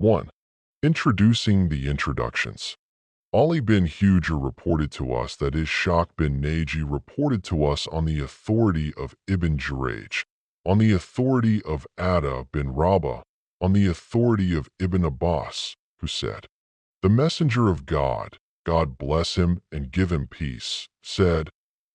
1. Introducing the introductions. Ali bin Hujr reported to us that Ishaq bin Naji reported to us on the authority of Ibn Jurayj, on the authority of Ada bin Rabah, on the authority of Ibn Abbas, who said, "The Messenger of God, God bless him and give him peace, said,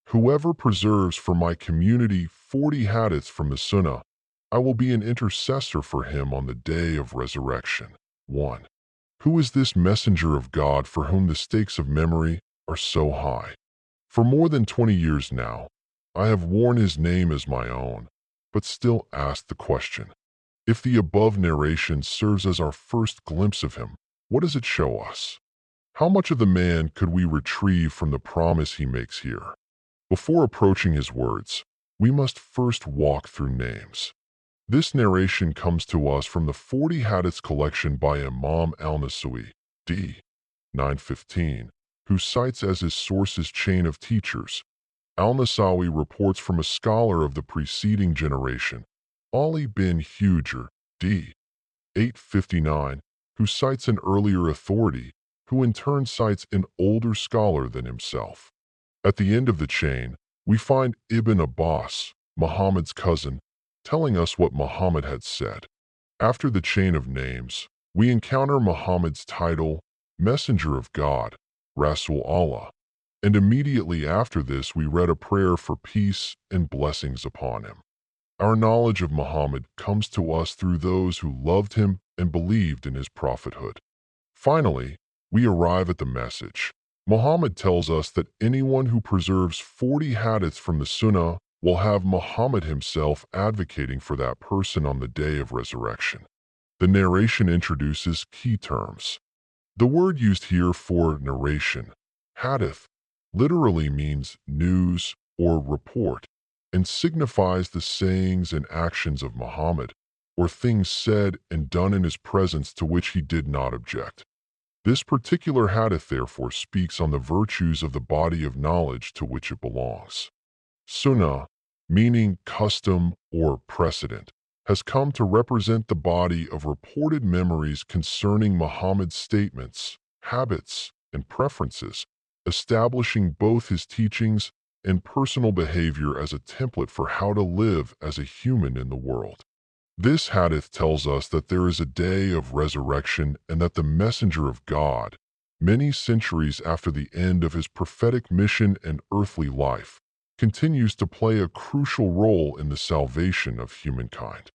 whoever preserves for my community 40 hadiths from the Sunnah, I will be an intercessor for him on the day of resurrection." 1. Who is this messenger of God for whom the stakes of memory are so high? For more than 20 years now, I have worn his name as my own, but still ask the question. If the above narration serves as our first glimpse of him, what does it show us? How much of the man could we retrieve from the promise he makes here? Before approaching his words, we must first walk through names. This narration comes to us from the 40 Hadiths collection by Imam al-Nasawi, d. 915, who cites as his sources chain of teachers. Al-Nasawi reports from a scholar of the preceding generation, Ali bin Hujr, d. 859, who cites an earlier authority, who in turn cites an older scholar than himself. At the end of the chain, we find Ibn Abbas, Muhammad's cousin, telling us what Muhammad had said. After the chain of names, we encounter Muhammad's title, Messenger of God, Rasul Allah, and immediately after this we read a prayer for peace and blessings upon him. Our knowledge of Muhammad comes to us through those who loved him and believed in his prophethood. Finally, we arrive at the message. Muhammad tells us that anyone who preserves 40 hadiths from the Sunnah will have Muhammad himself advocating for that person on the day of resurrection. The narration introduces key terms. The word used here for narration, hadith, literally means news or report, and signifies the sayings and actions of Muhammad, or things said and done in his presence to which he did not object. This particular hadith therefore speaks on the virtues of the body of knowledge to which it belongs. Sunnah, meaning custom or precedent, has come to represent the body of reported memories concerning Muhammad's statements, habits, and preferences, establishing both his teachings and personal behavior as a template for how to live as a human in the world. This hadith tells us that there is a day of resurrection and that the Messenger of God, many centuries after the end of his prophetic mission and earthly life, continues to play a crucial role in the salvation of humankind.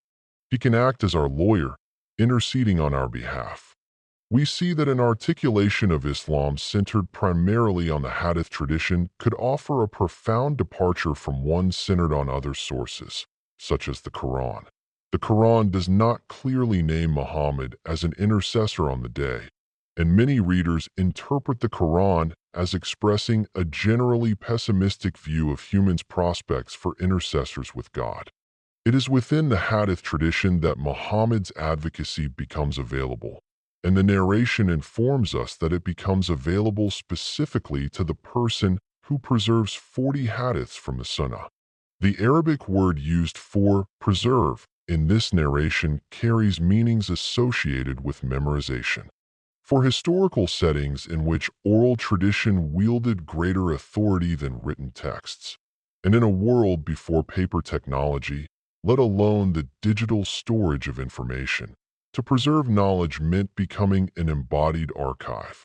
He can act as our lawyer, interceding on our behalf. We see that an articulation of Islam centered primarily on the hadith tradition could offer a profound departure from one centered on other sources, such as the Quran. The Quran does not clearly name Muhammad as an intercessor on the day, and many readers interpret the Quran as expressing a generally pessimistic view of humans' prospects for intercessors with God. It is within the Hadith tradition that Muhammad's advocacy becomes available, and the narration informs us that it becomes available specifically to the person who preserves 40 hadiths from the Sunnah. The Arabic word used for preserve in this narration carries meanings associated with memorization. For historical settings in which oral tradition wielded greater authority than written texts, and in a world before paper technology, let alone the digital storage of information, to preserve knowledge meant becoming an embodied archive.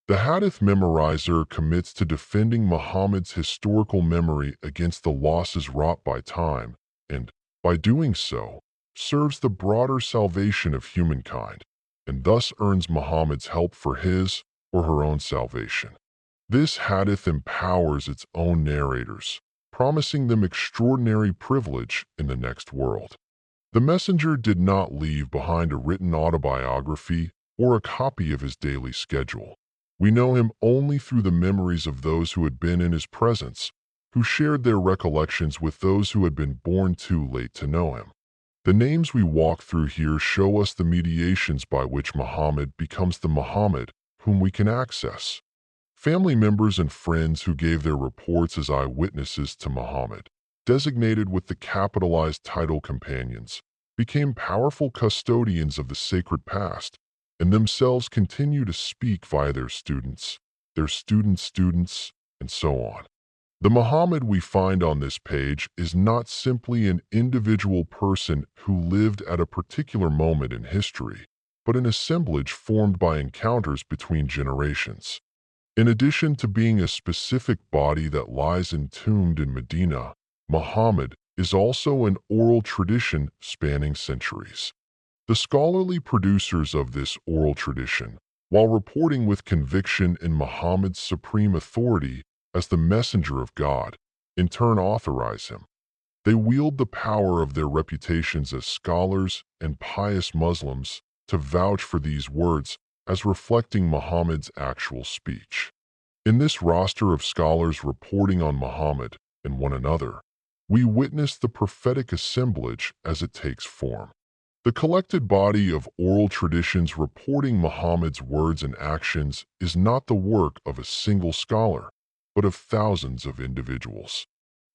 The Hadith memorizer commits to defending Muhammad's historical memory against the losses wrought by time, and, by doing so, serves the broader salvation of humankind, and thus earns Muhammad's help for his or her own salvation. This hadith empowers its own narrators, promising them extraordinary privilege in the next world. The messenger did not leave behind a written autobiography or a copy of his daily schedule. We know him only through the memories of those who had been in his presence, who shared their recollections with those who had been born too late to know him. The names we walk through here show us the mediations by which Muhammad becomes the Muhammad whom we can access. Family members and friends who gave their reports as eyewitnesses to Muhammad, designated with the capitalized title companions, became powerful custodians of the sacred past, and themselves continue to speak via their students' students, and so on. The Muhammad we find on this page is not simply an individual person who lived at a particular moment in history, but an assemblage formed by encounters between generations. In addition to being a specific body that lies entombed in Medina, Muhammad is also an oral tradition spanning centuries. The scholarly producers of this oral tradition, while reporting with conviction in Muhammad's supreme authority as the messenger of God, in turn authorize him. They wield the power of their reputations as scholars and pious Muslims to vouch for these words as reflecting Muhammad's actual speech. In this roster of scholars reporting on Muhammad and one another, we witness the prophetic assemblage as it takes form. The collected body of oral traditions reporting Muhammad's words and actions is not the work of a single scholar, but of thousands of individuals.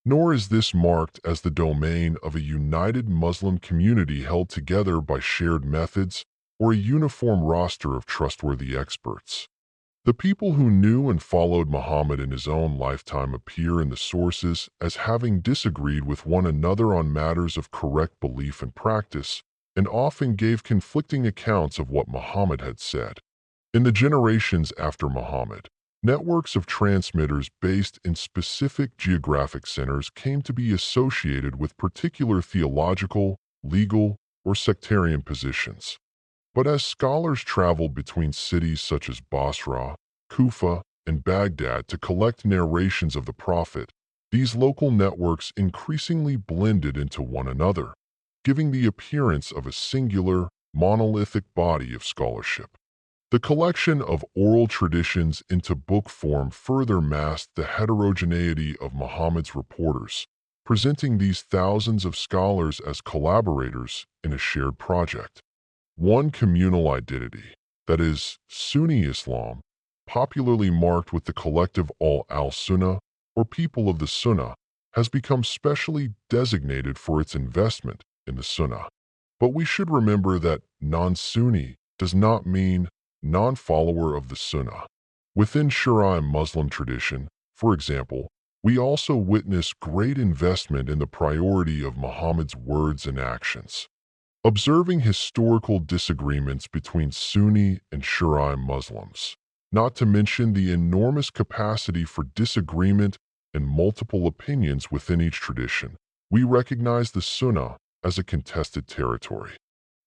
Nor is this marked as the domain of a united Muslim community held together by shared methods or a uniform roster of trustworthy experts. The people who knew and followed Muhammad in his own lifetime appear in the sources as having disagreed with one another on matters of correct belief and practice, and often gave conflicting accounts of what Muhammad had said. In the generations after Muhammad, networks of transmitters based in specific geographic centers came to be associated with particular theological, legal, or sectarian positions. But as scholars traveled between cities such as Basra, Kufa, and Baghdad to collect narrations of the Prophet, these local networks increasingly blended into one another, giving the appearance of a singular, monolithic body of scholarship. The collection of oral traditions into book form further masked the heterogeneity of Muhammad's reporters, presenting these thousands of scholars as collaborators in a shared project. One communal identity, that is, Sunni Islam, popularly marked with the collective al-Sunnah, or people of the Sunnah, has become specially designated for its investment in the Sunnah. But we should remember that non-Sunni does not mean non-follower of the Sunnah. Within Shia Muslim tradition, for example, we also witness great investment in the priority of Muhammad's words and actions. Observing historical disagreements between Sunni and Shia Muslims, not to mention the enormous capacity for disagreement and multiple opinions within each tradition, we recognize the Sunnah as a contested territory.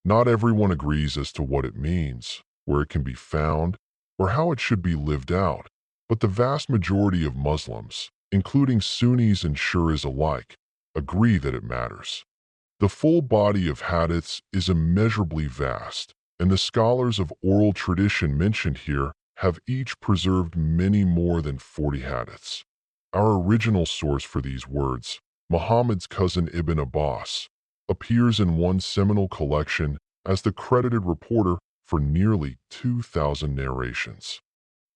Not everyone agrees as to what it means, where it can be found, or how it should be lived out, but the vast majority of Muslims, including Sunnis and Shias alike, agree that it matters. The full body of hadiths is immeasurably vast, and the scholars of oral tradition mentioned here have each preserved many more than 40 hadiths. Our original source for these words, Muhammad's cousin Ibn Abbas, appears in one seminal collection as the credited reporter for nearly 2,000 narrations.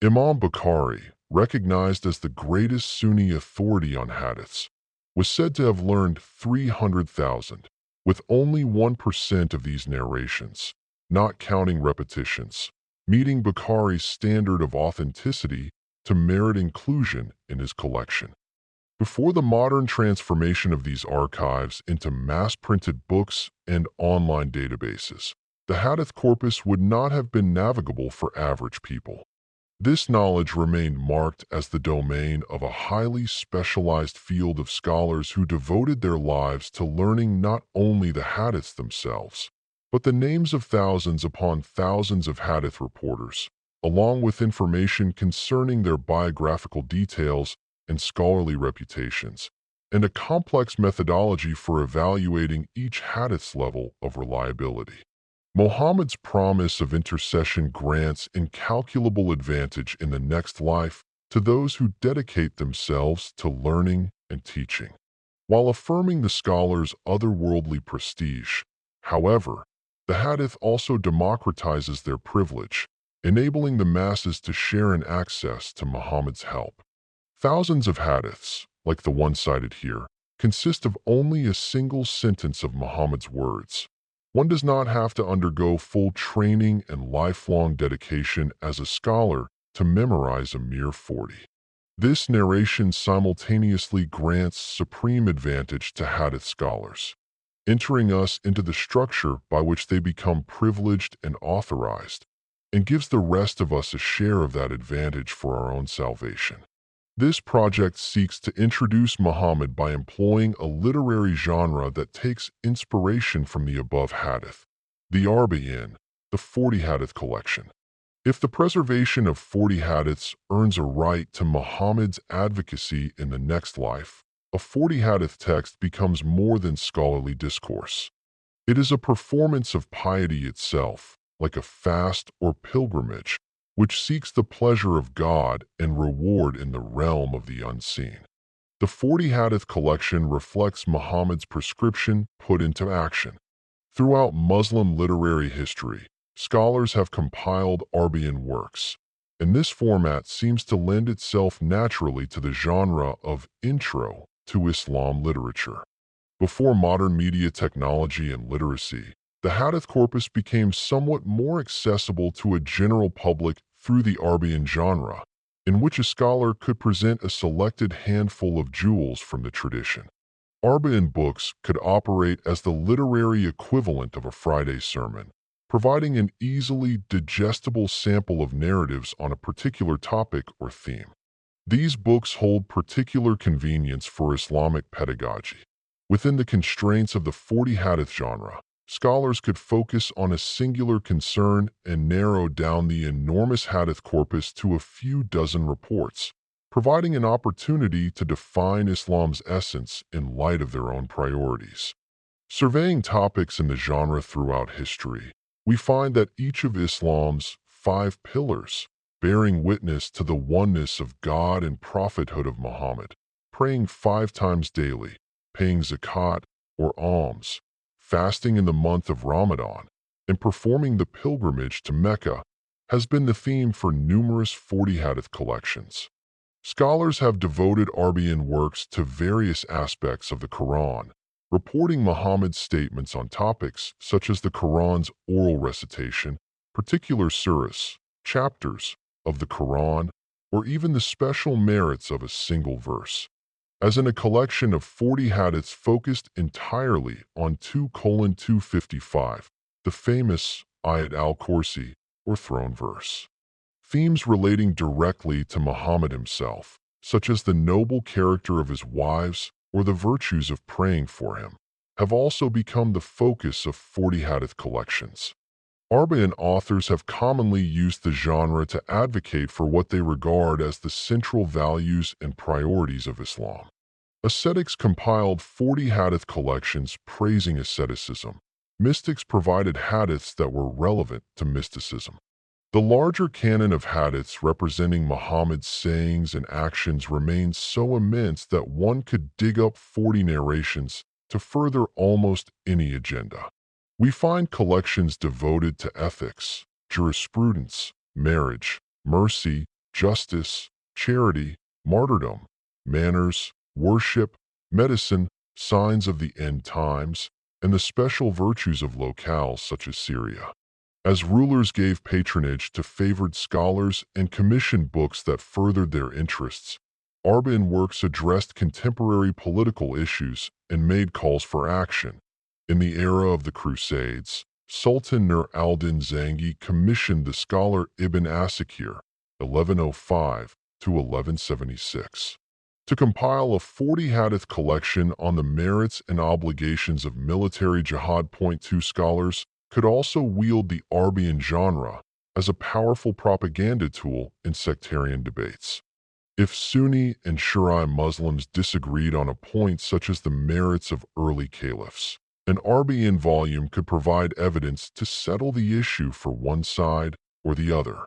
Imam Bukhari, recognized as the greatest Sunni authority on hadiths, was said to have learned 300,000, with only 1% of these narrations, not counting repetitions, meeting Bukhari's standard of authenticity to merit inclusion in his collection. Before the modern transformation of these archives into mass-printed books and online databases, the Hadith corpus would not have been navigable for average people. This knowledge remained marked as the domain of a highly specialized field of scholars who devoted their lives to learning not only the Hadiths themselves, but the names of thousands upon thousands of Hadith reporters, along with information concerning their biographical details and scholarly reputations, and a complex methodology for evaluating each hadith's level of reliability. Muhammad's promise of intercession grants incalculable advantage in the next life to those who dedicate themselves to learning and teaching. While affirming the scholar's otherworldly prestige, however, the hadith also democratizes their privilege, enabling the masses to share in access to Muhammad's help. Thousands of hadiths, like the one cited here, consist of only a single sentence of Muhammad's words. One does not have to undergo full training and lifelong dedication as a scholar to memorize a mere 40. This narration simultaneously grants supreme advantage to Hadith scholars, entering us into the structure by which they become privileged and authorized, and gives the rest of us a share of that advantage for our own salvation. This project seeks to introduce Muhammad by employing a literary genre that takes inspiration from the above hadith, the Arba'in, the 40 hadith collection. If the preservation of 40 hadiths earns a right to Muhammad's advocacy in the next life, a 40 hadith text becomes more than scholarly discourse. It is a performance of piety itself, like a fast or pilgrimage, which seeks the pleasure of God and reward in the realm of the unseen. The 40 Hadith collection reflects Muhammad's prescription put into action. Throughout Muslim literary history, scholars have compiled Arabian works, and this format seems to lend itself naturally to the genre of intro to Islam literature. Before modern media technology and literacy, the Hadith corpus became somewhat more accessible to a general public through the Arabian genre, in which a scholar could present a selected handful of jewels from the tradition. Arabian books could operate as the literary equivalent of a Friday sermon, providing an easily digestible sample of narratives on a particular topic or theme. These books hold particular convenience for Islamic pedagogy. Within the constraints of the 40 Hadith genre, scholars could focus on a singular concern and narrow down the enormous Hadith corpus to a few dozen reports, providing an opportunity to define Islam's essence in light of their own priorities. Surveying topics in the genre throughout history, we find that each of Islam's 5 pillars, bearing witness to the oneness of God and prophethood of Muhammad, praying 5 times daily, paying zakat or alms, fasting in the month of Ramadan, and performing the pilgrimage to Mecca, has been the theme for numerous 40 Hadith collections. Scholars have devoted Arabian works to various aspects of the Quran, reporting Muhammad's statements on topics such as the Quran's oral recitation, particular surahs, chapters of the Quran, or even the special merits of a single verse. As in a collection of 40 hadiths focused entirely on 2:255, the famous Ayat al-Kursi, or throne verse. Themes relating directly to Muhammad himself, such as the noble character of his wives or the virtues of praying for him, have also become the focus of 40 hadith collections. Arabian authors have commonly used the genre to advocate for what they regard as the central values and priorities of Islam. Ascetics compiled 40 hadith collections praising asceticism. Mystics provided hadiths that were relevant to mysticism. The larger canon of hadiths representing Muhammad's sayings and actions remains so immense that one could dig up 40 narrations to further almost any agenda. We find collections devoted to ethics, jurisprudence, marriage, mercy, justice, charity, martyrdom, manners, worship, medicine, signs of the end times, and the special virtues of locales such as Syria. As rulers gave patronage to favored scholars and commissioned books that furthered their interests, Arabian works addressed contemporary political issues and made calls for action. In the era of the Crusades, Sultan Nur al-Din Zangi commissioned the scholar Ibn Asakir, 1105 to 1176, to compile a 40 hadith collection on the merits and obligations of military jihad. 2 Scholars could also wield the Arabian genre as a powerful propaganda tool in sectarian debates. If Sunni and Shiite Muslims disagreed on a point such as the merits of early caliphs, an Arabian volume could provide evidence to settle the issue for one side or the other.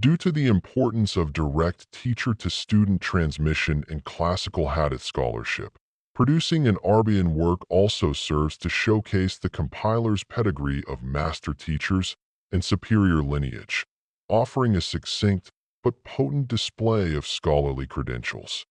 Due to the importance of direct teacher-to-student transmission in classical hadith scholarship, producing an Arabian work also serves to showcase the compiler's pedigree of master teachers and superior lineage, offering a succinct but potent display of scholarly credentials.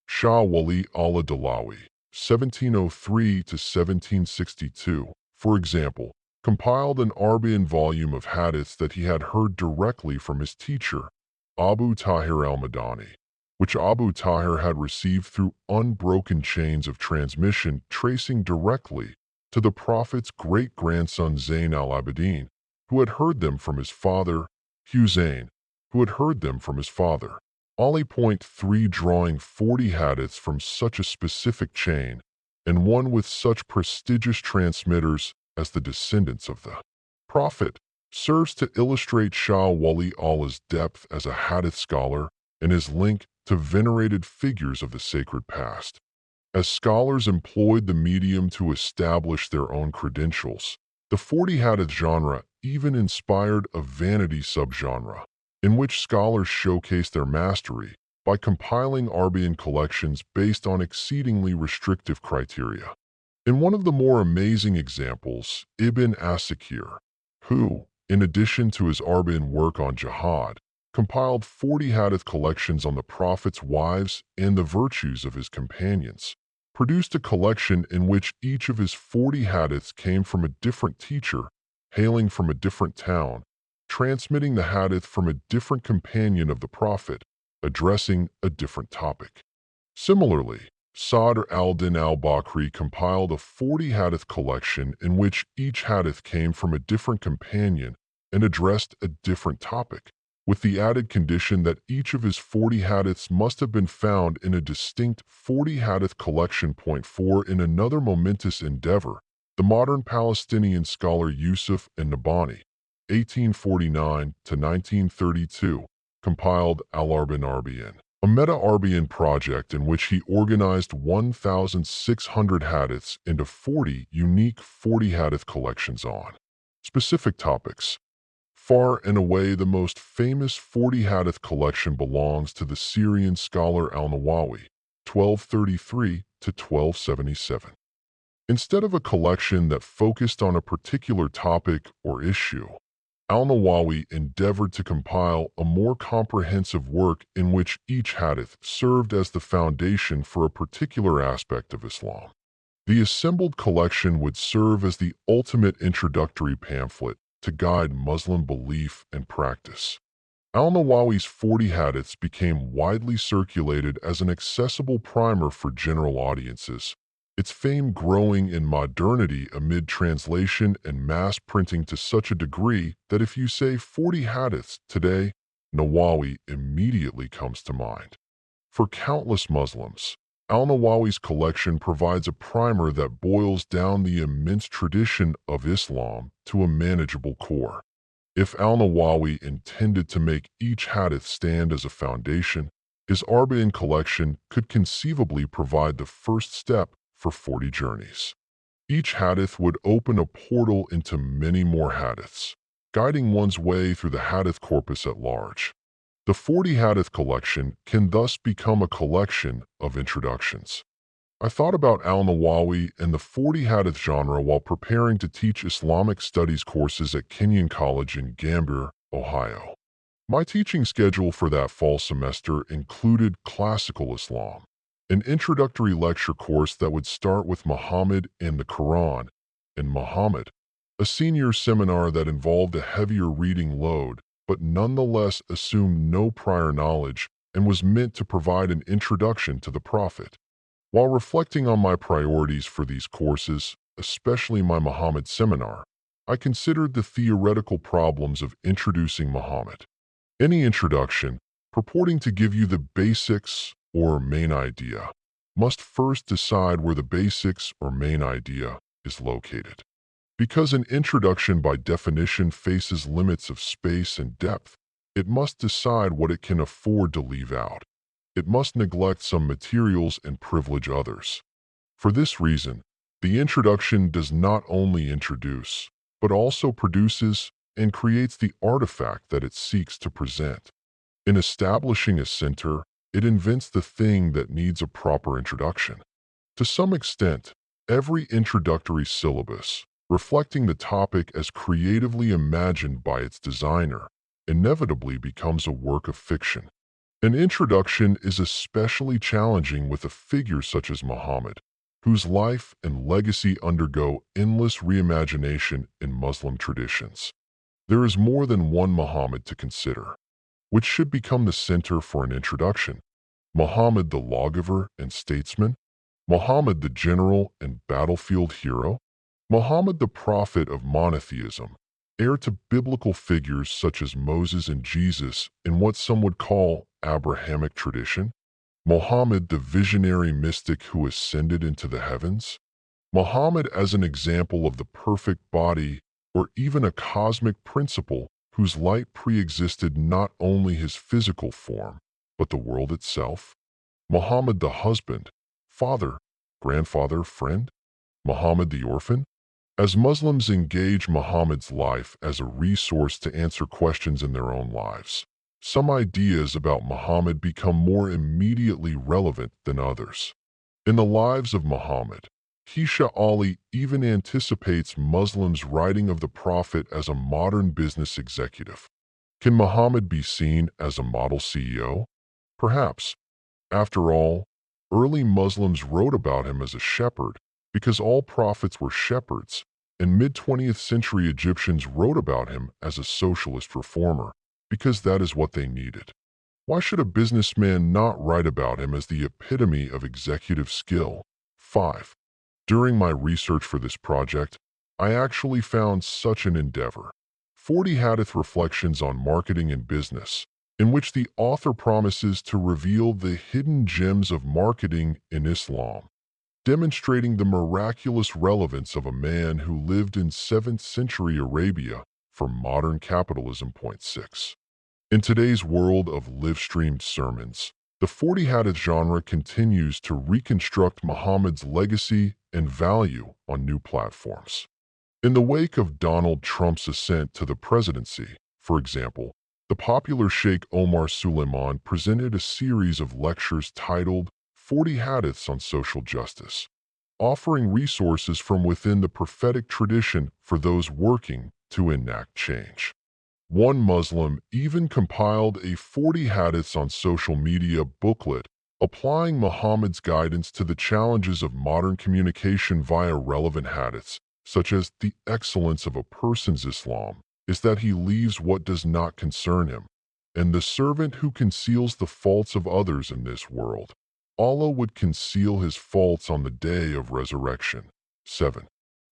Shah Wali Allah Dahlawi, 1703 to 1762, for example, compiled an Arabian volume of hadiths that he had heard directly from his teacher, Abu Tahir al-Madani, which Abu Tahir had received through unbroken chains of transmission tracing directly to the Prophet's great-grandson Zayn al-Abidin, who had heard them from his father, Husayn, who had heard them from his father. Ali. 3 Drawing 40 hadiths from such a specific chain, and one with such prestigious transmitters as the descendants of the Prophet, serves to illustrate Shah Wali Allah's depth as a hadith scholar and his link to venerated figures of the sacred past. As scholars employed the medium to establish their own credentials, the 40 hadith genre even inspired a vanity subgenre, in which scholars showcase their mastery by compiling Arabian collections based on exceedingly restrictive criteria. In one of the more amazing examples, Ibn Asakir, who, in addition to his Arabian work on jihad, compiled 40 hadith collections on the Prophet's wives and the virtues of his companions, produced a collection in which each of his 40 hadiths came from a different teacher, hailing from a different town, transmitting the hadith from a different companion of the Prophet, addressing a different topic. Similarly, Sadr al-Din al-Bakri compiled a 40 hadith collection in which each hadith came from a different companion and addressed a different topic, with the added condition that each of his 40 hadiths must have been found in a distinct 40 hadith collection. 4 In another momentous endeavor, the modern Palestinian scholar Yusuf an-Nabhani, 1849 to 1932, compiled Al-Arabian, a meta-Arabian project in which he organized 1,600 hadiths into 40 unique 40 hadith collections on specific topics. Far and away the most famous 40 hadith collection belongs to the Syrian scholar al-Nawawi, 1233 to 1277. Instead of a collection that focused on a particular topic or issue, al-Nawawi endeavored to compile a more comprehensive work in which each hadith served as the foundation for a particular aspect of Islam. The assembled collection would serve as the ultimate introductory pamphlet to guide Muslim belief and practice. Al-Nawawi's 40 hadiths became widely circulated as an accessible primer for general audiences, its fame growing in modernity amid translation and mass printing to such a degree that if you say 40 hadiths today, Nawawi immediately comes to mind. For countless Muslims, al-Nawawi's collection provides a primer that boils down the immense tradition of Islam to a manageable core. If al-Nawawi intended to make each hadith stand as a foundation, his Arabian collection could conceivably provide the first step for 40 journeys. Each hadith would open a portal into many more hadiths, guiding one's way through the hadith corpus at large. The 40 hadith collection can thus become a collection of introductions. I thought about al-Nawawi and the 40 hadith genre while preparing to teach Islamic studies courses at Kenyon College in Gambier, Ohio. My teaching schedule for that fall semester included Classical Islam, an introductory lecture course that would start with Muhammad and the Quran, and Muhammad, a senior seminar that involved a heavier reading load but nonetheless assumed no prior knowledge and was meant to provide an introduction to the Prophet. While reflecting on my priorities for these courses, especially my Muhammad seminar, I considered the theoretical problems of introducing Muhammad. Any introduction, purporting to give you the basics or main idea, must first decide where the basics or main idea is located. Because an introduction by definition faces limits of space and depth, it must decide what it can afford to leave out. It must neglect some materials and privilege others. For this reason, the introduction does not only introduce, but also produces and creates the artifact that it seeks to present. In establishing a center, it invents the thing that needs a proper introduction. To some extent, every introductory syllabus, reflecting the topic as creatively imagined by its designer, inevitably becomes a work of fiction. An introduction is especially challenging with a figure such as Muhammad, whose life and legacy undergo endless reimagination in Muslim traditions. There is more than one Muhammad to consider, which should become the center for an introduction. Muhammad the lawgiver and statesman, Muhammad the general and battlefield hero, Muhammad the prophet of monotheism, heir to biblical figures such as Moses and Jesus in what some would call Abrahamic tradition, Muhammad the visionary mystic who ascended into the heavens, Muhammad as an example of the perfect body or even a cosmic principle whose light pre-existed not only his physical form, but the world itself, Muhammad the husband, father, grandfather, friend, Muhammad the orphan. As Muslims engage Muhammad's life as a resource to answer questions in their own lives, some ideas about Muhammad become more immediately relevant than others. In the lives of Muhammad, Keisha Ali even anticipates Muslims' writing of the Prophet as a modern business executive. Can Muhammad be seen as a model CEO? Perhaps. After all, early Muslims wrote about him as a shepherd because all prophets were shepherds, and mid-20th century Egyptians wrote about him as a socialist reformer because that is what they needed. Why should a businessman not write about him as the epitome of executive skill? 5. During my research for this project, I actually found such an endeavor. 40 Hadith Reflections on Marketing and Business, in which the author promises to reveal the hidden gems of marketing in Islam, demonstrating the miraculous relevance of a man who lived in 7th century Arabia for modern capitalism. Point 6. In today's world of live-streamed sermons, the 40 Hadith genre continues to reconstruct Muhammad's legacy and value on new platforms. In the wake of Donald Trump's ascent to the presidency, for example, the popular Sheikh Omar Suleiman presented a series of lectures titled 40 Hadiths on Social Justice, offering resources from within the prophetic tradition for those working to enact change. One Muslim even compiled a 40 Hadiths on social media booklet, applying Muhammad's guidance to the challenges of modern communication via relevant hadiths, such as the excellence of a person's Islam is that he leaves what does not concern him, and the servant who conceals the faults of others in this world, Allah would conceal his faults on the day of resurrection. 7.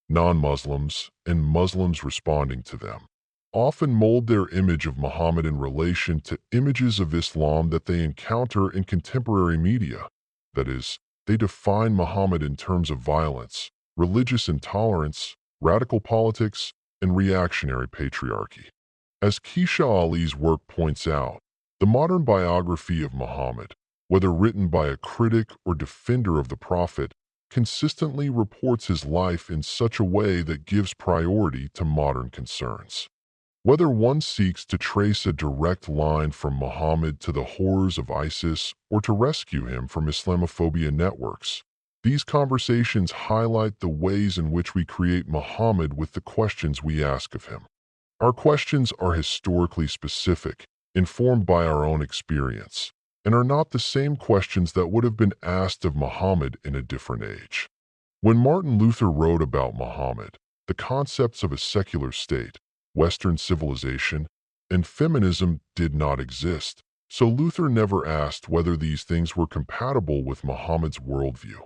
Non-Muslims and Muslims responding to them often mold their image of Muhammad in relation to images of Islam that they encounter in contemporary media. That is, they define Muhammad in terms of violence, religious intolerance, radical politics, and reactionary patriarchy. As Keisha Ali's work points out, the modern biography of Muhammad, whether written by a critic or defender of the Prophet, consistently reports his life in such a way that gives priority to modern concerns. Whether one seeks to trace a direct line from Muhammad to the horrors of ISIS or to rescue him from Islamophobia networks, these conversations highlight the ways in which we create Muhammad with the questions we ask of him. Our questions are historically specific, informed by our own experience, and are not the same questions that would have been asked of Muhammad in a different age. When Martin Luther wrote about Muhammad, the concepts of a secular state, Western civilization, and feminism did not exist, so Luther never asked whether these things were compatible with Muhammad's worldview.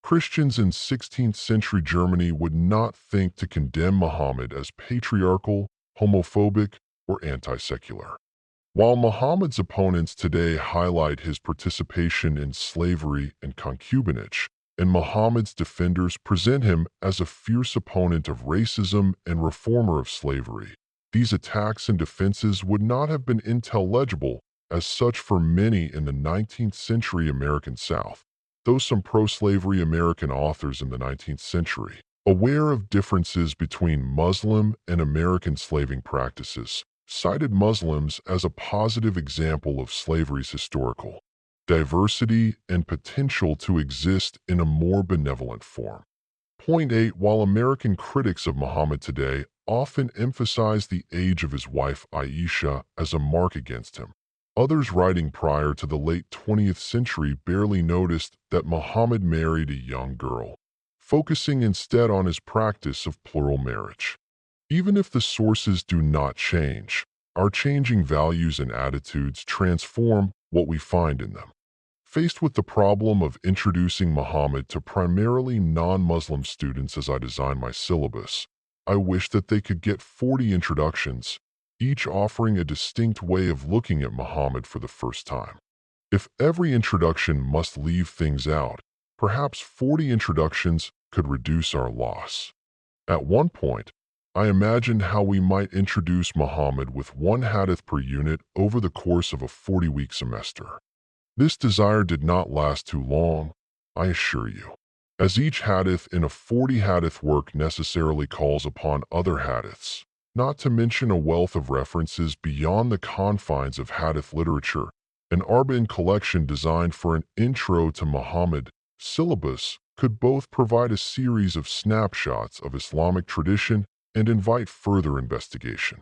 Christians in 16th century Germany would not think to condemn Muhammad as patriarchal, homophobic, or anti-secular. While Muhammad's opponents today highlight his participation in slavery and concubinage, and Muhammad's defenders present him as a fierce opponent of racism and reformer of slavery, these attacks and defenses would not have been intelligible as such for many in the 19th century American South, though some pro-slavery American authors in the 19th century, aware of differences between Muslim and American slaving practices, cited Muslims as a positive example of slavery's historical diversity and potential to exist in a more benevolent form. Point 8. While American critics of Muhammad today often emphasize the age of his wife Aisha as a mark against him, others writing prior to the late 20th century barely noticed that Muhammad married a young girl, focusing instead on his practice of plural marriage. Even if the sources do not change, our changing values and attitudes transform what we find in them. Faced with the problem of introducing Muhammad to primarily non-Muslim students as I design my syllabus, I wish that they could get 40 introductions, each offering a distinct way of looking at Muhammad for the first time. If every introduction must leave things out, perhaps 40 introductions could reduce our loss. At one point, I imagined how we might introduce Muhammad with one hadith per unit over the course of a 40-week semester. This desire did not last too long, I assure you, as each hadith in a 40 hadith work necessarily calls upon other hadiths, not to mention a wealth of references beyond the confines of hadith literature. An Arba'in collection designed for an intro to Muhammad syllabus could both provide a series of snapshots of Islamic tradition and invite further investigation.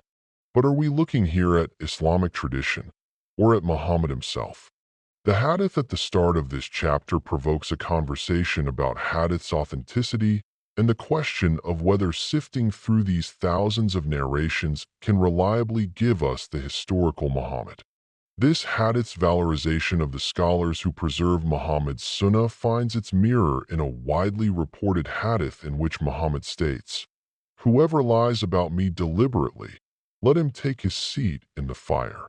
But are we looking here at Islamic tradition or at Muhammad himself? The hadith at the start of this chapter provokes a conversation about hadith's authenticity and the question of whether sifting through these thousands of narrations can reliably give us the historical Muhammad. This hadith's valorization of the scholars who preserve Muhammad's sunnah finds its mirror in a widely reported hadith in which Muhammad states, "Whoever lies about me deliberately, let him take his seat in the fire."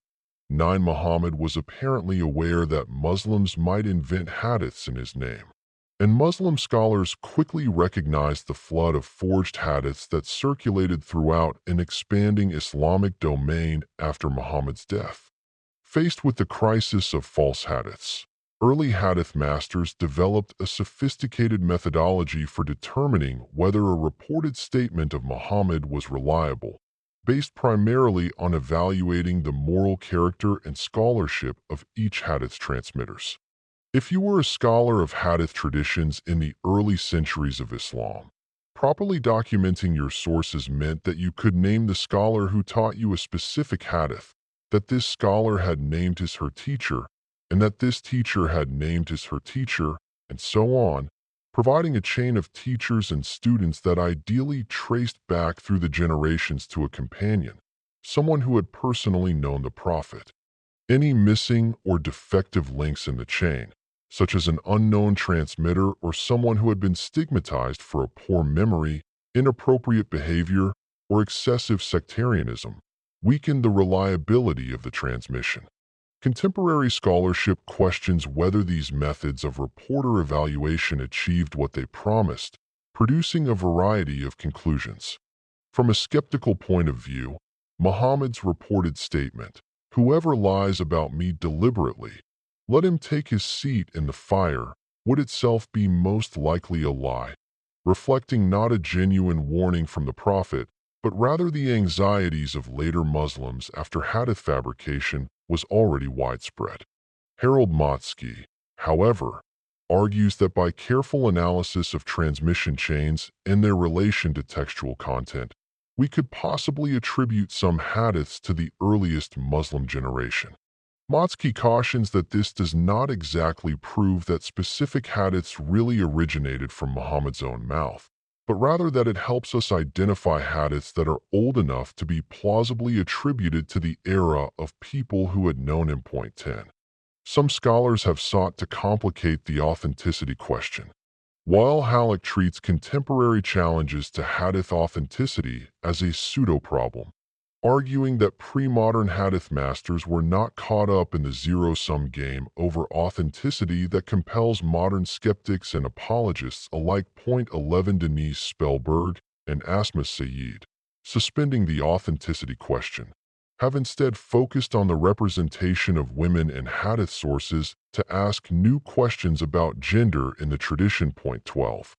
9. Muhammad was apparently aware that Muslims might invent hadiths in his name, and Muslim scholars quickly recognized the flood of forged hadiths that circulated throughout an expanding Islamic domain after Muhammad's death. Faced with the crisis of false hadiths, early hadith masters developed a sophisticated methodology for determining whether a reported statement of Muhammad was reliable, based primarily on evaluating the moral character and scholarship of each hadith transmitters. If you were a scholar of hadith traditions in the early centuries of Islam, properly documenting your sources meant that you could name the scholar who taught you a specific hadith, that this scholar had named his her teacher, and that this teacher had named his her teacher, and so on, providing a chain of teachers and students that ideally traced back through the generations to a companion, someone who had personally known the Prophet. Any missing or defective links in the chain, such as an unknown transmitter or someone who had been stigmatized for a poor memory, inappropriate behavior, or excessive sectarianism, weakened the reliability of the transmission. Contemporary scholarship questions whether these methods of reporter evaluation achieved what they promised, producing a variety of conclusions. From a skeptical point of view, Muhammad's reported statement, "Whoever lies about me deliberately, let him take his seat in the fire," would itself be most likely a lie, reflecting not a genuine warning from the Prophet, but rather the anxieties of later Muslims after hadith fabrication was already widespread. Harold Motsky, however, argues that by careful analysis of transmission chains and their relation to textual content, we could possibly attribute some hadiths to the earliest Muslim generation. Motsky cautions that this does not exactly prove that specific hadiths really originated from Muhammad's own mouth, but rather that it helps us identify hadiths that are old enough to be plausibly attributed to the era of people who had known him. 10. Some scholars have sought to complicate the authenticity question. While Halleck treats contemporary challenges to hadith authenticity as a pseudo-problem, arguing that pre-modern hadith masters were not caught up in the zero-sum game over authenticity that compels modern skeptics and apologists alike. 11. Denise Spellberg and Asma Saeed, suspending the authenticity question, have instead focused on the representation of women in hadith sources to ask new questions about gender in the tradition. 12.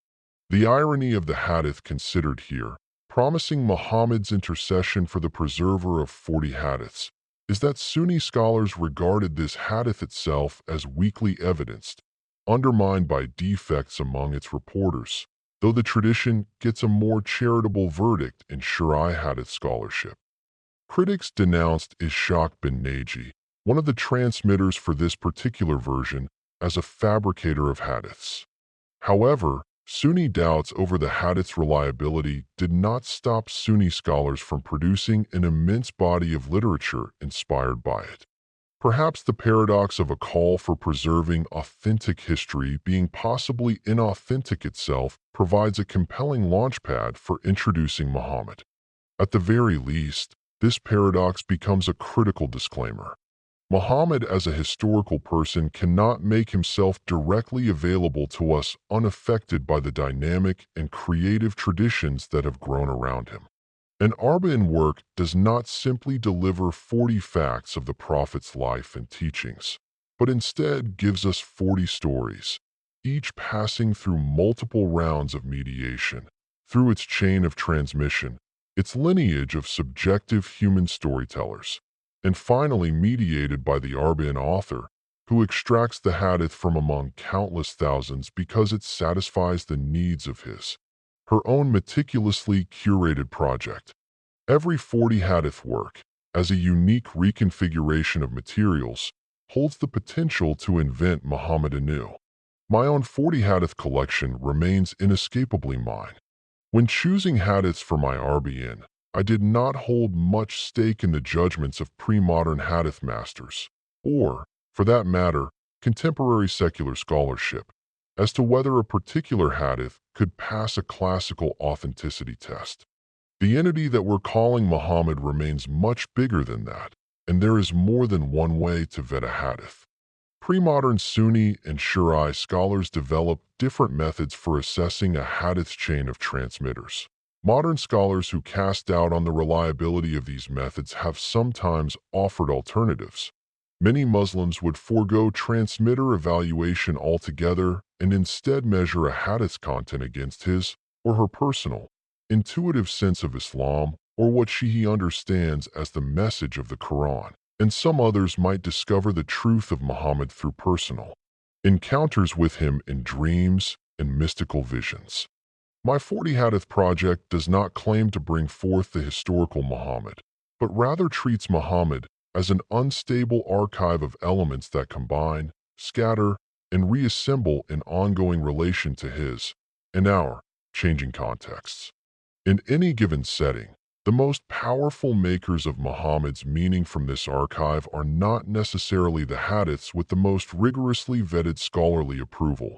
The irony of the hadith considered here, promising Muhammad's intercession for the preserver of 40 hadiths, is that Sunni scholars regarded this hadith itself as weakly evidenced, undermined by defects among its reporters, though the tradition gets a more charitable verdict in Shari'i hadith scholarship. Critics denounced Ishaq bin Naji, one of the transmitters for this particular version, as a fabricator of hadiths. However, Sunni doubts over the hadith's reliability did not stop Sunni scholars from producing an immense body of literature inspired by it. Perhaps the paradox of a call for preserving authentic history being possibly inauthentic itself provides a compelling launchpad for introducing Muhammad. At the very least, this paradox becomes a critical disclaimer. Muhammad as a historical person cannot make himself directly available to us unaffected by the dynamic and creative traditions that have grown around him. An Arba'in work does not simply deliver 40 facts of the Prophet's life and teachings, but instead gives us 40 stories, each passing through multiple rounds of mediation, through its chain of transmission, its lineage of subjective human storytellers, and finally mediated by the Arba'in author, who extracts the hadith from among countless thousands because it satisfies the needs of her own meticulously curated project. Every 40 hadith work, as a unique reconfiguration of materials, holds the potential to invent Muhammad anew. My own 40 hadith collection remains inescapably mine. When choosing hadiths for my Arba'in, I did not hold much stake in the judgments of pre-modern hadith masters, or, for that matter, contemporary secular scholarship, as to whether a particular hadith could pass a classical authenticity test. The entity that we're calling Muhammad remains much bigger than that, and there is more than one way to vet a hadith. Pre-modern Sunni and Shi'i scholars developed different methods for assessing a hadith's chain of transmitters. Modern scholars who cast doubt on the reliability of these methods have sometimes offered alternatives. Many Muslims would forego transmitter evaluation altogether and instead measure a hadith's content against his or her personal, intuitive sense of Islam or what he understands as the message of the Quran. And some others might discover the truth of Muhammad through personal encounters with him in dreams and mystical visions. My 40 Hadith project does not claim to bring forth the historical Muhammad, but rather treats Muhammad as an unstable archive of elements that combine, scatter, and reassemble in ongoing relation to his and our changing contexts. In any given setting, the most powerful makers of Muhammad's meaning from this archive are not necessarily the hadiths with the most rigorously vetted scholarly approval.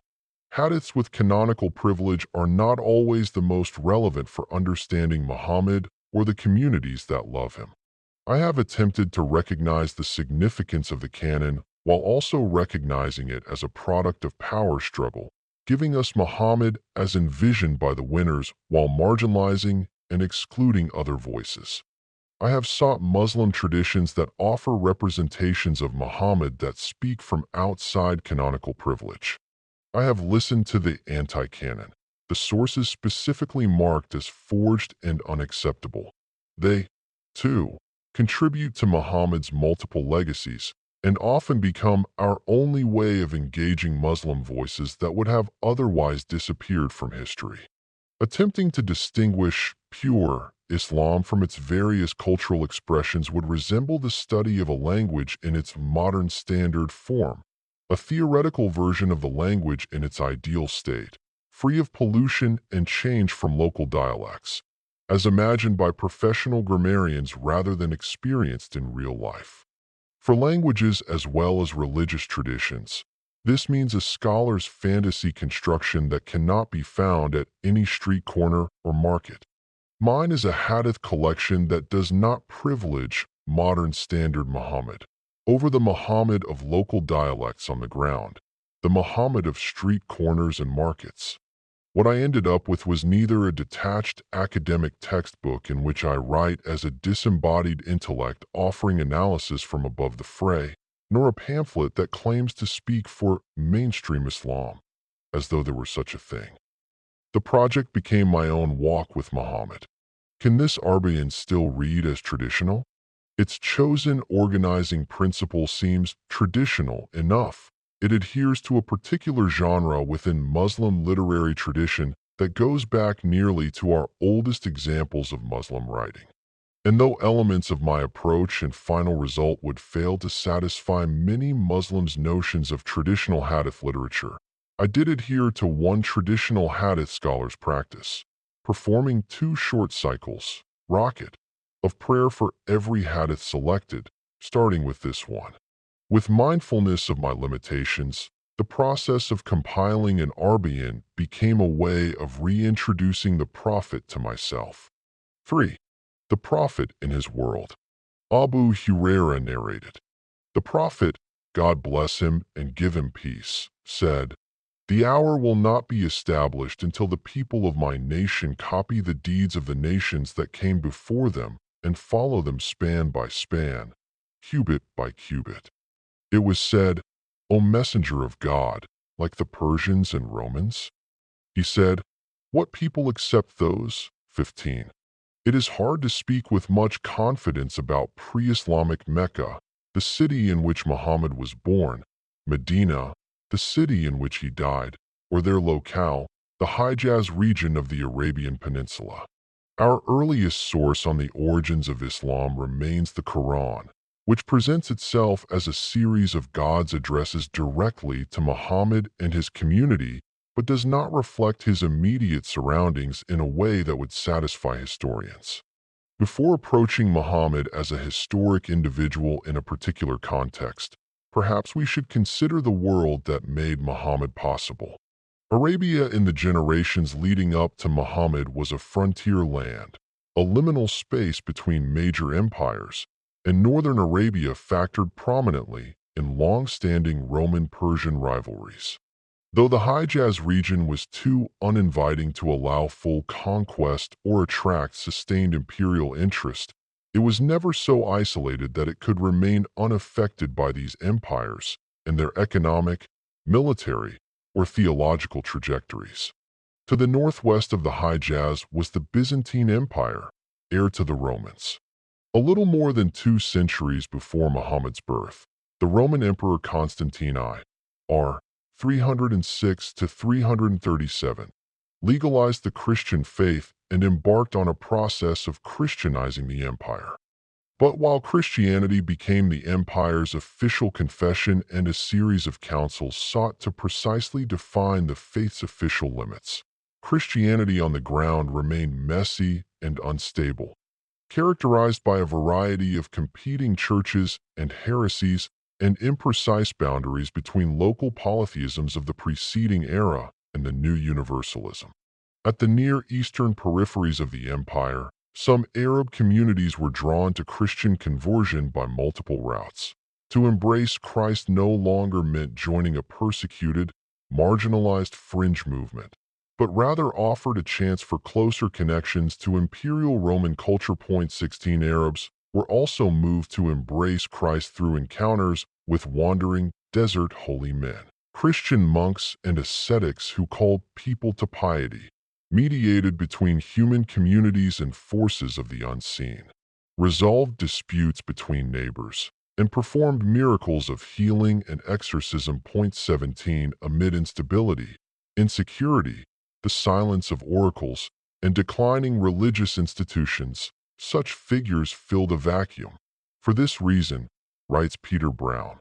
Hadiths with canonical privilege are not always the most relevant for understanding Muhammad or the communities that love him. I have attempted to recognize the significance of the canon while also recognizing it as a product of power struggle, giving us Muhammad as envisioned by the winners while marginalizing and excluding other voices. I have sought Muslim traditions that offer representations of Muhammad that speak from outside canonical privilege. I have listened to the anti-canon, the sources specifically marked as forged and unacceptable. They, too, contribute to Muhammad's multiple legacies and often become our only way of engaging Muslim voices that would have otherwise disappeared from history. Attempting to distinguish pure Islam from its various cultural expressions would resemble the study of a language in its modern standard form, a theoretical version of the language in its ideal state, free of pollution and change from local dialects, as imagined by professional grammarians rather than experienced in real life. For languages as well as religious traditions, this means a scholar's fantasy construction that cannot be found at any street corner or market. Mine is a hadith collection that does not privilege modern standard Muhammad over the Muhammad of local dialects on the ground, the Muhammad of street corners and markets. What I ended up with was neither a detached academic textbook in which I write as a disembodied intellect offering analysis from above the fray, nor a pamphlet that claims to speak for mainstream Islam, as though there were such a thing. The project became my own walk with Muhammad. Can this Arba'in still read as traditional? Its chosen organizing principle seems traditional enough. It adheres to a particular genre within Muslim literary tradition that goes back nearly to our oldest examples of Muslim writing. And though elements of my approach and final result would fail to satisfy many Muslims' notions of traditional hadith literature, I did adhere to one traditional Hadith scholar's practice, performing 2 short cycles, rocket, of prayer for every Hadith selected, starting with this one. With mindfulness of my limitations, the process of compiling an Arabian became a way of reintroducing the Prophet to myself. 3. The Prophet in his world. Abu Huraira narrated. The Prophet, God bless him and give him peace, said, "The hour will not be established until the people of my nation copy the deeds of the nations that came before them and follow them span by span, cubit by cubit." It was said, "O messenger of God, like the Persians and Romans?" He said, "What people accept those?" 15. It is hard to speak with much confidence about pre-Islamic Mecca, the city in which Muhammad was born, Medina, the city in which he died, or their locale, the Hijaz region of the Arabian Peninsula. Our earliest source on the origins of Islam remains the Quran, which presents itself as a series of God's addresses directly to Muhammad and his community, but does not reflect his immediate surroundings in a way that would satisfy historians. Before approaching Muhammad as a historic individual in a particular context, perhaps we should consider the world that made Muhammad possible. Arabia in the generations leading up to Muhammad was a frontier land, a liminal space between major empires, and northern Arabia factored prominently in long-standing Roman-Persian rivalries. Though the Hijaz region was too uninviting to allow full conquest or attract sustained imperial interest, it was never so isolated that it could remain unaffected by these empires and their economic, military, or theological trajectories. To the northwest of the Hijaz was the Byzantine Empire, heir to the Romans. A little more than 2 centuries before Muhammad's birth, the Roman Emperor Constantine I.R. 306 to 337, legalized the Christian faith and embarked on a process of Christianizing the empire. But while Christianity became the empire's official confession and a series of councils sought to precisely define the faith's official limits, Christianity on the ground remained messy and unstable, characterized by a variety of competing churches and heresies and imprecise boundaries between local polytheisms of the preceding era and the new universalism. At the Near Eastern peripheries of the empire, some Arab communities were drawn to Christian conversion by multiple routes. To embrace Christ no longer meant joining a persecuted, marginalized fringe movement, but rather offered a chance for closer connections to Imperial Roman culture. 16 Arabs were also moved to embrace Christ through encounters with wandering, desert holy men, Christian monks and ascetics who called people to piety, mediated between human communities and forces of the unseen, resolved disputes between neighbors, and performed miracles of healing and exorcism. 17 Amid instability, insecurity, the silence of oracles, and declining religious institutions, such figures filled a vacuum. For this reason, writes Peter Brown,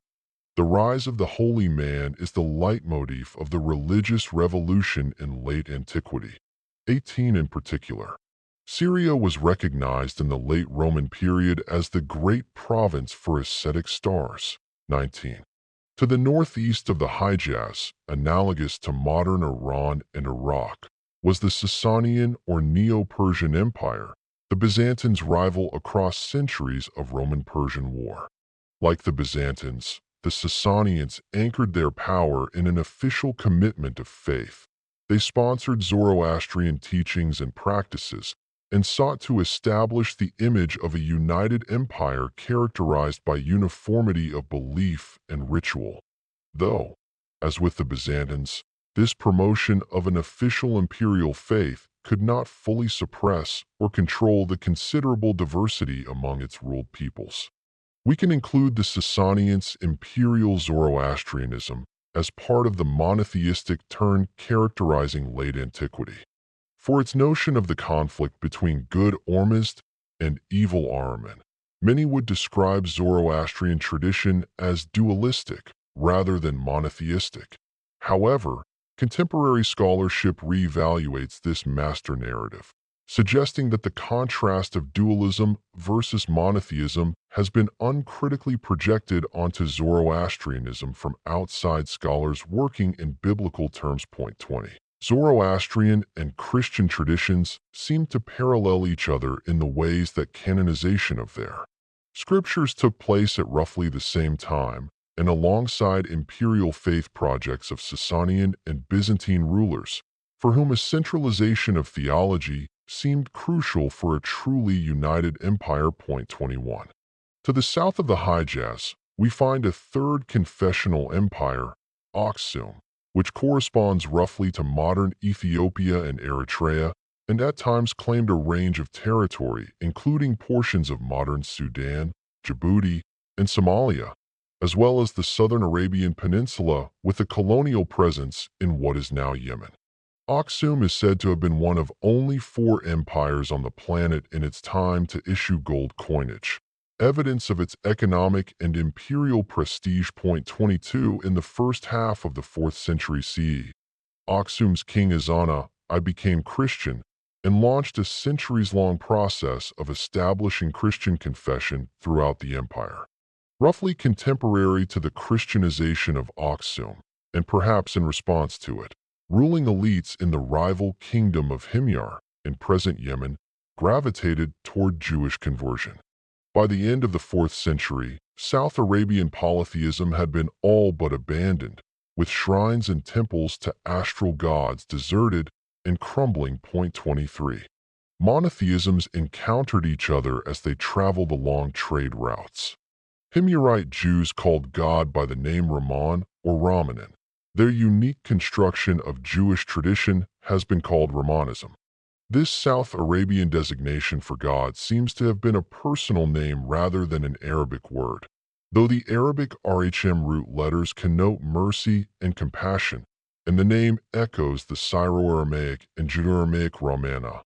the rise of the holy man is the leitmotif of the religious revolution in late antiquity. 18 in particular. Syria was recognized in the late Roman period as the great province for ascetic stars. 19. To the northeast of the Hijaz, analogous to modern Iran and Iraq, was the Sasanian or Neo-Persian Empire, the Byzantines' rival across centuries of Roman-Persian war. Like the Byzantines, the Sasanians anchored their power in an official commitment of faith. They sponsored Zoroastrian teachings and practices and sought to establish the image of a united empire characterized by uniformity of belief and ritual. Though, as with the Byzantines, this promotion of an official imperial faith could not fully suppress or control the considerable diversity among its ruled peoples. We can include the Sasanians' imperial Zoroastrianism as part of the monotheistic turn characterizing late antiquity. For its notion of the conflict between good Ormuzd and evil Ahriman, many would describe Zoroastrian tradition as dualistic rather than monotheistic. However, Contemporary scholarship reevaluates this master narrative, suggesting that the contrast of dualism versus monotheism has been uncritically projected onto Zoroastrianism from outside scholars working in biblical terms. Point 20. Zoroastrian and Christian traditions seem to parallel each other in the ways that canonization of their scriptures took place at roughly the same time, and alongside imperial faith projects of Sasanian and Byzantine rulers, for whom a centralization of theology seemed crucial for a truly united empire. Point 21. To the south of the Hijaz, we find a third confessional empire, Aksum, which corresponds roughly to modern Ethiopia and Eritrea, and at times claimed a range of territory, including portions of modern Sudan, Djibouti, and Somalia, as well as the southern Arabian Peninsula with a colonial presence in what is now Yemen. Aksum is said to have been one of only 4 empires on the planet in its time to issue gold coinage, evidence of its economic and imperial prestige. Point 22. In the first half of the 4th century CE, Aksum's king Ezana I became Christian and launched a centuries-long process of establishing Christian confession throughout the empire. Roughly contemporary to the Christianization of Aksum, and perhaps in response to it, ruling elites in the rival kingdom of Himyar, in present Yemen, gravitated toward Jewish conversion. By the end of the 4th century, South Arabian polytheism had been all but abandoned, with shrines and temples to astral gods deserted and crumbling. Point 23. Monotheisms encountered each other as they traveled along trade routes. Himyarite Jews called God by the name Rahman or Ramanan. Their unique construction of Jewish tradition has been called Rahmanism. This South Arabian designation for God seems to have been a personal name rather than an Arabic word, though the Arabic RHM root letters connote mercy and compassion, and the name echoes the Syro-Aramaic and Judeo-Aramaic Ramana,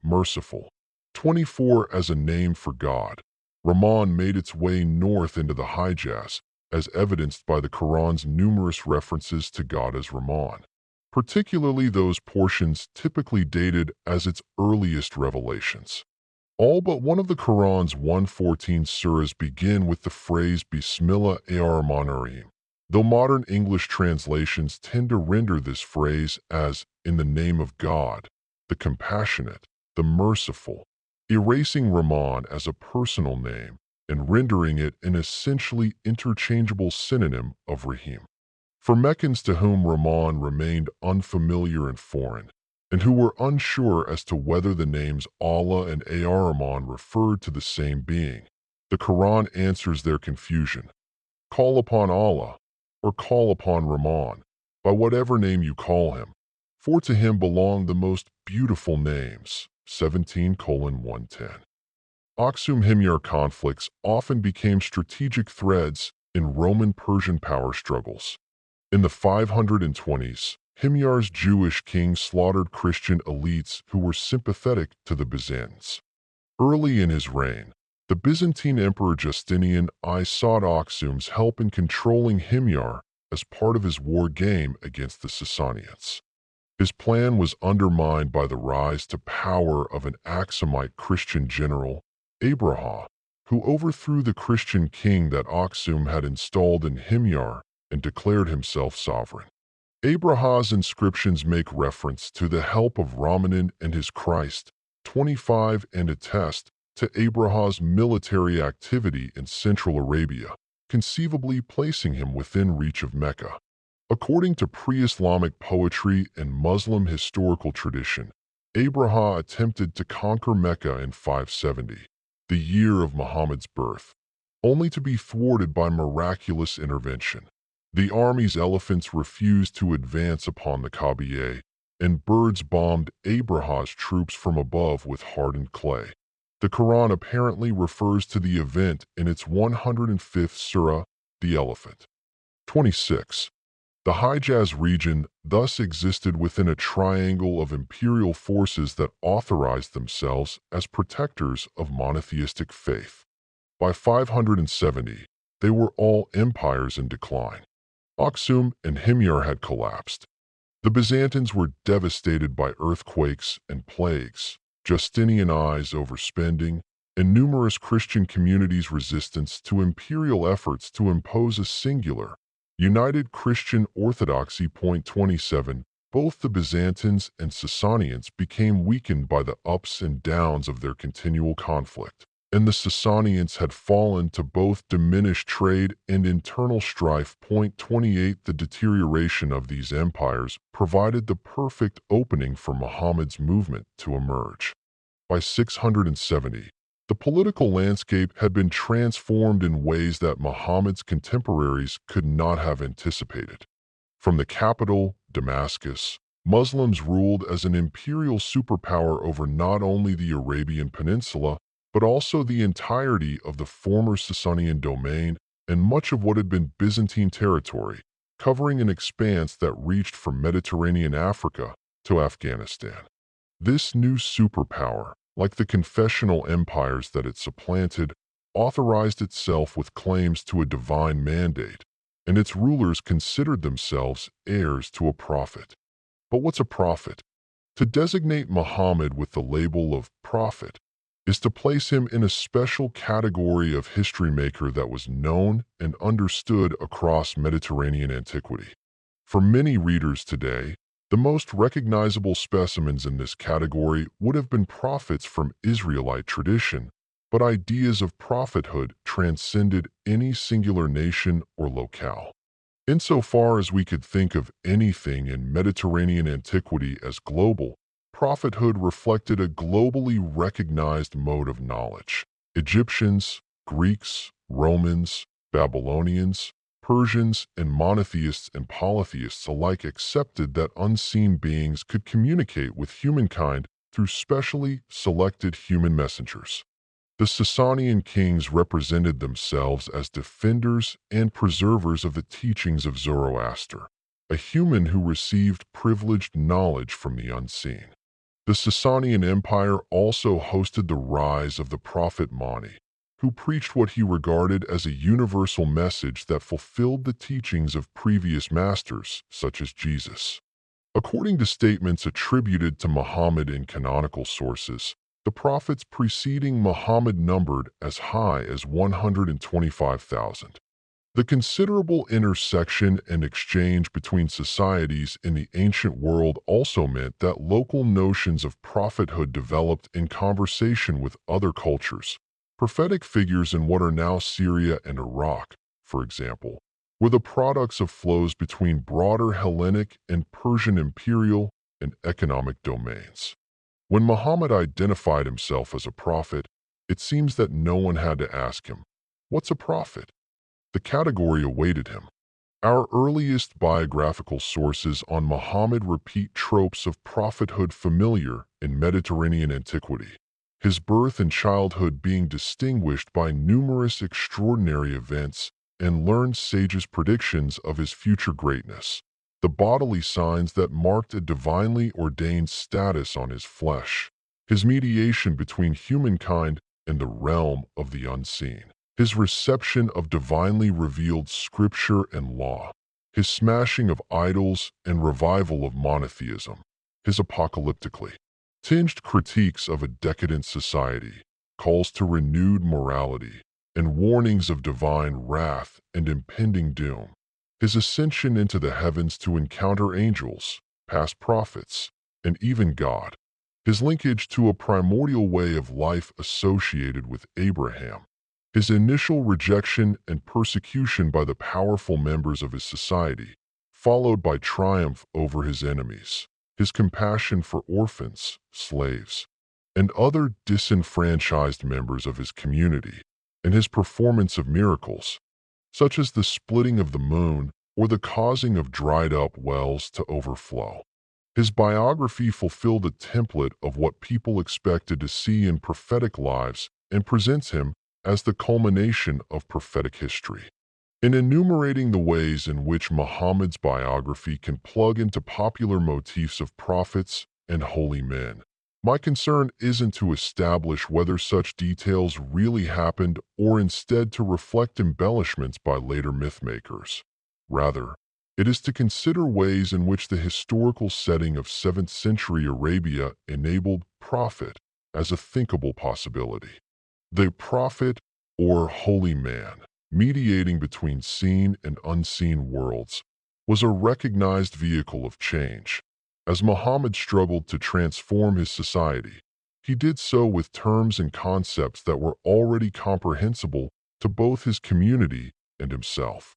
merciful. 24. As a name for God, Rahman made its way north into the Hijaz, as evidenced by the Quran's numerous references to God as Rahman, particularly those portions typically dated as its earliest revelations. All but one of the Quran's 114 surahs begin with the phrase Bismillah ar-Rahman ar-Rahim, though modern English translations tend to render this phrase as in the name of God, the compassionate, the merciful, erasing Rahman as a personal name and rendering it an essentially interchangeable synonym of Rahim. For Meccans to whom Rahman remained unfamiliar and foreign, and who were unsure as to whether the names Allah and Ar-Rahman referred to the same being, the Quran answers their confusion. Call upon Allah, or call upon Rahman, by whatever name you call him, for to him belong the most beautiful names. 17:110. Aksum-Himyar conflicts often became strategic threads in Roman-Persian power struggles. In the 520s, Himyar's Jewish king slaughtered Christian elites who were sympathetic to the Byzantines. Early in his reign, the Byzantine Emperor Justinian I sought Aksum's help in controlling Himyar as part of his war game against the Sasanians. His plan was undermined by the rise to power of an Aksumite Christian general, Abraha, who overthrew the Christian king that Aksum had installed in Himyar and declared himself sovereign. Abraha's inscriptions make reference to the help of Ramanan and his Christ, 25, and attest to Abraha's military activity in Central Arabia, conceivably placing him within reach of Mecca. According to pre-Islamic poetry and Muslim historical tradition, Abraha attempted to conquer Mecca in 570, the year of Muhammad's birth, only to be thwarted by miraculous intervention. The army's elephants refused to advance upon the Kaaba, and birds bombed Abraha's troops from above with hardened clay. The Quran apparently refers to the event in its 105th surah, the elephant. 26. The Hijaz region thus existed within a triangle of imperial forces that authorized themselves as protectors of monotheistic faith. By 570, they were all empires in decline. Aksum and Himyar had collapsed, The Byzantines were devastated by earthquakes and plagues, Justinian I's overspending, and numerous Christian communities' resistance to imperial efforts to impose a singular, united Christian orthodoxy. Point 27. Both the Byzantines and Sasanians became weakened by the ups and downs of their continual conflict, and the Sasanians had fallen to both diminished trade and internal strife. Point 28. The deterioration of these empires provided the perfect opening for Muhammad's movement to emerge. By 670, the political landscape had been transformed in ways that Muhammad's contemporaries could not have anticipated. From the capital, Damascus, Muslims ruled as an imperial superpower over not only the Arabian Peninsula, but also the entirety of the former Sasanian domain and much of what had been Byzantine territory, covering an expanse that reached from Mediterranean Africa to Afghanistan. This new superpower, like the confessional empires that it supplanted, authorized itself with claims to a divine mandate, and its rulers considered themselves heirs to a prophet. But what's a prophet? To designate Muhammad with the label of prophet is to place him in a special category of history maker that was known and understood across Mediterranean antiquity. For many readers today, the most recognizable specimens in this category would have been prophets from Israelite tradition, but ideas of prophethood transcended any singular nation or locale. Insofar as we could think of anything in Mediterranean antiquity as global, prophethood reflected a globally recognized mode of knowledge. Egyptians, Greeks, Romans, Babylonians, Persians, and monotheists and polytheists alike accepted that unseen beings could communicate with humankind through specially selected human messengers. The Sasanian kings represented themselves as defenders and preservers of the teachings of Zoroaster, a human who received privileged knowledge from the unseen. The Sasanian Empire also hosted the rise of the prophet Mani, who preached what he regarded as a universal message that fulfilled the teachings of previous masters, such as Jesus. According to statements attributed to Muhammad in canonical sources, the prophets preceding Muhammad numbered as high as 125,000. The considerable intersection and exchange between societies in the ancient world also meant that local notions of prophethood developed in conversation with other cultures. Prophetic figures in what are now Syria and Iraq, for example, were the products of flows between broader Hellenic and Persian imperial and economic domains. When Muhammad identified himself as a prophet, it seems that no one had to ask him, "What's a prophet?" The category awaited him. Our earliest biographical sources on Muhammad repeat tropes of prophethood familiar in Mediterranean antiquity, his birth and childhood being distinguished by numerous extraordinary events and learned sages' predictions of his future greatness, the bodily signs that marked a divinely ordained status on his flesh, his mediation between humankind and the realm of the unseen, his reception of divinely revealed scripture and law, his smashing of idols and revival of monotheism, his apocalyptically tinged critiques of a decadent society, calls to renewed morality, and warnings of divine wrath and impending doom, his ascension into the heavens to encounter angels, past prophets, and even God, his linkage to a primordial way of life associated with Abraham, his initial rejection and persecution by the powerful members of his society, followed by triumph over his enemies, his compassion for orphans, slaves, and other disenfranchised members of his community, and his performance of miracles, such as the splitting of the moon or the causing of dried-up wells to overflow. His biography fulfilled a template of what people expected to see in prophetic lives and presents him as the culmination of prophetic history. In enumerating the ways in which Muhammad's biography can plug into popular motifs of prophets and holy men, my concern isn't to establish whether such details really happened or instead to reflect embellishments by later mythmakers. Rather, It is to consider ways in which the historical setting of 7th century Arabia enabled prophet as a thinkable possibility. The prophet, or holy man, mediating between seen and unseen worlds, was a recognized vehicle of change. As Muhammad struggled to transform his society, he did so with terms and concepts that were already comprehensible to both his community and himself.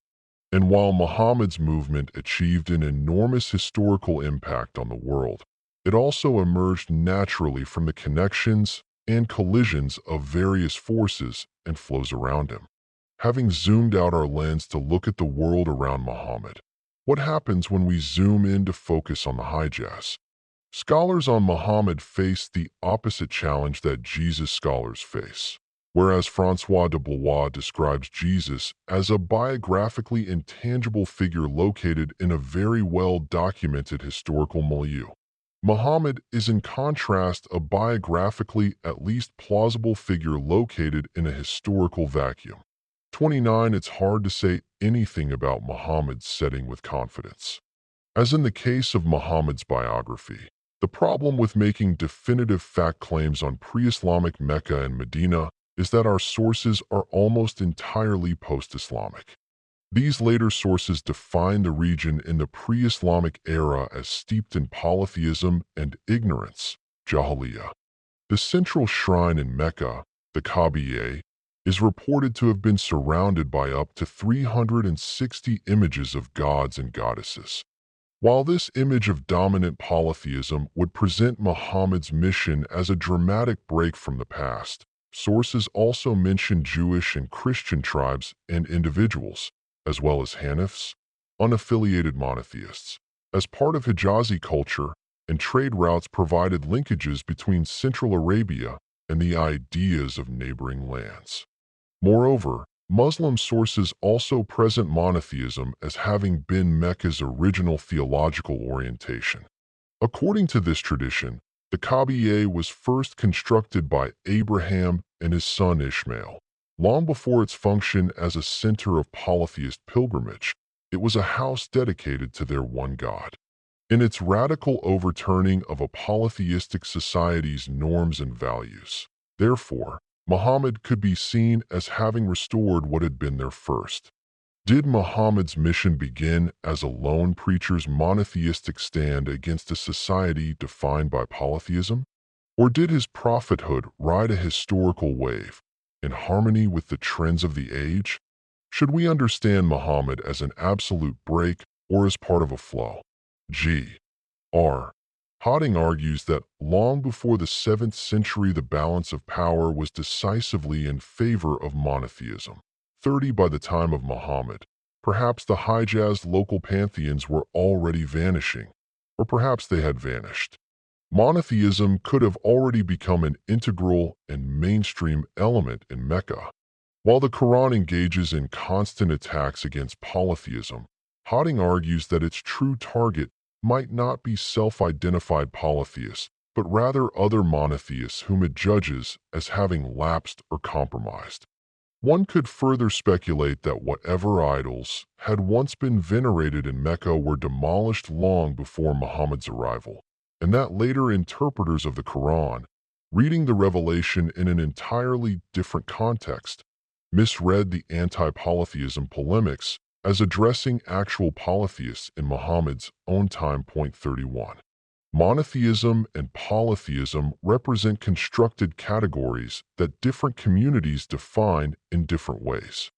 And while Muhammad's movement achieved an enormous historical impact on the world, it also emerged naturally from the connections and collisions of various forces and flows around him. Having zoomed out our lens to look at the world around Muhammad, what happens when we zoom in to focus on the Hijaz? Scholars on Muhammad face the opposite challenge that Jesus scholars face. Whereas Francois de Blois describes Jesus as a biographically intangible figure located in a very well-documented historical milieu, Muhammad is in contrast a biographically at least plausible figure located in a historical vacuum. 29. It's hard to say anything about Muhammad's setting with confidence. As in the case of Muhammad's biography, the problem with making definitive fact claims on pre-Islamic Mecca and Medina is that our sources are almost entirely post-Islamic. These later sources define the region in the pre-Islamic era as steeped in polytheism and ignorance, Jahiliyyah. The central shrine in Mecca, the Kaaba, is reported to have been surrounded by up to 360 images of gods and goddesses. While this image of dominant polytheism would present Muhammad's mission as a dramatic break from the past, sources also mention Jewish and Christian tribes and individuals, as well as Hanifs, unaffiliated monotheists, as part of Hijazi culture, and trade routes provided linkages between Central Arabia and the ideas of neighboring lands. Moreover, Muslim sources also present monotheism as having been Mecca's original theological orientation. According to this tradition, the Kaaba was first constructed by Abraham and his son Ishmael. Long before its function as a center of polytheist pilgrimage, it was a house dedicated to their one God. In its radical overturning of a polytheistic society's norms and values, therefore, Muhammad could be seen as having restored what had been their first. Did Muhammad's mission begin as a lone preacher's monotheistic stand against a society defined by polytheism? Or did his prophethood ride a historical wave, in harmony with the trends of the age? Should we understand Muhammad as an absolute break or as part of a flow? G. R. Hotting argues that long before the 7th century the balance of power was decisively in favor of monotheism. 30. By the time of Muhammad, perhaps the Hijaz local pantheons were already vanishing, or perhaps they had vanished. Monotheism could have already become an integral and mainstream element in Mecca. While the Quran engages in constant attacks against polytheism, Hotting argues that its true target might not be self-identified polytheists, but rather other monotheists whom it judges as having lapsed or compromised. One could further speculate that whatever idols had once been venerated in Mecca were demolished long before Muhammad's arrival, and that later interpreters of the Quran, reading the revelation in an entirely different context, misread the anti-polytheism polemics as addressing actual polytheists in Muhammad's own time. 31. Monotheism and polytheism represent constructed categories that different communities define in different ways.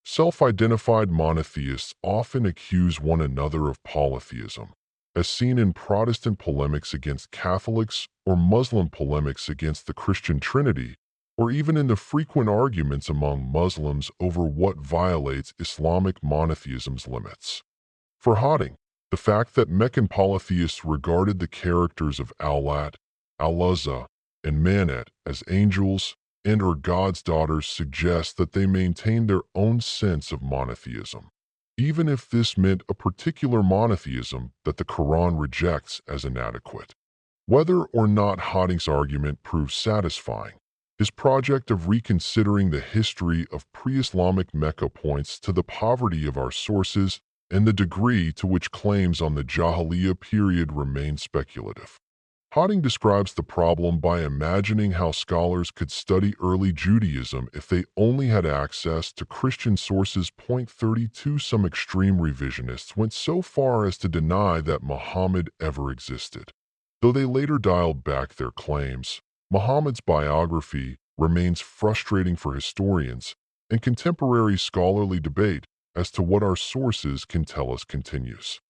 Self-identified monotheists often accuse one another of polytheism, as seen in Protestant polemics against Catholics or Muslim polemics against the Christian Trinity, or even in the frequent arguments among Muslims over what violates Islamic monotheism's limits. For Hotting, the fact that Meccan polytheists regarded the characters of Al-Lat, Al-Uzza, and Manat as angels and or God's daughters suggests that they maintained their own sense of monotheism, even if this meant a particular monotheism that the Quran rejects as inadequate. Whether or not Hotting's argument proves satisfying, his project of reconsidering the history of pre-Islamic Mecca points to the poverty of our sources and the degree to which claims on the Jahiliyyah period remain speculative. Hotting describes the problem by imagining how scholars could study early Judaism if they only had access to Christian sources. 32 Some extreme revisionists went so far as to deny that Muhammad ever existed. Though they later dialed back their claims, Muhammad's biography remains frustrating for historians, and contemporary scholarly debate as to what our sources can tell us continues.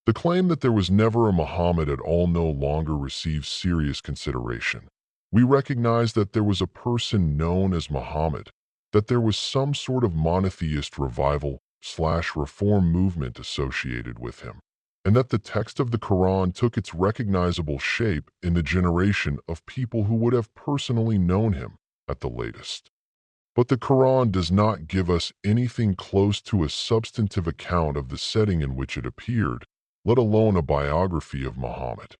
The claim that there was never a Muhammad at all no longer receives serious consideration. We recognize that there was a person known as Muhammad, that there was some sort of monotheist revival/reform movement associated with him, and that the text of the Quran took its recognizable shape in the generation of people who would have personally known him at the latest. But the Quran does not give us anything close to a substantive account of the setting in which it appeared, let alone a biography of Muhammad.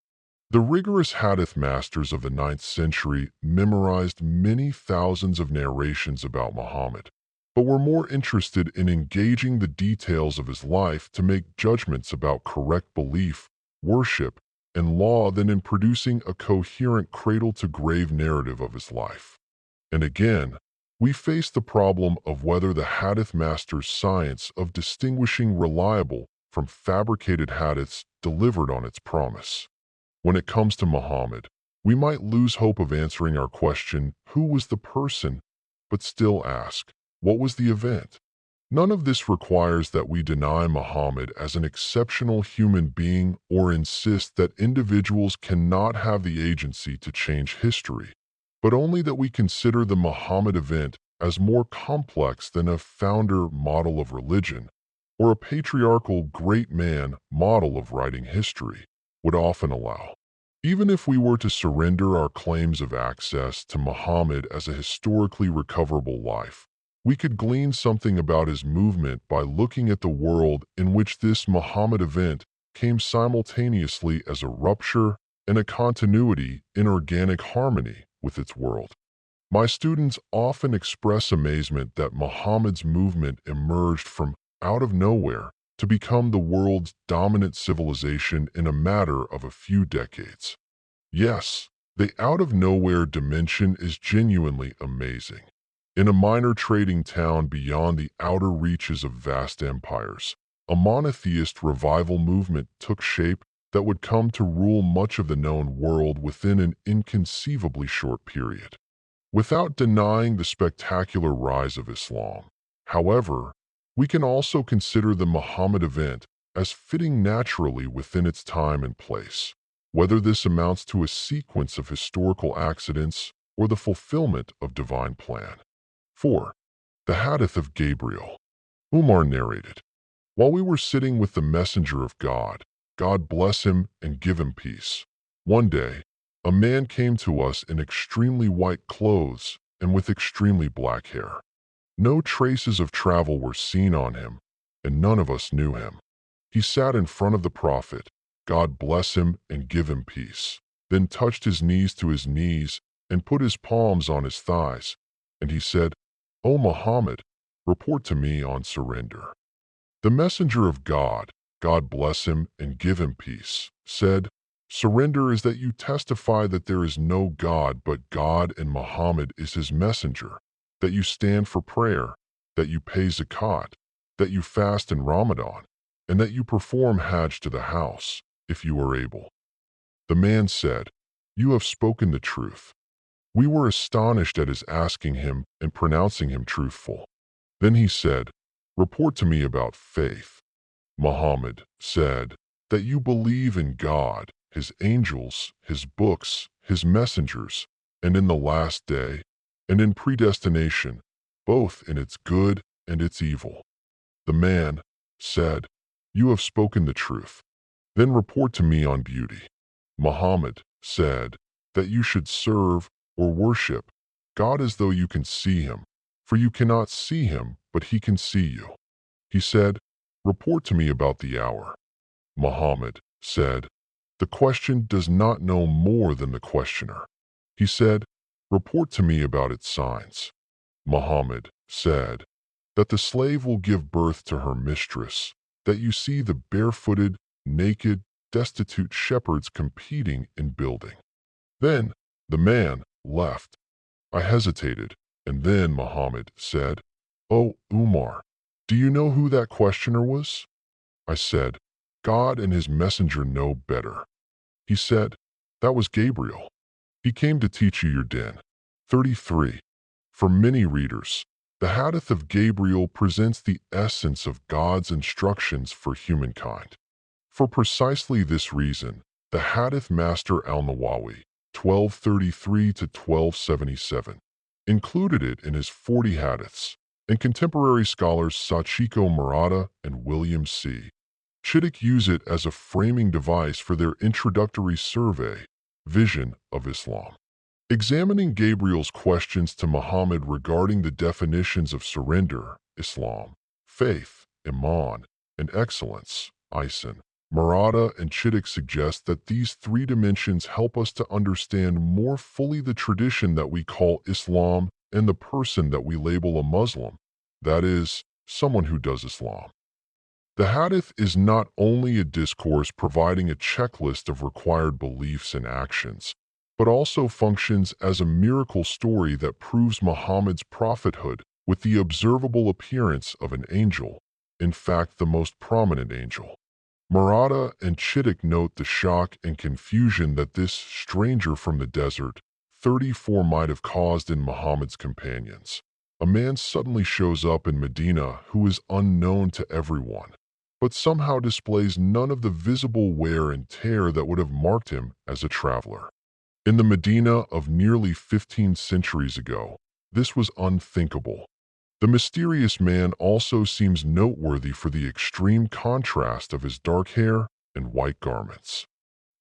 The rigorous hadith masters of the 9th century memorized many thousands of narrations about Muhammad, but were more interested in engaging the details of his life to make judgments about correct belief, worship, and law than in producing a coherent cradle-to-grave narrative of his life. And again, we face the problem of whether the hadith master's science of distinguishing reliable from fabricated hadiths delivered on its promise. When it comes to Muhammad, we might lose hope of answering our question, who was the person, but still ask, what was the event? None of this requires that we deny Muhammad as an exceptional human being or insist that individuals cannot have the agency to change history, but only that we consider the Muhammad event as more complex than a founder model of religion or a patriarchal great man model of writing history would often allow. Even if we were to surrender our claims of access to Muhammad as a historically recoverable life, we could glean something about his movement by looking at the world in which this Muhammad event came simultaneously as a rupture and a continuity in organic harmony with its world. My students often express amazement that Muhammad's movement emerged from out of nowhere to become the world's dominant civilization in a matter of a few decades. Yes, the out-of-nowhere dimension is genuinely amazing. In a minor trading town beyond the outer reaches of vast empires, a monotheist revival movement took shape that would come to rule much of the known world within an inconceivably short period. Without denying the spectacular rise of Islam, however, we can also consider the Muhammad event as fitting naturally within its time and place, whether this amounts to a sequence of historical accidents or the fulfillment of divine plan. 4. The Hadith of Gabriel. Umar narrated, while we were sitting with the messenger of God, God bless him and give him peace, one day, a man came to us in extremely white clothes and with extremely black hair. No traces of travel were seen on him, and none of us knew him. He sat in front of the Prophet, God bless him and give him peace, then touched his knees to his knees and put his palms on his thighs, and he said, O Muhammad, report to me on surrender. The messenger of God, God bless him and give him peace, said, surrender is that you testify that there is no God but God and Muhammad is his messenger, that you stand for prayer, that you pay zakat, that you fast in Ramadan, and that you perform Hajj to the house, if you are able. The man said, you have spoken the truth. We were astonished at his asking him and pronouncing him truthful. Then he said, report to me about faith. Muhammad said, that you believe in God, his angels, his books, his messengers, and in the last day, and in predestination, both in its good and its evil. The man said, you have spoken the truth. Then report to me on beauty. Muhammad said, that you should serve or worship God as though you can see him, for you cannot see him, but he can see you. He said, report to me about the hour. Muhammad said, the question does not know more than the questioner. He said, report to me about its signs. Muhammad said, that the slave will give birth to her mistress, that you see the barefooted, naked, destitute shepherds competing in building. Then the man left. I hesitated, and then Muhammad said, "Oh, Umar, do you know who that questioner was?" I said, "God and his messenger know better." He said, "That was Gabriel. He came to teach you your din." 33. For many readers, the Hadith of Gabriel presents the essence of God's instructions for humankind. For precisely this reason, the Hadith master al-Nawawi, 1233 to 1277, included it in his 40 Hadiths, and contemporary scholars Sachiko Murata and William C. Chittick use it as a framing device for their introductory survey, Vision of Islam. Examining Gabriel's questions to Muhammad regarding the definitions of surrender, Islam, faith, Iman, and excellence, Ihsan, Murata and Chittick suggest that these three dimensions help us to understand more fully the tradition that we call Islam and the person that we label a Muslim, that is, someone who does Islam. The Hadith is not only a discourse providing a checklist of required beliefs and actions, but also functions as a miracle story that proves Muhammad's prophethood with the observable appearance of an angel, in fact the most prominent angel. Murata and Chittick note the shock and confusion that this stranger from the desert, 34, might have caused in Muhammad's companions. A man suddenly shows up in Medina who is unknown to everyone, but somehow displays none of the visible wear and tear that would have marked him as a traveler. In the Medina of nearly 15 centuries ago, this was unthinkable. The mysterious man also seems noteworthy for the extreme contrast of his dark hair and white garments.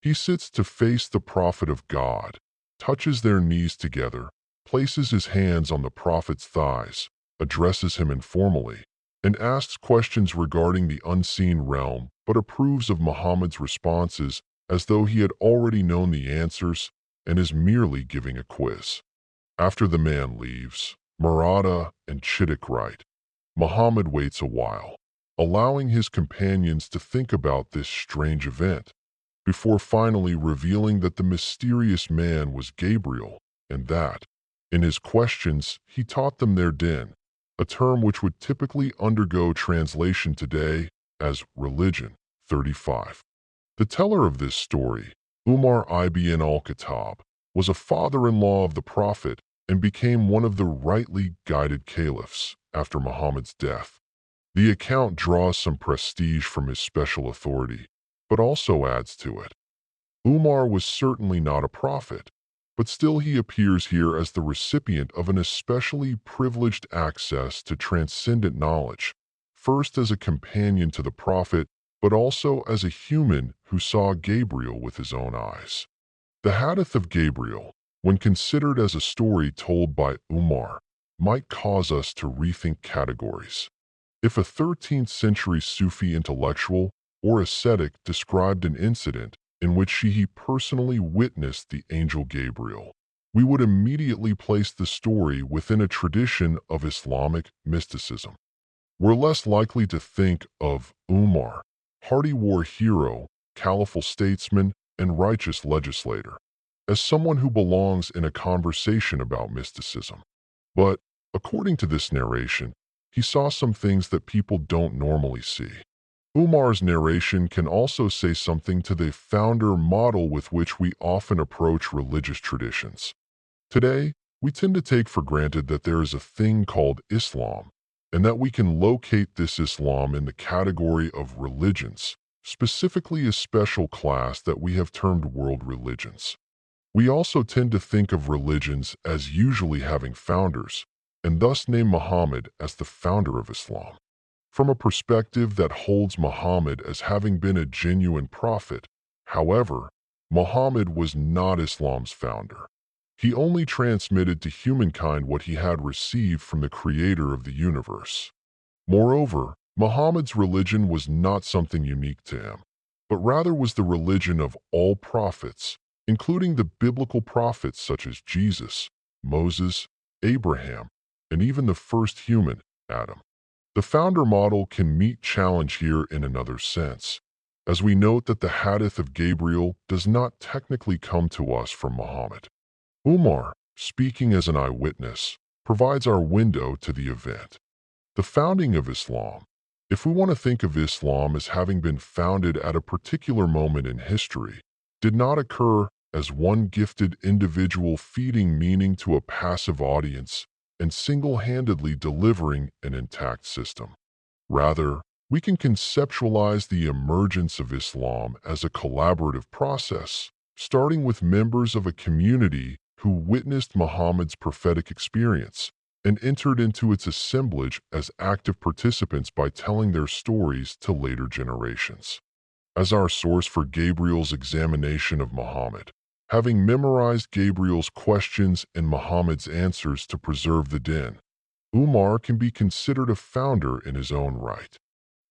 He sits to face the prophet of God, touches their knees together, places his hands on the prophet's thighs, addresses him informally, and asks questions regarding the unseen realm, but approves of Muhammad's responses as though he had already known the answers and is merely giving a quiz. After the man leaves, Murata and Chittick write, Muhammad waits a while, allowing his companions to think about this strange event, before finally revealing that the mysterious man was Gabriel, and that, in his questions, he taught them their din, a term which would typically undergo translation today as religion. 35. The teller of this story, Umar ibn al-Khattab, was a father-in-law of the Prophet and became one of the rightly guided caliphs after Muhammad's death. The account draws some prestige from his special authority, but also adds to it. Umar was certainly not a prophet, but still he appears here as the recipient of an especially privileged access to transcendent knowledge, first as a companion to the Prophet, but also as a human who saw Gabriel with his own eyes. The Hadith of Gabriel, when considered as a story told by Umar, might cause us to rethink categories. If a 13th century Sufi intellectual or ascetic described an incident in which he personally witnessed the angel Gabriel, we would immediately place the story within a tradition of Islamic mysticism. We're less likely to think of Umar, hardy war hero, caliphal statesman, and righteous legislator, as someone who belongs in a conversation about mysticism. But, according to this narration, he saw some things that people don't normally see. Umar's narration can also say something to the founder model with which we often approach religious traditions. Today, we tend to take for granted that there is a thing called Islam, and that we can locate this Islam in the category of religions, specifically a special class that we have termed world religions. We also tend to think of religions as usually having founders, and thus name Muhammad as the founder of Islam. From a perspective that holds Muhammad as having been a genuine prophet, however, Muhammad was not Islam's founder. He only transmitted to humankind what he had received from the creator of the universe. Moreover, Muhammad's religion was not something unique to him, but rather was the religion of all prophets, including the biblical prophets such as Jesus, Moses, Abraham, and even the first human, Adam. The founder model can meet challenge here in another sense, as we note that the hadith of Gabriel does not technically come to us from Muhammad. Umar, speaking as an eyewitness, provides our window to the event. The founding of Islam. If we want to think of Islam as having been founded at a particular moment in history, did not occur as one gifted individual feeding meaning to a passive audience and single-handedly delivering an intact system. Rather, we can conceptualize the emergence of Islam as a collaborative process, starting with members of a community who witnessed Muhammad's prophetic experience and entered into its assemblage as active participants by telling their stories to later generations. As our source for Gabriel's examination of Muhammad, having memorized Gabriel's questions and Muhammad's answers to preserve the din, Umar can be considered a founder in his own right.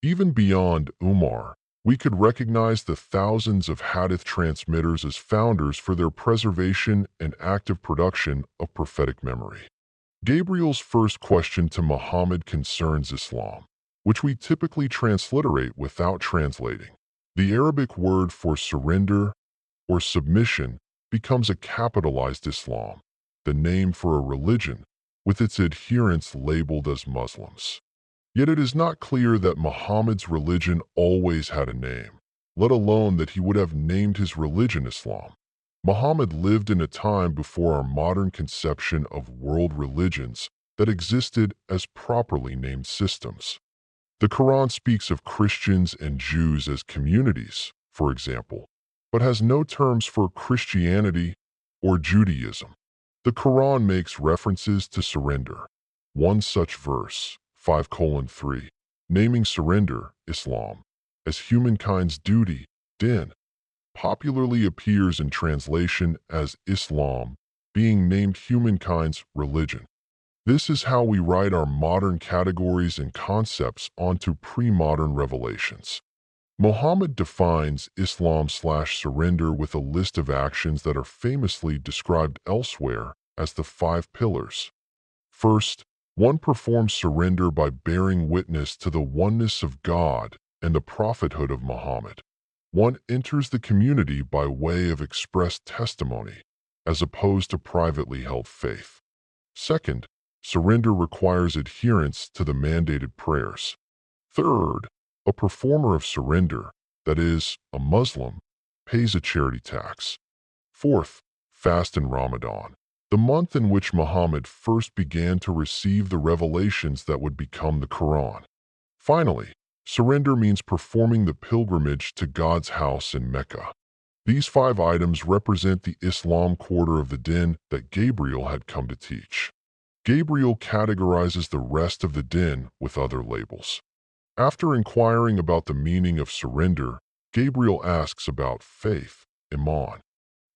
Even beyond Umar, we could recognize the thousands of hadith transmitters as founders for their preservation and active production of prophetic memory. Gabriel's first question to Muhammad concerns Islam, which we typically transliterate without translating. The Arabic word for surrender or submission becomes a capitalized Islam, the name for a religion, with its adherents labeled as Muslims. Yet it is not clear that Muhammad's religion always had a name, let alone that he would have named his religion Islam. Muhammad lived in a time before our modern conception of world religions that existed as properly named systems. The Quran speaks of Christians and Jews as communities, for example, but has no terms for Christianity or Judaism. The Quran makes references to surrender. One such verse, 5:3, naming surrender, Islam, as humankind's duty, din, popularly appears in translation as Islam, being named humankind's religion. This is how we write our modern categories and concepts onto pre-modern revelations. Muhammad defines Islam/surrender with a list of actions that are famously described elsewhere as the 5 pillars. First, one performs surrender by bearing witness to the oneness of God and the prophethood of Muhammad. One enters the community by way of express testimony, as opposed to privately held faith. Second, surrender requires adherence to the mandated prayers. Third, a performer of surrender, that is, a Muslim, pays a charity tax. Fourth, fast in Ramadan, the month in which Muhammad first began to receive the revelations that would become the Quran. Finally, surrender means performing the pilgrimage to God's house in Mecca. These 5 items represent the Islam quarter of the din that Gabriel had come to teach. Gabriel categorizes the rest of the din with other labels. After inquiring about the meaning of surrender, Gabriel asks about faith, iman.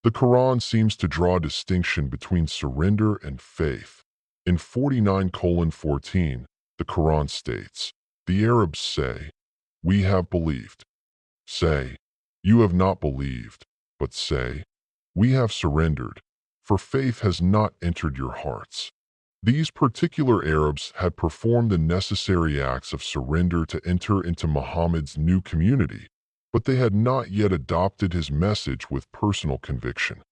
The Quran seems to draw a distinction between surrender and faith. In 49:14, the Quran states, "The Arabs say, 'We have believed.' Say, 'You have not believed,' but say, 'We have surrendered,' for faith has not entered your hearts." These particular Arabs had performed the necessary acts of surrender to enter into Muhammad's new community, but they had not yet adopted his message with personal conviction.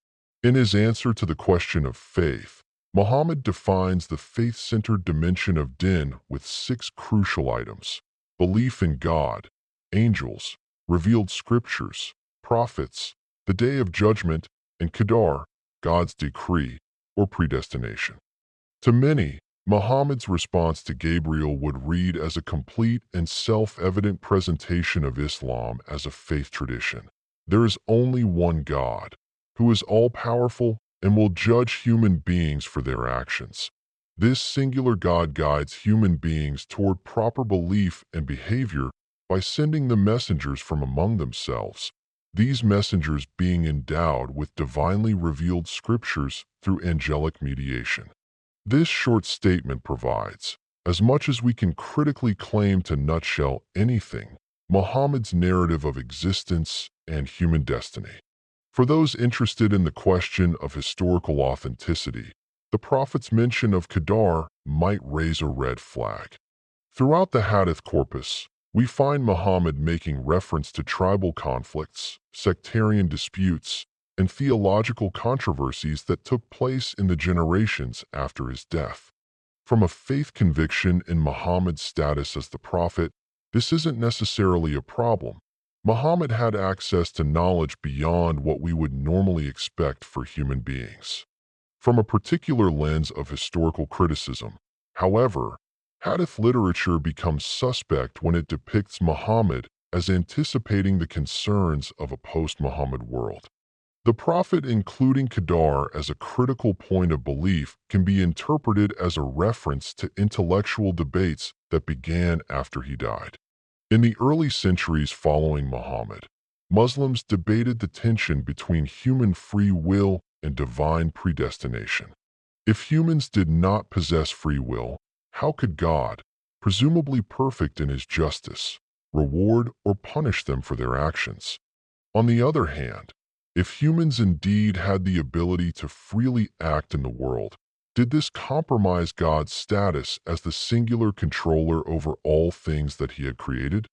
In his answer to the question of faith, Muhammad defines the faith-centered dimension of din with 6 crucial items: belief in God, angels, revealed scriptures, prophets, the day of judgment, and qadar, God's decree or predestination. To many, Muhammad's response to Gabriel would read as a complete and self-evident presentation of Islam as a faith tradition. There is only one God, who is all-powerful and will judge human beings for their actions. This singular God guides human beings toward proper belief and behavior by sending the messengers from among themselves, these messengers being endowed with divinely revealed scriptures through angelic mediation. This short statement provides, as much as we can critically claim to nutshell anything, Muhammad's narrative of existence and human destiny. For those interested in the question of historical authenticity, the Prophet's mention of qadar might raise a red flag. Throughout the Hadith corpus, we find Muhammad making reference to tribal conflicts, sectarian disputes, and theological controversies that took place in the generations after his death. From a faith conviction in Muhammad's status as the prophet, this isn't necessarily a problem. Muhammad had access to knowledge beyond what we would normally expect for human beings. From a particular lens of historical criticism, however, Hadith literature becomes suspect when it depicts Muhammad as anticipating the concerns of a post-Muhammad world. The prophet including Qadar as a critical point of belief can be interpreted as a reference to intellectual debates that began after he died. In the early centuries following Muhammad, Muslims debated the tension between human free will and divine predestination. If humans did not possess free will, how could God, presumably perfect in his justice, reward or punish them for their actions? On the other hand, if humans indeed had the ability to freely act in the world, did this compromise God's status as the singular controller over all things that he had created?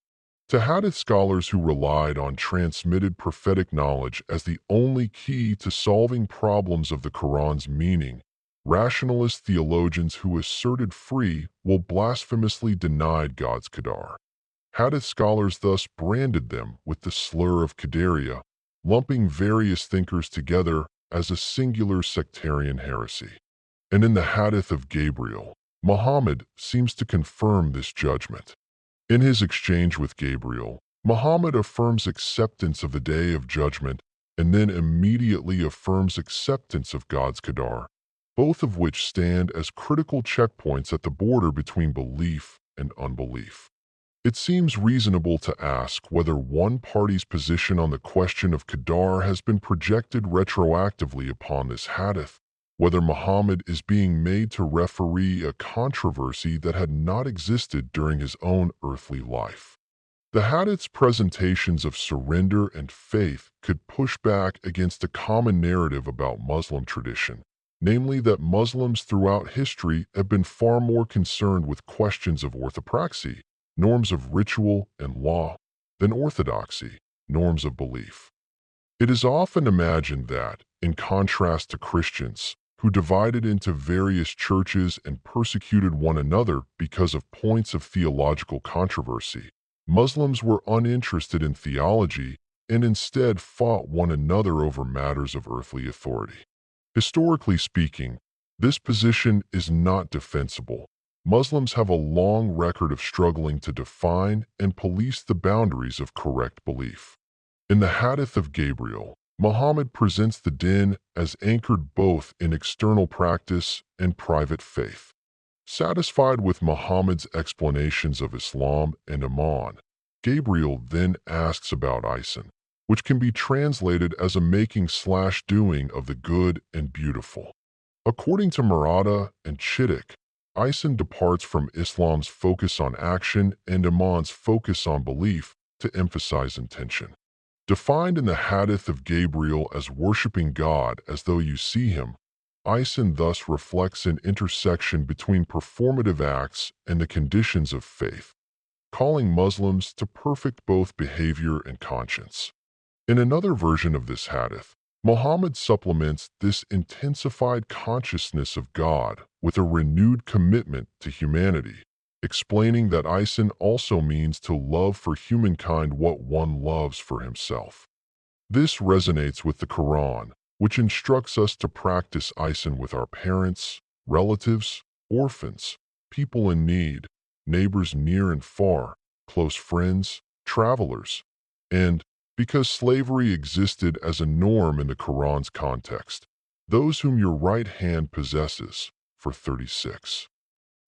To Hadith scholars who relied on transmitted prophetic knowledge as the only key to solving problems of the Quran's meaning, rationalist theologians who asserted free will blasphemously denied God's Qadar. Hadith scholars thus branded them with the slur of Qadariya, lumping various thinkers together as a singular sectarian heresy. And in the Hadith of Gabriel, Muhammad seems to confirm this judgment. In his exchange with Gabriel, Muhammad affirms acceptance of the Day of Judgment and then immediately affirms acceptance of God's Qadar, both of which stand as critical checkpoints at the border between belief and unbelief. It seems reasonable to ask whether one party's position on the question of Qadar has been projected retroactively upon this hadith, whether Muhammad is being made to referee a controversy that had not existed during his own earthly life. The hadith's presentations of surrender and faith could push back against a common narrative about Muslim tradition, namely that Muslims throughout history have been far more concerned with questions of orthopraxy, norms of ritual and law, than orthodoxy, norms of belief. It is often imagined that, in contrast to Christians, who divided into various churches and persecuted one another because of points of theological controversy, Muslims were uninterested in theology and instead fought one another over matters of earthly authority. Historically speaking, this position is not defensible. Muslims have a long record of struggling to define and police the boundaries of correct belief. In the Hadith of Gabriel, Muhammad presents the din as anchored both in external practice and private faith. Satisfied with Muhammad's explanations of Islam and Iman, Gabriel then asks about Ihsan, which can be translated as a making/doing of the good and beautiful. According to Murata and Chittick, Ihsan departs from Islam's focus on action and Iman's focus on belief to emphasize intention. Defined in the Hadith of Gabriel as worshiping God as though you see him, Ihsan thus reflects an intersection between performative acts and the conditions of faith, calling Muslims to perfect both behavior and conscience. In another version of this hadith, Muhammad supplements this intensified consciousness of God with a renewed commitment to humanity, explaining that Ihsan also means to love for humankind what one loves for himself. This resonates with the Quran, which instructs us to practice Ihsan with our parents, relatives, orphans, people in need, neighbors near and far, close friends, travelers, and, because slavery existed as a norm in the Quran's context, those whom your right hand possesses, for 36.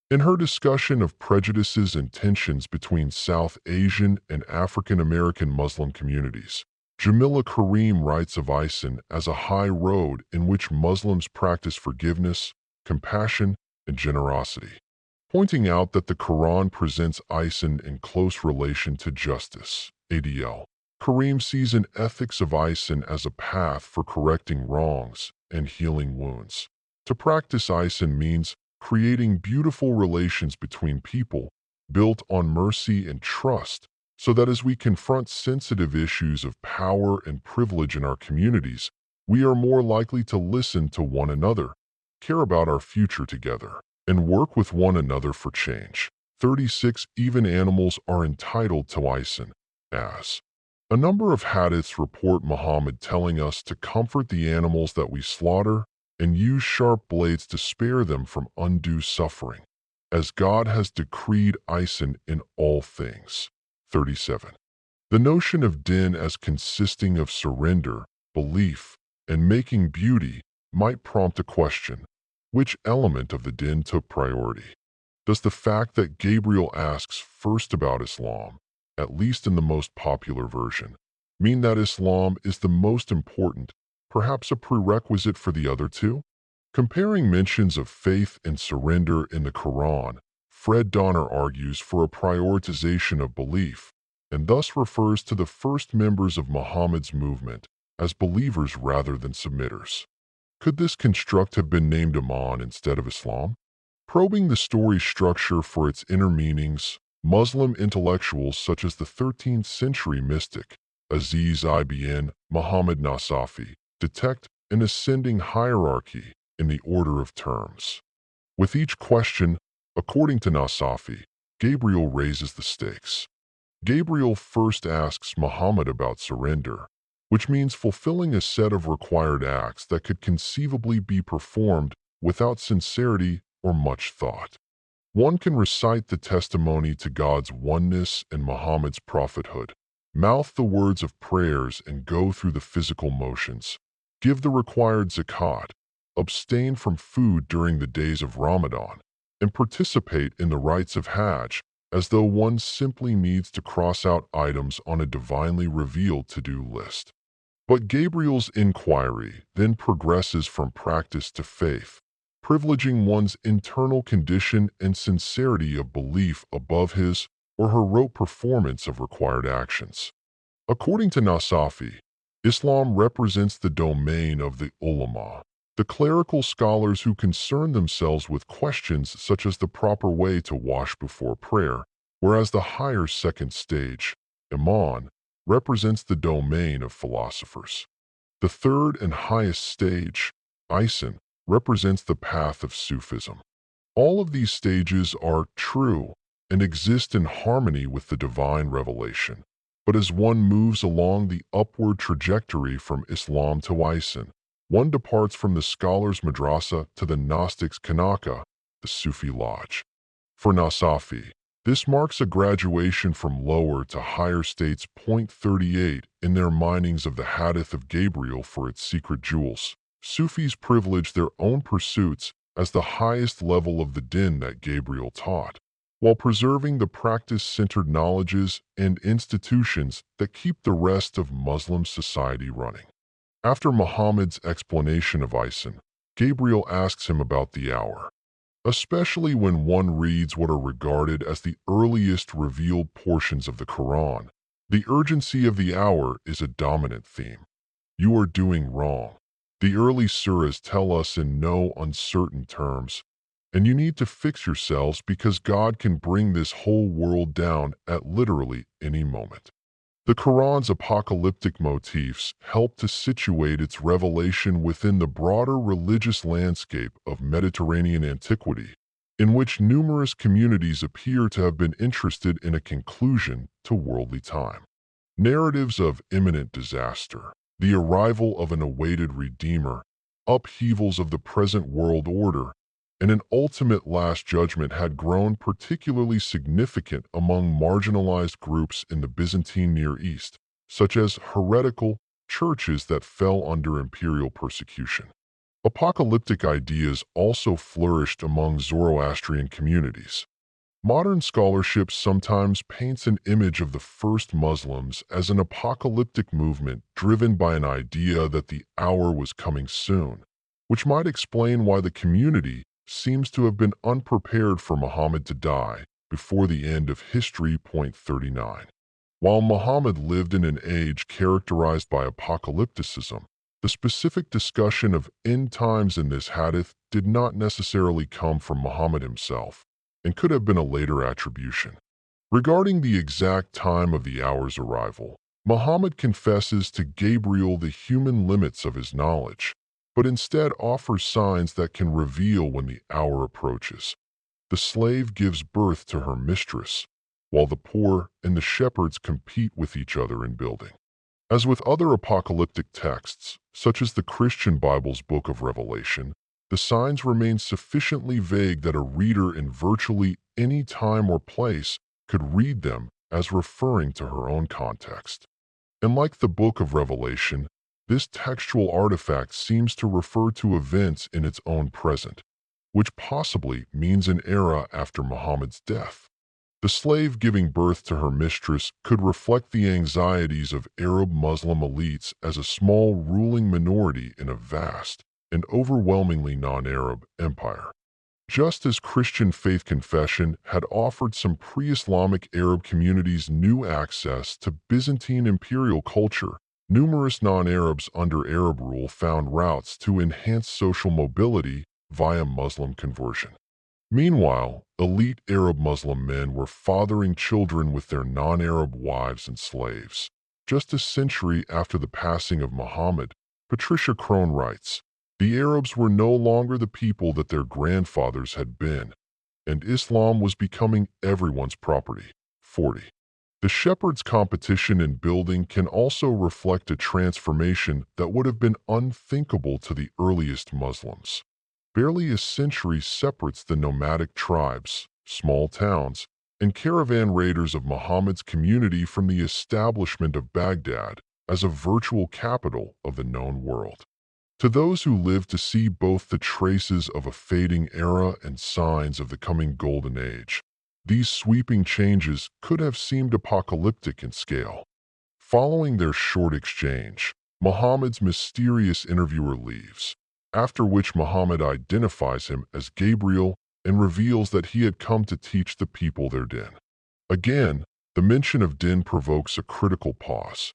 In her discussion of prejudices and tensions between South Asian and African American Muslim communities, Jamila Karim writes of Ihsan as a high road in which Muslims practice forgiveness, compassion, and generosity, pointing out that the Quran presents Ihsan in close relation to justice, ADL. Karim sees an ethics of Ihsan as a path for correcting wrongs and healing wounds. To practice Ihsan means creating beautiful relations between people, built on mercy and trust, so that as we confront sensitive issues of power and privilege in our communities, we are more likely to listen to one another, care about our future together, and work with one another for change. 36. Even animals are entitled to Ison, as a number of hadiths report Muhammad telling us to comfort the animals that we slaughter and use sharp blades to spare them from undue suffering, as God has decreed Ison in all things. 37. The notion of din as consisting of surrender, belief, and making beauty might prompt a question: which element of the din took priority? Does the fact that Gabriel asks first about Islam, at least in the most popular version, mean that Islam is the most important, perhaps a prerequisite for the other two? Comparing mentions of faith and surrender in the Quran, Fred Donner argues for a prioritization of belief, and thus refers to the first members of Muhammad's movement as believers rather than submitters. Could this construct have been named Iman instead of Islam? Probing the story's structure for its inner meanings, Muslim intellectuals such as the 13th century mystic Aziz ibn Muhammad Nasafi detect an ascending hierarchy in the order of terms. With each question, according to Nasafi, Gabriel raises the stakes. Gabriel first asks Muhammad about surrender, which means fulfilling a set of required acts that could conceivably be performed without sincerity or much thought. One can recite the testimony to God's oneness and Muhammad's prophethood, mouth the words of prayers and go through the physical motions, give the required zakat, abstain from food during the days of Ramadan, and participate in the rites of Hajj as though one simply needs to cross out items on a divinely revealed to-do list. But Gabriel's inquiry then progresses from practice to faith, privileging one's internal condition and sincerity of belief above his or her rote performance of required actions. According to Nasafi, Islam represents the domain of the ulama, the clerical scholars who concern themselves with questions such as the proper way to wash before prayer, whereas the higher second stage, Iman, represents the domain of philosophers. The third and highest stage, Ison, represents the path of Sufism. All of these stages are true and exist in harmony with the divine revelation. But as one moves along the upward trajectory from Islam to Ison, one departs from the scholar's madrasa to the Gnostic's Kanaka, the Sufi lodge. For Nasafi, this marks a graduation from lower to higher states. 38 in their minings of the Hadith of Gabriel for its secret jewels. Sufis privilege their own pursuits as the highest level of the din that Gabriel taught, while preserving the practice-centered knowledges and institutions that keep the rest of Muslim society running. After Muhammad's explanation of Ison, Gabriel asks him about the hour. Especially when one reads what are regarded as the earliest revealed portions of the Quran, the urgency of the hour is a dominant theme. You are doing wrong. The early surahs tell us in no uncertain terms, and you need to fix yourselves because God can bring this whole world down at literally any moment. The Quran's apocalyptic motifs help to situate its revelation within the broader religious landscape of Mediterranean antiquity, in which numerous communities appear to have been interested in a conclusion to worldly time. Narratives of imminent disaster, the arrival of an awaited Redeemer, upheavals of the present world order, and an ultimate last judgment had grown particularly significant among marginalized groups in the Byzantine Near East, such as heretical churches that fell under imperial persecution. Apocalyptic ideas also flourished among Zoroastrian communities. Modern scholarship sometimes paints an image of the first Muslims as an apocalyptic movement driven by an idea that the hour was coming soon, which might explain why the community seems to have been unprepared for Muhammad to die before the end of history. 39. While Muhammad lived in an age characterized by apocalypticism, the specific discussion of end times in this hadith did not necessarily come from Muhammad himself. and could have been a later attribution. Regarding the exact time of the hour's arrival, Muhammad confesses to Gabriel the human limits of his knowledge, but instead offers signs that can reveal when the hour approaches. The slave gives birth to her mistress, while the poor and the shepherds compete with each other in building. As with other apocalyptic texts, such as the Christian Bible's Book of Revelation, the signs remain sufficiently vague that a reader in virtually any time or place could read them as referring to her own context. And like the Book of Revelation, this textual artifact seems to refer to events in its own present, which possibly means an era after Muhammad's death. The slave giving birth to her mistress could reflect the anxieties of Arab Muslim elites as a small ruling minority in a vast and overwhelmingly non-Arab empire. Just as Christian faith confession had offered some pre-Islamic Arab communities new access to Byzantine imperial culture, numerous non-Arabs under Arab rule found routes to enhance social mobility via Muslim conversion. Meanwhile, elite Arab Muslim men were fathering children with their non-Arab wives and slaves. Just a century after the passing of Muhammad, Patricia Crone writes, "The Arabs were no longer the people that their grandfathers had been, and Islam was becoming everyone's property." 40. The shepherd's competition in building can also reflect a transformation that would have been unthinkable to the earliest Muslims. Barely a century separates the nomadic tribes, small towns, and caravan raiders of Muhammad's community from the establishment of Baghdad as a virtual capital of the known world. To those who lived to see both the traces of a fading era and signs of the coming golden age, these sweeping changes could have seemed apocalyptic in scale. Following their short exchange, Muhammad's mysterious interviewer leaves, after which Muhammad identifies him as Gabriel and reveals that he had come to teach the people their din. Again, the mention of din provokes a critical pause.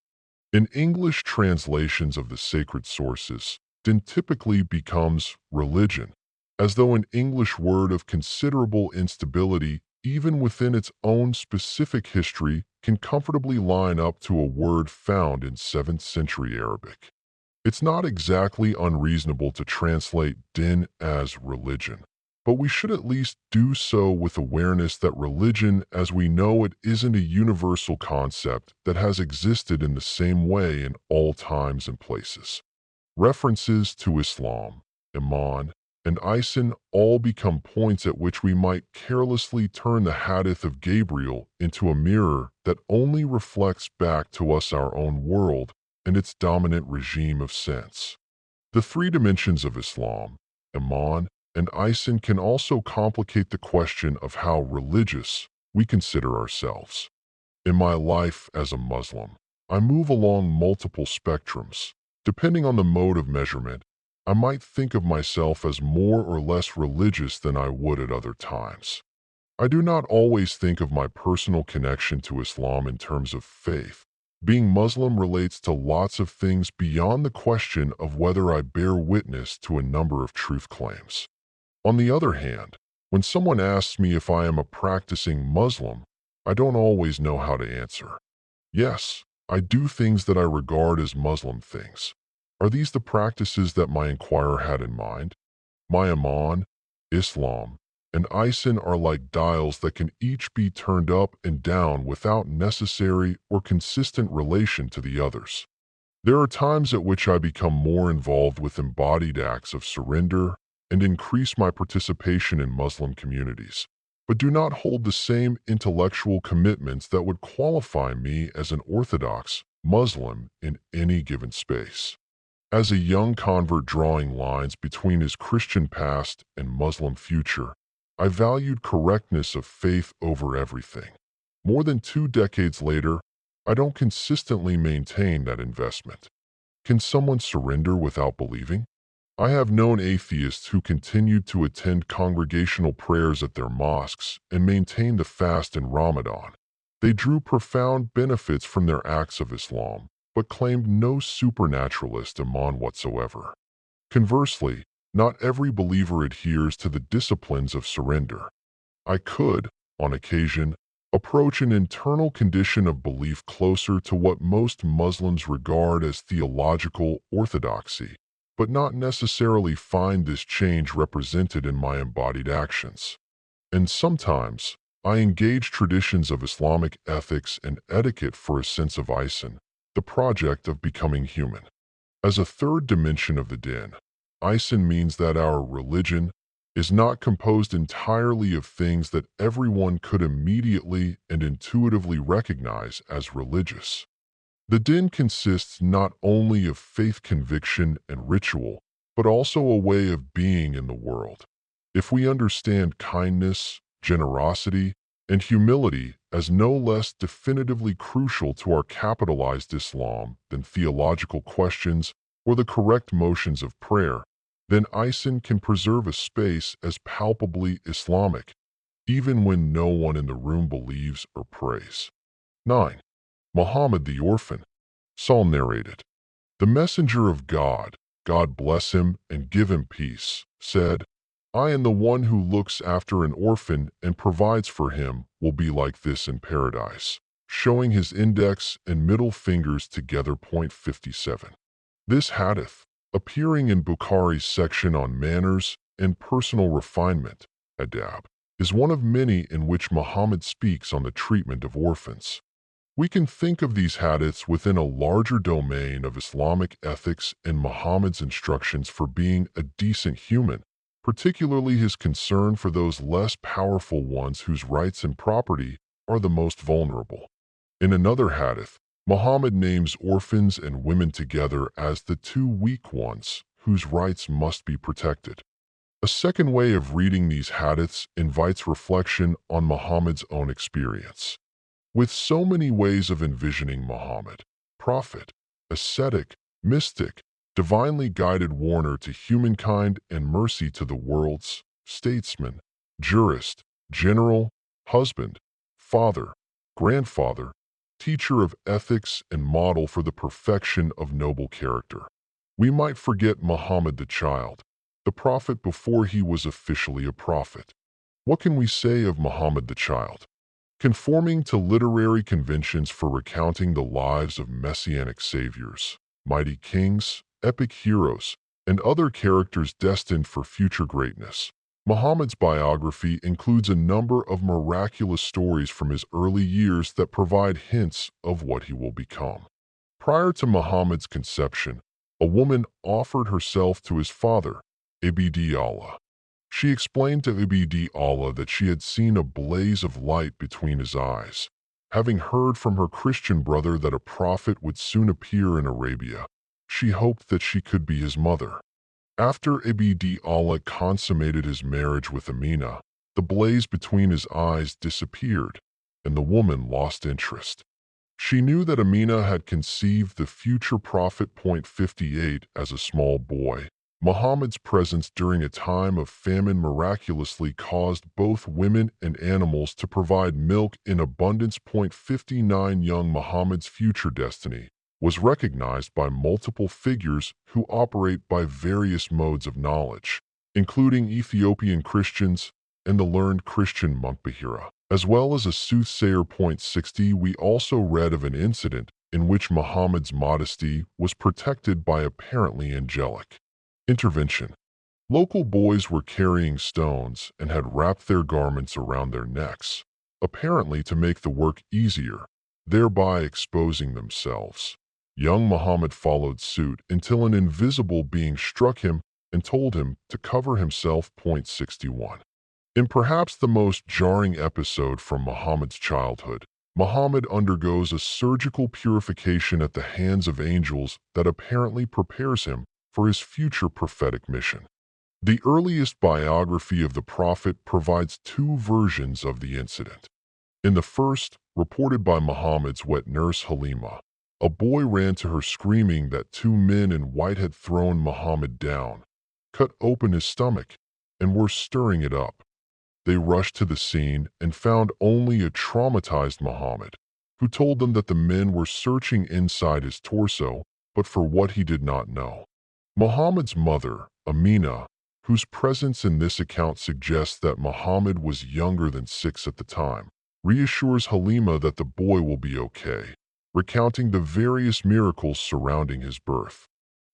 In English translations of the sacred sources, din typically becomes religion, as though an English word of considerable instability, even within its own specific history, can comfortably line up to a word found in 7th century Arabic. It's not exactly unreasonable to translate din as religion, but we should at least do so with awareness that religion as we know it isn't a universal concept that has existed in the same way in all times and places. References to Islam, Iman, and Isin all become points at which we might carelessly turn the hadith of Gabriel into a mirror that only reflects back to us our own world and its dominant regime of sense. The three dimensions of Islam, Iman, and Isin can also complicate the question of how religious we consider ourselves. In my life as a Muslim, I move along multiple spectrums. Depending on the mode of measurement, I might think of myself as more or less religious than I would at other times. I do not always think of my personal connection to Islam in terms of faith. Being Muslim relates to lots of things beyond the question of whether I bear witness to a number of truth claims. On the other hand, when someone asks me if I am a practicing Muslim, I don't always know how to answer. Yes, I do things that I regard as Muslim things. Are these the practices that my inquirer had in mind? My Iman, Islam, and Isin are like dials that can each be turned up and down without necessary or consistent relation to the others. There are times at which I become more involved with embodied acts of surrender and increase my participation in Muslim communities, but do not hold the same intellectual commitments that would qualify me as an orthodox Muslim in any given space. As a young convert drawing lines between his Christian past and Muslim future, I valued correctness of faith over everything. More than 2 decades later, I don't consistently maintain that investment. Can someone surrender without believing? I have known atheists who continued to attend congregational prayers at their mosques and maintained the fast in Ramadan. They drew profound benefits from their acts of Islam, but claimed no supernaturalist iman whatsoever. Conversely, not every believer adheres to the disciplines of surrender. I could, on occasion, approach an internal condition of belief closer to what most Muslims regard as theological orthodoxy, but not necessarily find this change represented in my embodied actions. And sometimes, I engage traditions of Islamic ethics and etiquette for a sense of Ihsan, the project of becoming human. As a third dimension of the din, Ihsan means that our religion is not composed entirely of things that everyone could immediately and intuitively recognize as religious. The din consists not only of faith conviction and ritual, but also a way of being in the world. If we understand kindness, generosity, and humility as no less definitively crucial to our capitalized Islam than theological questions or the correct motions of prayer, then Ihsan can preserve a space as palpably Islamic, even when no one in the room believes or prays. 9. Muhammad the orphan. Psalm narrated. The messenger of God, God bless him and give him peace, said, I am the one who looks after an orphan and provides for him will be like this in paradise, showing his index and middle fingers together. 57. This hadith, appearing in Bukhari's section on manners and personal refinement, adab, is one of many in which Muhammad speaks on the treatment of orphans. We can think of these hadiths within a larger domain of Islamic ethics and Muhammad's instructions for being a decent human, particularly his concern for those less powerful ones whose rights and property are the most vulnerable. In another hadith, Muhammad names orphans and women together as the two weak ones whose rights must be protected. A second way of reading these hadiths invites reflection on Muhammad's own experience. With so many ways of envisioning Muhammad, prophet, ascetic, mystic, divinely guided warner to humankind and mercy to the worlds, statesman, jurist, general, husband, father, grandfather, teacher of ethics and model for the perfection of noble character. We might forget Muhammad the child, the prophet before he was officially a prophet. What can we say of Muhammad the child? Conforming to literary conventions for recounting the lives of messianic saviors, mighty kings, epic heroes, and other characters destined for future greatness, Muhammad's biography includes a number of miraculous stories from his early years that provide hints of what he will become. Prior to Muhammad's conception, a woman offered herself to his father, Allah. She explained to Allah that she had seen a blaze of light between his eyes. Having heard from her Christian brother that a prophet would soon appear in Arabia, she hoped that she could be his mother. After Allah consummated his marriage with Amina, the blaze between his eyes disappeared, and the woman lost interest. She knew that Amina had conceived the future prophet. 58 as a small boy. Muhammad's presence during a time of famine miraculously caused both women and animals to provide milk in abundance. 59 Young Muhammad's future destiny was recognized by multiple figures who operate by various modes of knowledge, including Ethiopian Christians and the learned Christian monk Bahira, as well as a soothsayer. 60 We also read of an incident in which Muhammad's modesty was protected by apparently angelic intervention. Local boys were carrying stones and had wrapped their garments around their necks, apparently to make the work easier, thereby exposing themselves. Young Muhammad followed suit until an invisible being struck him and told him to cover himself. 61. In perhaps the most jarring episode from Muhammad's childhood, Muhammad undergoes a surgical purification at the hands of angels that apparently prepares him for his future prophetic mission. The earliest biography of the prophet provides two versions of the incident. In the first, reported by Muhammad's wet nurse Halima, a boy ran to her screaming that two men in white had thrown Muhammad down, cut open his stomach, and were stirring it up. They rushed to the scene and found only a traumatized Muhammad, who told them that the men were searching inside his torso, but for what he did not know. Muhammad's mother, Amina, whose presence in this account suggests that Muhammad was younger than 6 at the time, reassures Halima that the boy will be okay, recounting the various miracles surrounding his birth.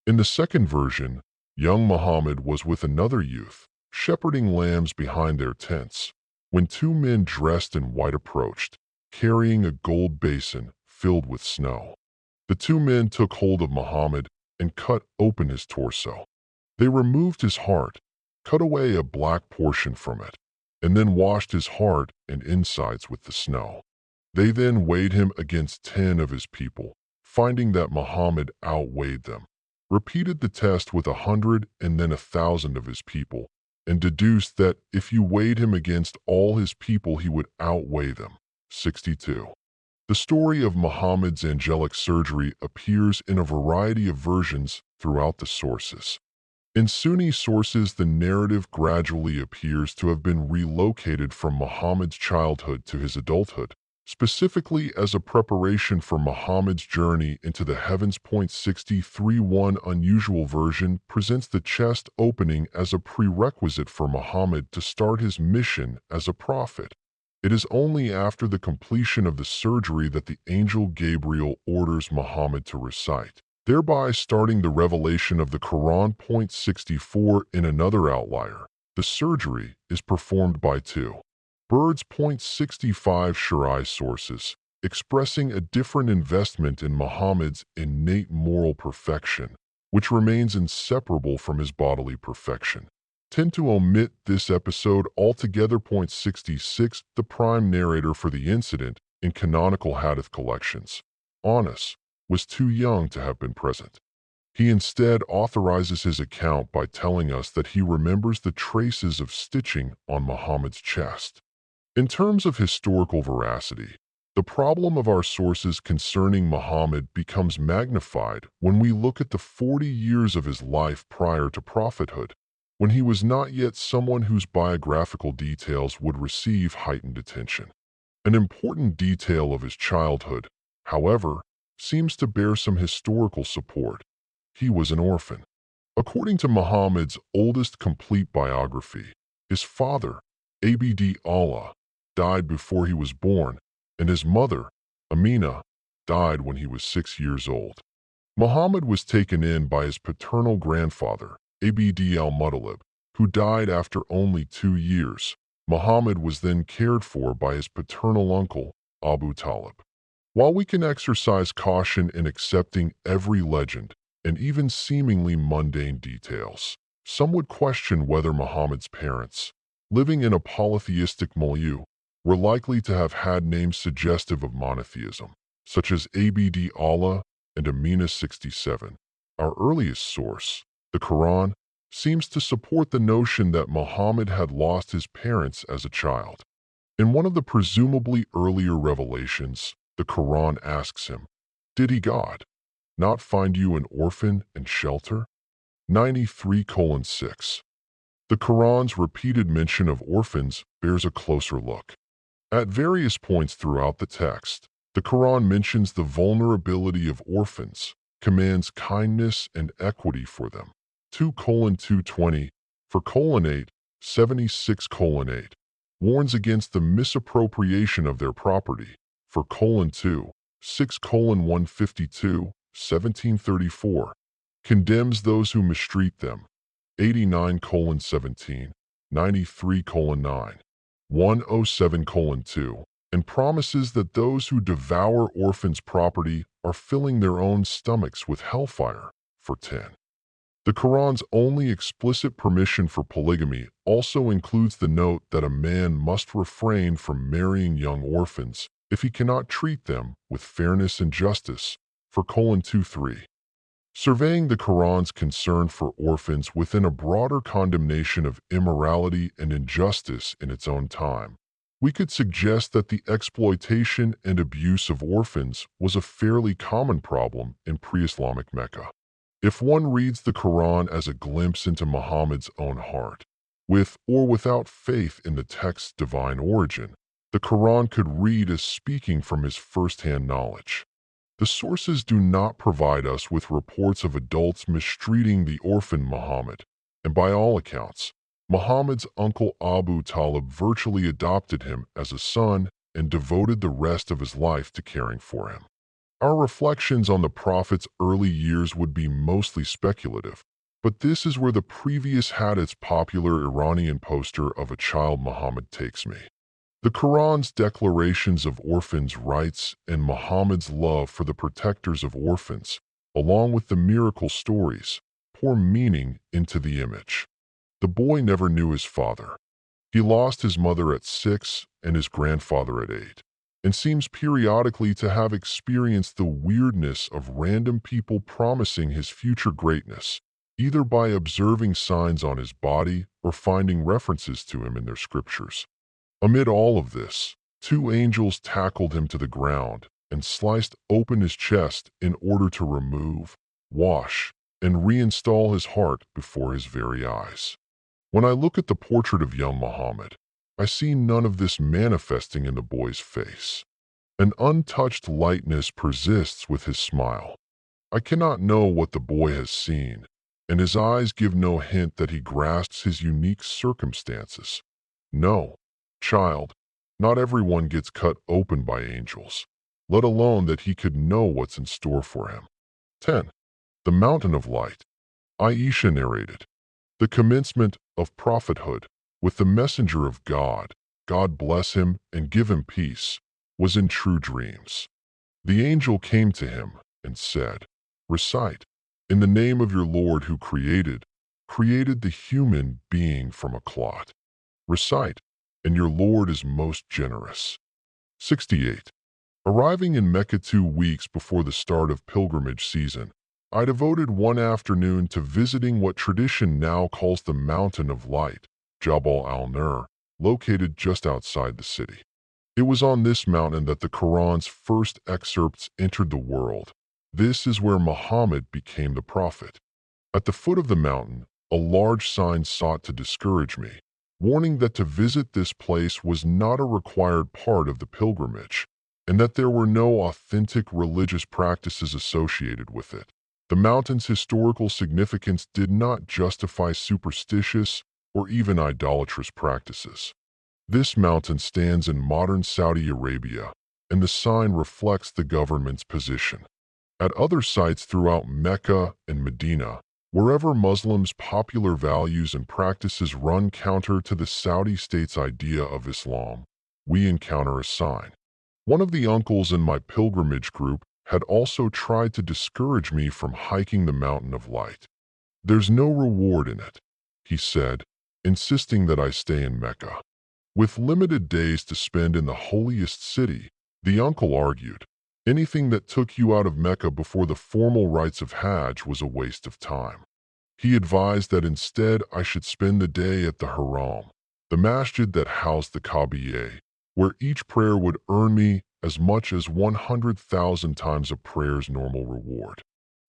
In the second version, young Muhammad was with another youth, shepherding lambs behind their tents, when 2 men dressed in white approached, carrying a gold basin filled with snow. The 2 men took hold of Muhammad and cut open his torso. They removed his heart, cut away a black portion from it, and then washed his heart and insides with the snow. They then weighed him against 10 of his people, finding that Muhammad outweighed them, repeated the test with 100 and then 1,000 of his people, and deduced that if you weighed him against all his people he would outweigh them, 62. The story of Muhammad's angelic surgery appears in a variety of versions throughout the sources. In Sunni sources, the narrative gradually appears to have been relocated from Muhammad's childhood to his adulthood, specifically as a preparation for Muhammad's journey into the heavens. 63. One unusual version presents the chest opening as a prerequisite for Muhammad to start his mission as a prophet. It is only after the completion of the surgery that the angel Gabriel orders Muhammad to recite, thereby starting the revelation of the Quran. 64. In another outlier, the surgery is performed by 2 birds. 65. Sharia sources, expressing a different investment in Muhammad's innate moral perfection, which remains inseparable from his bodily perfection, tend to omit this episode altogether. 66. The prime narrator for the incident in canonical hadith collections, Anas, was too young to have been present. He instead authorizes his account by telling us that he remembers the traces of stitching on Muhammad's chest. In terms of historical veracity, the problem of our sources concerning Muhammad becomes magnified when we look at the 40 years of his life prior to prophethood, when he was not yet someone whose biographical details would receive heightened attention. An important detail of his childhood, however, seems to bear some historical support. He was an orphan. According to Muhammad's oldest complete biography, his father, Abd died before he was born, and his mother, Amina, died when he was 6 years old. Muhammad was taken in by his paternal grandfather, Abd al-Muttalib, who died after only 2 years. Muhammad was then cared for by his paternal uncle, Abu Talib. While we can exercise caution in accepting every legend and even seemingly mundane details, some would question whether Muhammad's parents, living in a polytheistic milieu, were likely to have had names suggestive of monotheism, such as Abd Allah and Amina. 67. Our earliest source, the Quran, seems to support the notion that Muhammad had lost his parents as a child. In one of the presumably earlier revelations, the Quran asks him, "Did he, God, not find you an orphan and shelter?" 93:6. The Quran's repeated mention of orphans bears a closer look. At various points throughout the text, the Quran mentions the vulnerability of orphans, commands kindness and equity for them. 2:220, for 8, 76:8, warns against the misappropriation of their property, for 2, 6:152, 1734, condemns those who mistreat them, 89:17, 93:9, 107:2, and promises that those who devour orphans' property are filling their own stomachs with hellfire, for 10. The Quran's only explicit permission for polygamy also includes the note that a man must refrain from marrying young orphans if he cannot treat them with fairness and justice, for 2:3. Surveying the Quran's concern for orphans within a broader condemnation of immorality and injustice in its own time, we could suggest that the exploitation and abuse of orphans was a fairly common problem in pre-Islamic Mecca. If one reads the Quran as a glimpse into Muhammad's own heart, with or without faith in the text's divine origin, the Quran could read as speaking from his first-hand knowledge. The sources do not provide us with reports of adults mistreating the orphan Muhammad, and by all accounts, Muhammad's uncle Abu Talib virtually adopted him as a son and devoted the rest of his life to caring for him. Our reflections on the Prophet's early years would be mostly speculative, but this is where the previous hadith's popular Iranian poster of a child Muhammad takes me. The Quran's declarations of orphans' rights and Muhammad's love for the protectors of orphans, along with the miracle stories, pour meaning into the image. The boy never knew his father. He lost his mother at 6 and his grandfather at 8, and seems periodically to have experienced the weirdness of random people promising his future greatness, either by observing signs on his body or finding references to him in their scriptures. Amid all of this, 2 angels tackled him to the ground and sliced open his chest in order to remove, wash, and reinstall his heart before his very eyes. When I look at the portrait of young Muhammad, I see none of this manifesting in the boy's face. An untouched lightness persists with his smile. I cannot know what the boy has seen, and his eyes give no hint that he grasps his unique circumstances. No, child, not everyone gets cut open by angels, let alone that he could know what's in store for him. 10. The Mountain of Light. Aisha narrated, the commencement of prophethood with the messenger of God, God bless him and give him peace, was in true dreams. The angel came to him and said, recite, in the name of your Lord who created the human being from a clot. Recite, and your Lord is most generous. 68. Arriving in Mecca 2 weeks before the start of pilgrimage season, I devoted one afternoon to visiting what tradition now calls the Mountain of Light, Jabal al-Nur, located just outside the city. It was on this mountain that the Quran's first excerpts entered the world. This is where Muhammad became the prophet. At the foot of the mountain, a large sign sought to discourage me, warning that to visit this place was not a required part of the pilgrimage, and that there were no authentic religious practices associated with it. The mountain's historical significance did not justify superstitious or even idolatrous practices. This mountain stands in modern Saudi Arabia, and the sign reflects the government's position. At other sites throughout Mecca and Medina, wherever Muslims' popular values and practices run counter to the Saudi state's idea of Islam, we encounter a sign. One of the uncles in my pilgrimage group had also tried to discourage me from hiking the Mountain of Light. There's no reward in it, he said, insisting that I stay in Mecca. With limited days to spend in the holiest city, the uncle argued, anything that took you out of Mecca before the formal rites of Hajj was a waste of time. He advised that instead I should spend the day at the Haram, the masjid that housed the Kaaba, where each prayer would earn me as much as 100,000 times a prayer's normal reward.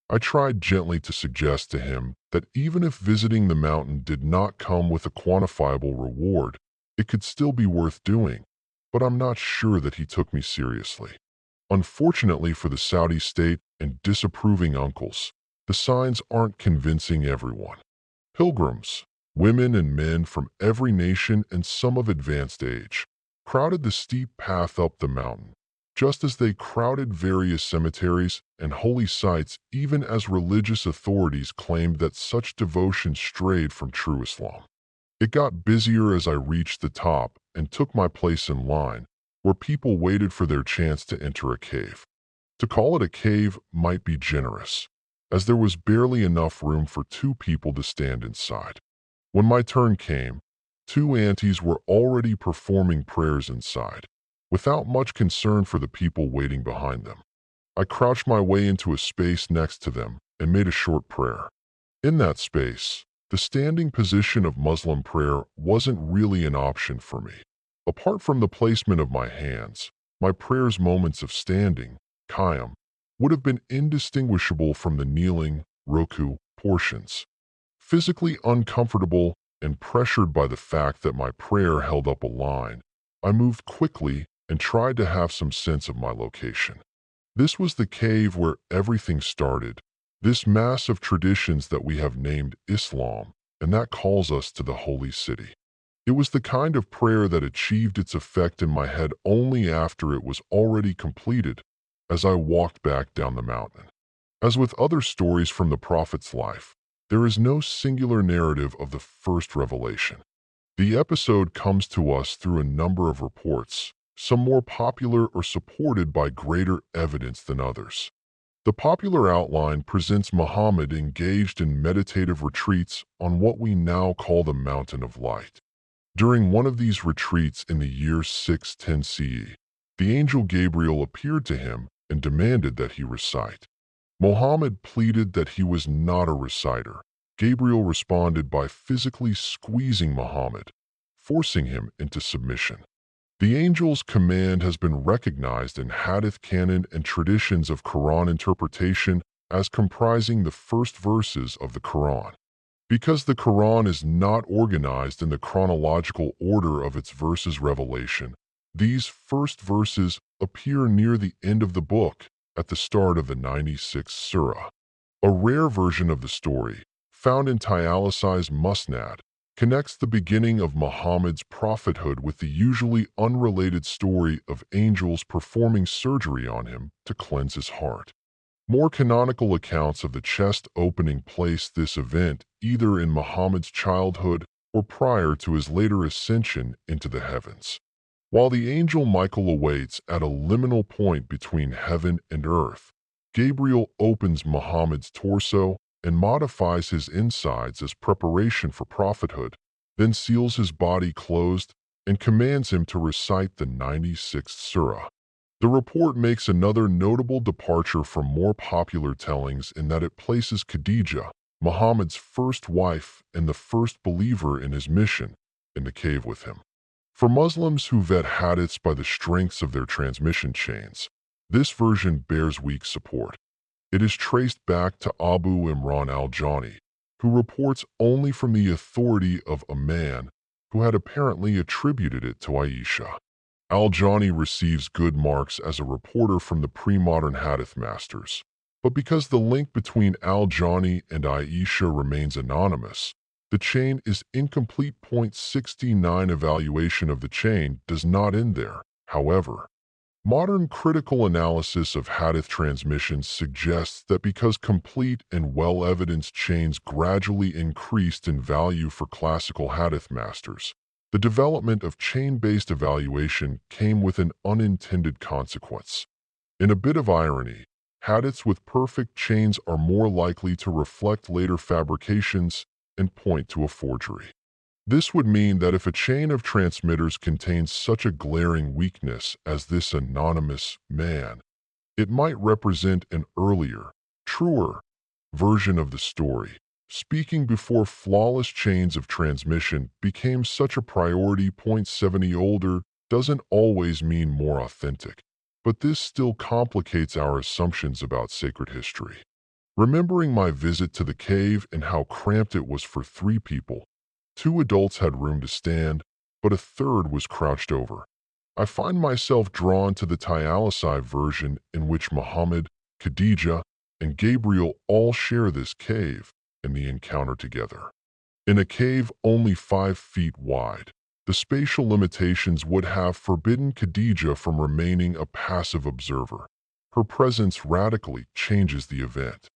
I tried gently to suggest to him that even if visiting the mountain did not come with a quantifiable reward, it could still be worth doing, but I'm not sure that he took me seriously. Unfortunately for the Saudi state and disapproving uncles, the signs aren't convincing everyone. Pilgrims, women and men from every nation and some of advanced age, crowded the steep path up the mountain, just as they crowded various cemeteries and holy sites, even as religious authorities claimed that such devotion strayed from true Islam. It got busier as I reached the top and took my place in line, where people waited for their chance to enter a cave. To call it a cave might be generous, as there was barely enough room for 2 people to stand inside. When my turn came, 2 aunties were already performing prayers inside, without much concern for the people waiting behind them. I crouched my way into a space next to them and made a short prayer. In that space, the standing position of Muslim prayer wasn't really an option for me. Apart from the placement of my hands, my prayer's moments of standing, qiyam, would have been indistinguishable from the kneeling, ruku, portions. Physically uncomfortable and pressured by the fact that my prayer held up a line, I moved quickly and tried to have some sense of my location. This was the cave where everything started, this mass of traditions that we have named Islam, and that calls us to the holy city. It was the kind of prayer that achieved its effect in my head only after it was already completed, as I walked back down the mountain. As with other stories from the prophet's life, there is no singular narrative of the first revelation. The episode comes to us through a number of reports, some more popular or supported by greater evidence than others. The popular outline presents Muhammad engaged in meditative retreats on what we now call the Mountain of Light. During one of these retreats in the year 610 CE, the angel Gabriel appeared to him and demanded that he recite. Muhammad pleaded that he was not a reciter. Gabriel responded by physically squeezing Muhammad, forcing him into submission. The angel's command has been recognized in Hadith canon and traditions of Quran interpretation as comprising the first verses of the Quran. Because the Quran is not organized in the chronological order of its verses revelation, these first verses appear near the end of the book, at the start of the 96th surah. A rare version of the story, found in Tayalasai's Musnad, connects the beginning of Muhammad's prophethood with the usually unrelated story of angels performing surgery on him to cleanse his heart. More canonical accounts of the chest opening place this event either in Muhammad's childhood or prior to his later ascension into the heavens. While the angel Michael awaits at a liminal point between heaven and earth, Gabriel opens Muhammad's torso and modifies his insides as preparation for prophethood, then seals his body closed and commands him to recite the 96th surah. The report makes another notable departure from more popular tellings in that it places Khadija, Muhammad's first wife and the first believer in his mission, in the cave with him. For Muslims who vet hadiths by the strengths of their transmission chains, this version bears weak support. It is traced back to Abu Imran al-Jani, who reports only from the authority of a man who had apparently attributed it to Aisha. Al-Jani receives good marks as a reporter from the pre-modern hadith masters, but because the link between Al-Jani and Aisha remains anonymous, the chain is incomplete. 69 evaluation of the chain does not end there, however. Modern critical analysis of hadith transmissions suggests that because complete and well-evidenced chains gradually increased in value for classical hadith masters, the development of chain-based evaluation came with an unintended consequence. In a bit of irony, hadiths with perfect chains are more likely to reflect later fabrications and point to a forgery. This would mean that if a chain of transmitters contains such a glaring weakness as this anonymous man, it might represent an earlier, truer version of the story. Speaking before flawless chains of transmission became such a priority. 70 older doesn't always mean more authentic, but this still complicates our assumptions about sacred history. Remembering my visit to the cave and how cramped it was for 3 people, 2 adults had room to stand, but a third was crouched over. I find myself drawn to the Tayalasai version in which Muhammad, Khadija, and Gabriel all share this cave and the encounter together. In a cave only 5 feet wide, the spatial limitations would have forbidden Khadija from remaining a passive observer. Her presence radically changes the event.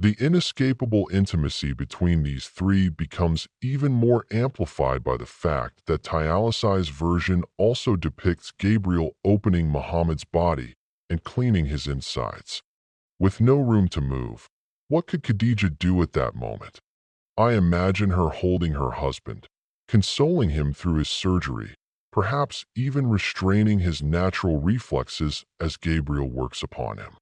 The inescapable intimacy between these 3 becomes even more amplified by the fact that Tayalasai's version also depicts Gabriel opening Muhammad's body and cleaning his insides. With no room to move, what could Khadija do at that moment? I imagine her holding her husband, consoling him through his surgery, perhaps even restraining his natural reflexes as Gabriel works upon him.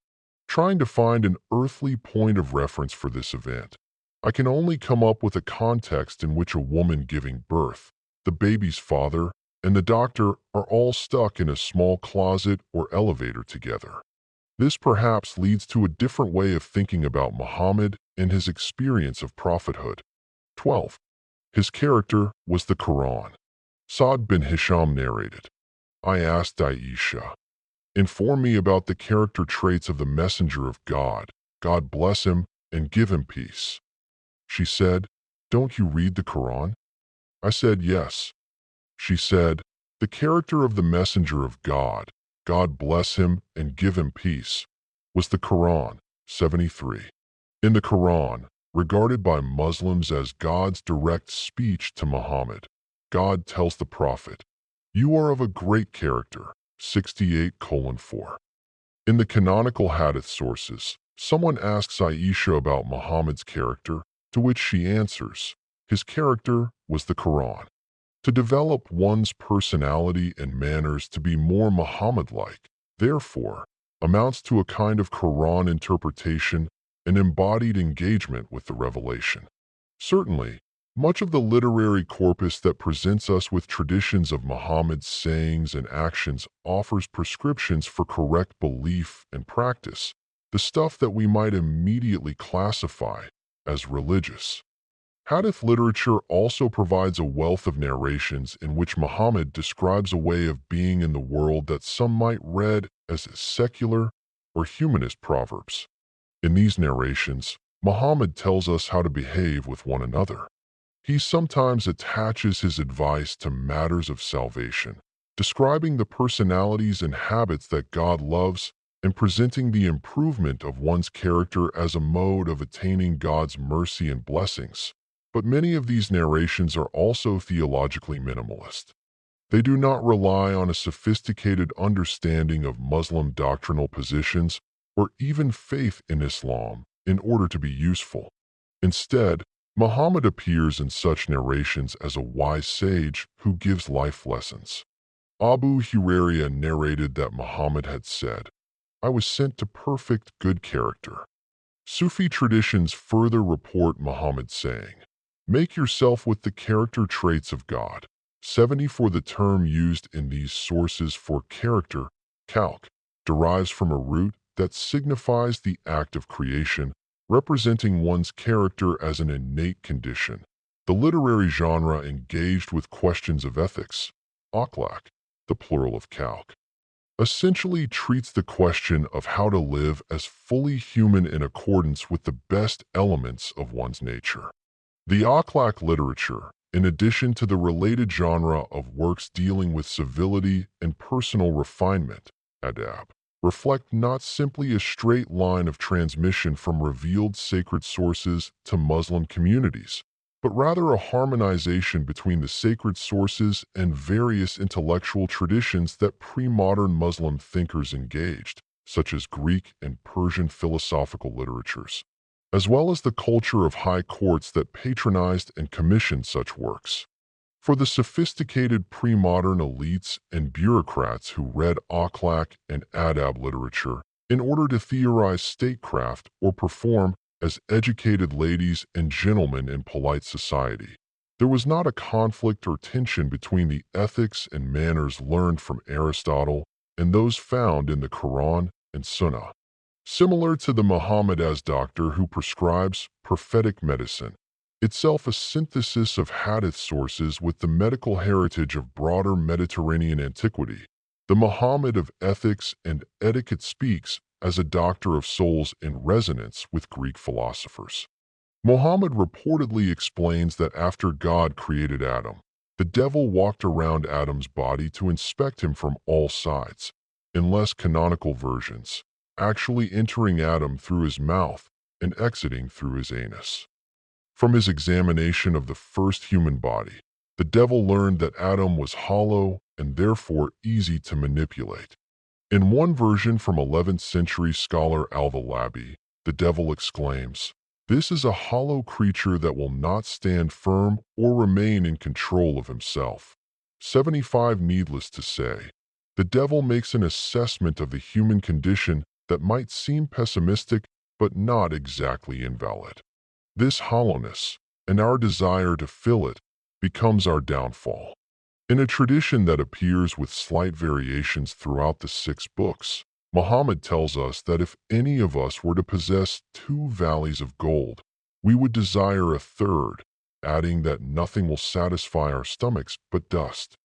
Trying to find an earthly point of reference for this event, I can only come up with a context in which a woman giving birth, the baby's father, and the doctor are all stuck in a small closet or elevator together. This perhaps leads to a different way of thinking about Muhammad and his experience of prophethood. 12. His character was the Quran. Sa'd bin Hisham narrated, I asked Aisha, inform me about the character traits of the Messenger of God, God bless him and give him peace. She said, "Don't you read the Quran?" I said, "Yes." She said, "The character of the messenger of God, God bless him and give him peace, was the Quran." 73. In the Quran, regarded by Muslims as God's direct speech to Muhammad, God tells the Prophet, "You are of a great character." 68:4. In the canonical hadith sources, someone asks Aisha about Muhammad's character, to which she answers, "His character was the Quran." To develop one's personality and manners to be more Muhammad-like, therefore, amounts to a kind of Quran interpretation and embodied engagement with the revelation. Certainly, much of the literary corpus that presents us with traditions of Muhammad's sayings and actions offers prescriptions for correct belief and practice, the stuff that we might immediately classify as religious. Hadith literature also provides a wealth of narrations in which Muhammad describes a way of being in the world that some might read as secular or humanist proverbs. In these narrations, Muhammad tells us how to behave with one another. He sometimes attaches his advice to matters of salvation, describing the personalities and habits that God loves and presenting the improvement of one's character as a mode of attaining God's mercy and blessings. But many of these narrations are also theologically minimalist. They do not rely on a sophisticated understanding of Muslim doctrinal positions or even faith in Islam in order to be useful. Instead, Muhammad appears in such narrations as a wise sage who gives life lessons. Abu Hurairah narrated that Muhammad had said, "I was sent to perfect good character." Sufi traditions further report Muhammad saying, "Make yourself with the character traits of God." 70 for the term used in these sources for character, kalk, derives from a root that signifies the act of creation, representing one's character as an innate condition. The literary genre engaged with questions of ethics, akhlaq, the plural of kalk, essentially treats the question of how to live as fully human in accordance with the best elements of one's nature. The akhlaq literature, in addition to the related genre of works dealing with civility and personal refinement, adab, reflect not simply a straight line of transmission from revealed sacred sources to Muslim communities, but rather a harmonization between the sacred sources and various intellectual traditions that pre-modern Muslim thinkers engaged, such as Greek and Persian philosophical literatures, as well as the culture of high courts that patronized and commissioned such works. For the sophisticated pre-modern elites and bureaucrats who read akhlaq and adab literature in order to theorize statecraft or perform as educated ladies and gentlemen in polite society, there was not a conflict or tension between the ethics and manners learned from Aristotle and those found in the Quran and Sunnah. Similar to the Muhammad as doctor who prescribes prophetic medicine, itself a synthesis of hadith sources with the medical heritage of broader Mediterranean antiquity, the Muhammad of ethics and etiquette speaks as a doctor of souls in resonance with Greek philosophers. Muhammad reportedly explains that after God created Adam, the devil walked around Adam's body to inspect him from all sides. In less canonical versions, actually entering Adam through his mouth and exiting through his anus. From his examination of the first human body, the devil learned that Adam was hollow and therefore easy to manipulate. In one version from 11th century scholar Al-Valabi, the devil exclaims, "This is a hollow creature that will not stand firm or remain in control of himself." 75 Needless to say, the devil makes an assessment of the human condition that might seem pessimistic but not exactly invalid. This hollowness, and our desire to fill it, becomes our downfall. In a tradition that appears with slight variations throughout the 6 books, Muhammad tells us that if any of us were to possess 2 valleys of gold, we would desire a third, adding that nothing will satisfy our stomachs but dust.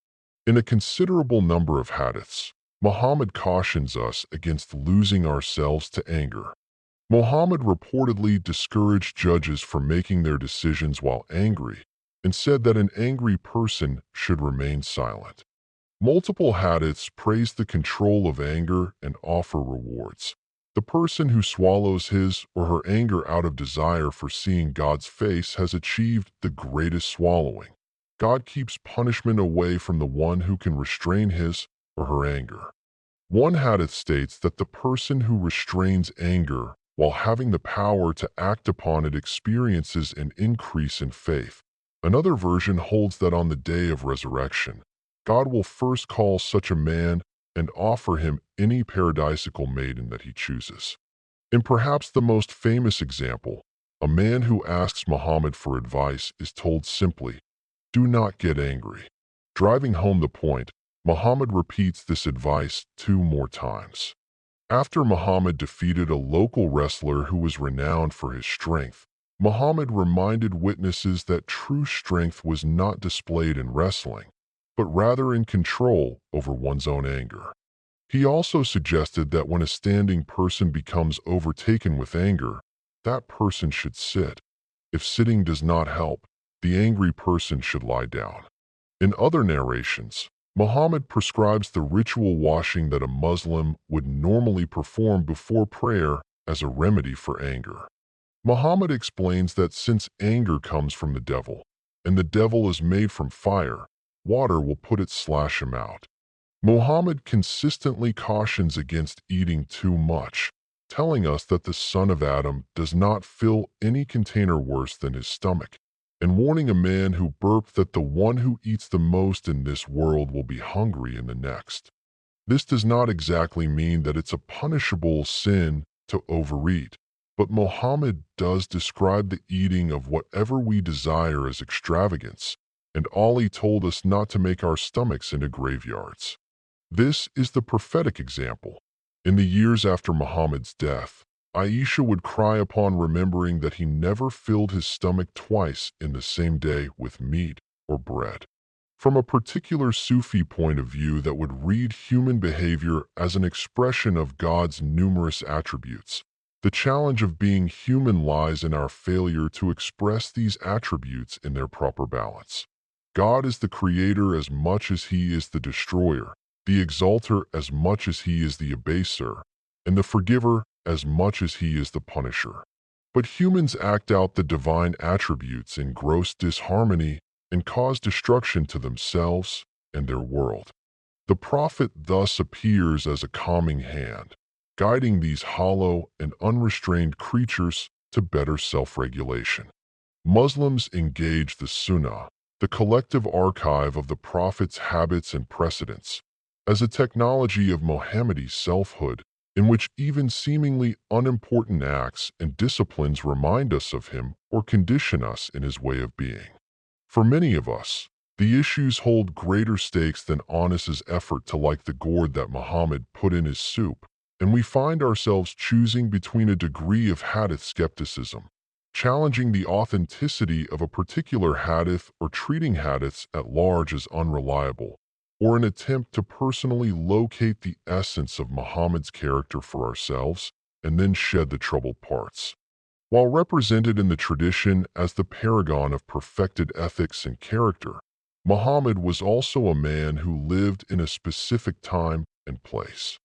In a considerable number of hadiths, Muhammad cautions us against losing ourselves to anger. Muhammad reportedly discouraged judges from making their decisions while angry and said that an angry person should remain silent. Multiple hadiths praise the control of anger and offer rewards. The person who swallows his or her anger out of desire for seeing God's face has achieved the greatest swallowing. God keeps punishment away from the one who can restrain his or her anger. One hadith states that the person who restrains anger while having the power to act upon it experiences an increase in faith. Another version holds that on the day of resurrection, God will first call such a man and offer him any paradisical maiden that he chooses. In perhaps the most famous example, a man who asks Muhammad for advice is told simply, "Do not get angry." Driving home the point, Muhammad repeats this advice 2 more times. After Muhammad defeated a local wrestler who was renowned for his strength, Muhammad reminded witnesses that true strength was not displayed in wrestling, but rather in control over one's own anger. He also suggested that when a standing person becomes overtaken with anger, that person should sit. If sitting does not help, the angry person should lie down. In other narrations, Muhammad prescribes the ritual washing that a Muslim would normally perform before prayer as a remedy for anger. Muhammad explains that since anger comes from the devil, and the devil is made from fire, water will put it slash him out. Muhammad consistently cautions against eating too much, telling us that the son of Adam does not fill any container worse than his stomach, and warning a man who burped that the one who eats the most in this world will be hungry in the next. This does not exactly mean that it's a punishable sin to overeat, but Muhammad does describe the eating of whatever we desire as extravagance, and Ali told us not to make our stomachs into graveyards. This is the prophetic example. In the years after Muhammad's death, Aisha would cry upon remembering that he never filled his stomach twice in the same day with meat or bread. From a particular Sufi point of view that would read human behavior as an expression of God's numerous attributes, the challenge of being human lies in our failure to express these attributes in their proper balance. God is the creator as much as he is the destroyer, the exalter as much as he is the abaser, and the forgiver as much as he is the punisher. But humans act out the divine attributes in gross disharmony and cause destruction to themselves and their world. The prophet thus appears as a calming hand, guiding these hollow and unrestrained creatures to better self-regulation. Muslims engage the Sunnah, the collective archive of the prophet's habits and precedents, as a technology of Mohammedan selfhood in which even seemingly unimportant acts and disciplines remind us of him or condition us in his way of being. For many of us, the issues hold greater stakes than honest's effort to like the gourd that Muhammad put in his soup, and we find ourselves choosing between a degree of hadith skepticism, challenging the authenticity of a particular hadith or treating hadiths at large as unreliable, or an attempt to personally locate the essence of Muhammad's character for ourselves and then shed the troubled parts. While represented in the tradition as the paragon of perfected ethics and character, Muhammad was also a man who lived in a specific time and place.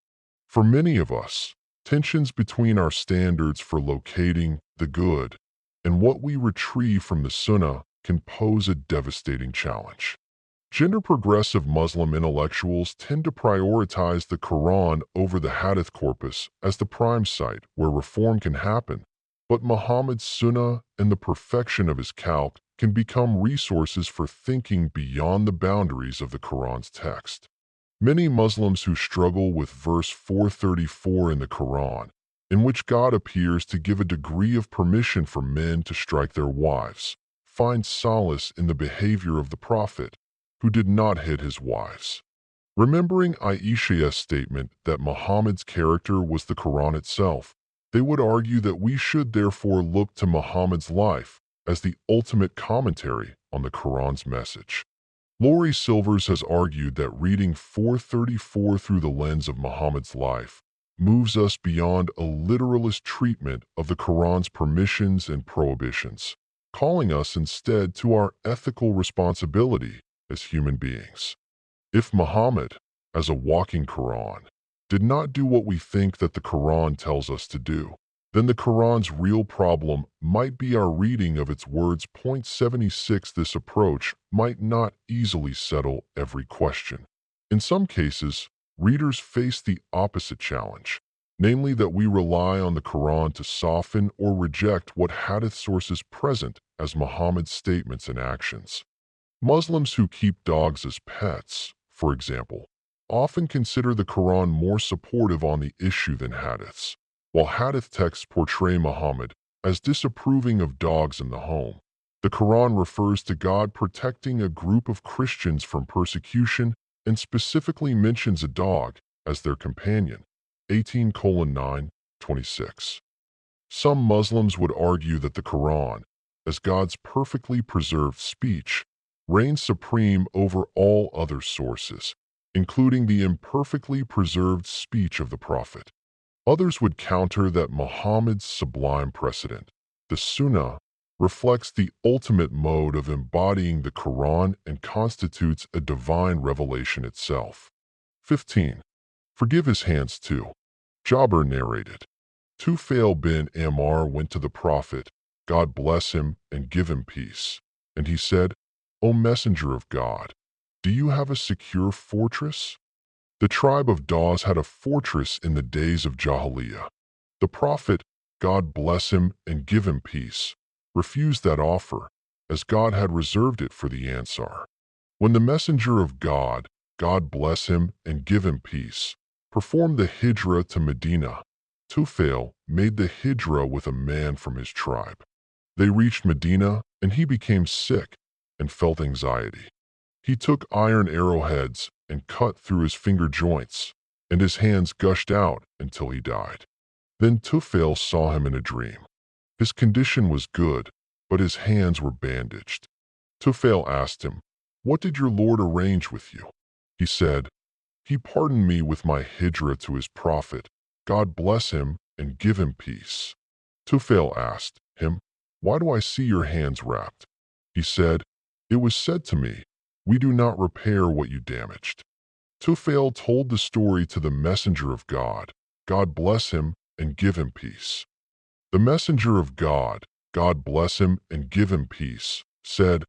For many of us, tensions between our standards for locating the good and what we retrieve from the Sunnah can pose a devastating challenge. Gender-progressive Muslim intellectuals tend to prioritize the Quran over the Hadith corpus as the prime site where reform can happen, but Muhammad's Sunnah and the perfection of his calque can become resources for thinking beyond the boundaries of the Quran's text. Many Muslims who struggle with verse 434 in the Quran, in which God appears to give a degree of permission for men to strike their wives, find solace in the behavior of the Prophet, who did not hit his wives. Remembering Aisha's statement that Muhammad's character was the Quran itself, they would argue that we should therefore look to Muhammad's life as the ultimate commentary on the Quran's message. Laurie Silvers has argued that reading 434 through the lens of Muhammad's life moves us beyond a literalist treatment of the Quran's permissions and prohibitions, calling us instead to our ethical responsibility as human beings. If Muhammad, as a walking Quran, did not do what we think that the Quran tells us to do, then the Quran's real problem might be our reading of its words. Point 76. This approach might not easily settle every question. In some cases, readers face the opposite challenge, namely that we rely on the Quran to soften or reject what hadith sources present as Muhammad's statements and actions. Muslims who keep dogs as pets, for example, often consider the Quran more supportive on the issue than hadiths, while hadith texts portray Muhammad as disapproving of dogs in the home. The Quran refers to God protecting a group of Christians from persecution and specifically mentions a dog as their companion. 18:9-26. Some Muslims would argue that the Quran, as God's perfectly preserved speech, reigns supreme over all other sources, including the imperfectly preserved speech of the Prophet. Others would counter that Muhammad's sublime precedent, the Sunnah, reflects the ultimate mode of embodying the Quran and constitutes a divine revelation itself. 15. Forgive his hands too. Jabir narrated. Tufail bin Ammar went to the Prophet, God bless him and give him peace. And he said, O Messenger of God, do you have a secure fortress? The tribe of Daws had a fortress in the days of Jahiliyyah. The Prophet, God bless him and give him peace, refused that offer, as God had reserved it for the Ansar. When the Messenger of God, God bless him and give him peace, performed the Hijrah to Medina, Tufail made the Hijrah with a man from his tribe. They reached Medina, and he became sick and felt anxiety. He took iron arrowheads and cut through his finger joints, and his hands gushed out until he died. Then Tufail saw him in a dream. His condition was good, but his hands were bandaged. Tufail asked him, What did your Lord arrange with you? He said, He pardoned me with my hijrah to his prophet, God bless him and give him peace. Tufail asked him, Why do I see your hands wrapped? He said, It was said to me, we do not repair what you damaged. Tufail told the story to the messenger of God, God bless him and give him peace. The messenger of God, God bless him and give him peace, said,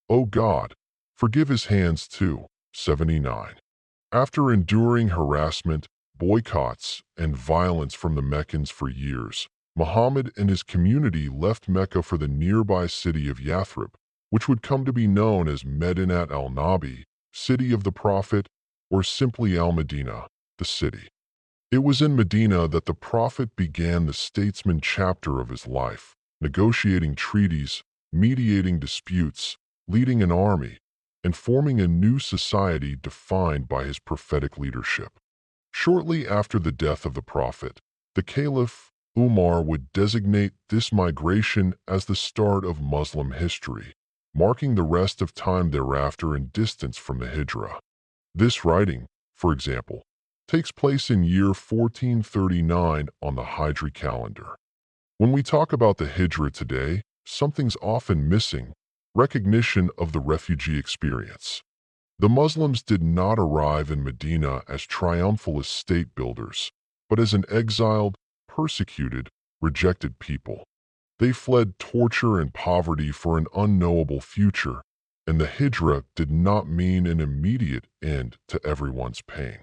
O God, forgive his hands too. 79. After enduring harassment, boycotts, and violence from the Meccans for years, Muhammad and his community left Mecca for the nearby city of Yathrib, which would come to be known as Medinat al-Nabi, City of the Prophet, or simply Al-Medina, the city. It was in Medina that the Prophet began the statesman chapter of his life, negotiating treaties, mediating disputes, leading an army, and forming a new society defined by his prophetic leadership. Shortly after the death of the Prophet, the Caliph Umar would designate this migration as the start of Muslim history, marking the rest of time thereafter in distance from the Hijrah. This writing, for example, takes place in year 1439 on the Hijri calendar. When we talk about the Hijrah today, something's often missing: recognition of the refugee experience. The Muslims did not arrive in Medina as triumphalist state builders, but as an exiled, persecuted, rejected people. They fled torture and poverty for an unknowable future, and the Hijrah did not mean an immediate end to everyone's pain.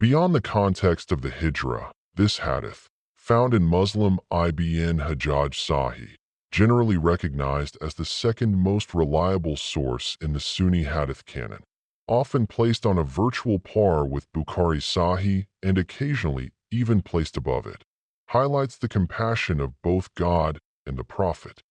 Beyond the context of the Hijrah, this hadith, found in Muslim Ibn Hajjaj Sahih, generally recognized as the second most reliable source in the Sunni hadith canon, often placed on a virtual par with Bukhari Sahih and occasionally even placed above it, highlights the compassion of both God and the Prophet.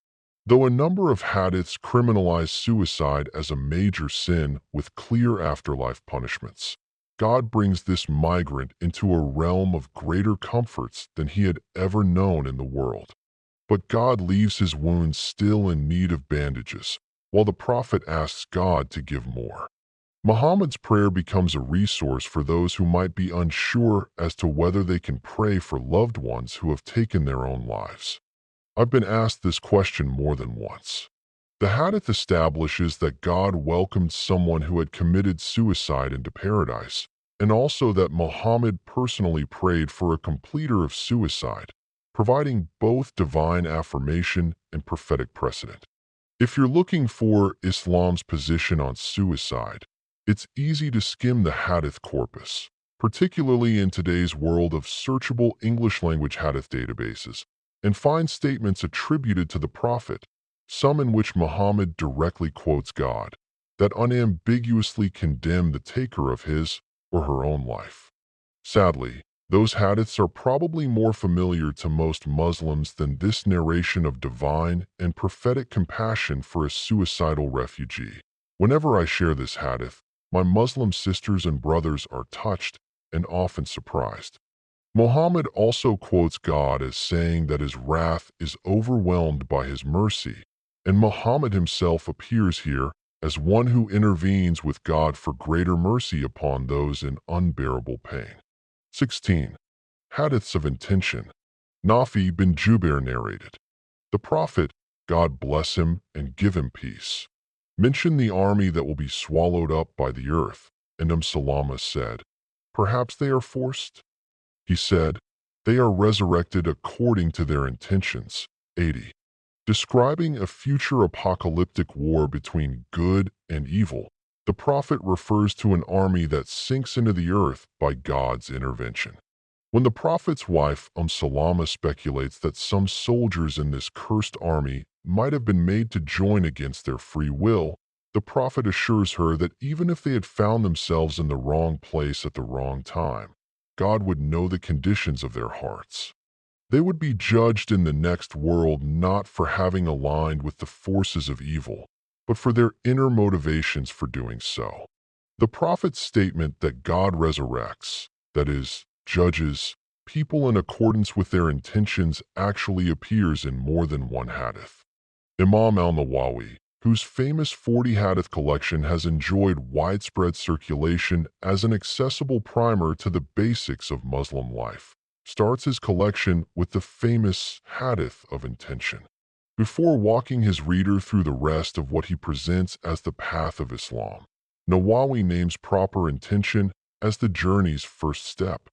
Though a number of hadiths criminalize suicide as a major sin with clear afterlife punishments, God brings this migrant into a realm of greater comforts than he had ever known in the world. But God leaves his wounds still in need of bandages, while the Prophet asks God to give more. Muhammad's prayer becomes a resource for those who might be unsure as to whether they can pray for loved ones who have taken their own lives. I've been asked this question more than once. The hadith establishes that God welcomed someone who had committed suicide into paradise, and also that Muhammad personally prayed for a completer of suicide, providing both divine affirmation and prophetic precedent. If you're looking for Islam's position on suicide, it's easy to skim the hadith corpus, particularly in today's world of searchable English-language hadith databases, and find statements attributed to the Prophet, some in which Muhammad directly quotes God, that unambiguously condemn the taker of his or her own life. Sadly, those hadiths are probably more familiar to most Muslims than this narration of divine and prophetic compassion for a suicidal refugee. Whenever I share this hadith, my Muslim sisters and brothers are touched and often surprised. Muhammad also quotes God as saying that his wrath is overwhelmed by his mercy, and Muhammad himself appears here as one who intervenes with God for greater mercy upon those in unbearable pain. 16. Hadiths of intention. Nafi bin Jubair narrated. The Prophet, God bless him and give him peace, mentioned the army that will be swallowed up by the earth, and Salama said, perhaps they are forced? He said, they are resurrected according to their intentions. 80. Describing a future apocalyptic war between good and evil, the Prophet refers to an army that sinks into the earth by God's intervention. When the Prophet's wife, Salama, speculates that some soldiers in this cursed army might have been made to join against their free will, the Prophet assures her that even if they had found themselves in the wrong place at the wrong time, God would know the conditions of their hearts. They would be judged in the next world not for having aligned with the forces of evil, but for their inner motivations for doing so. The Prophet's statement that God resurrects, that is, judges, people in accordance with their intentions actually appears in more than one hadith. Imam al-Nawawi, whose famous 40 hadith collection has enjoyed widespread circulation as an accessible primer to the basics of Muslim life, starts his collection with the famous hadith of intention, before walking his reader through the rest of what he presents as the path of Islam. Nawawi names proper intention as the journey's first step.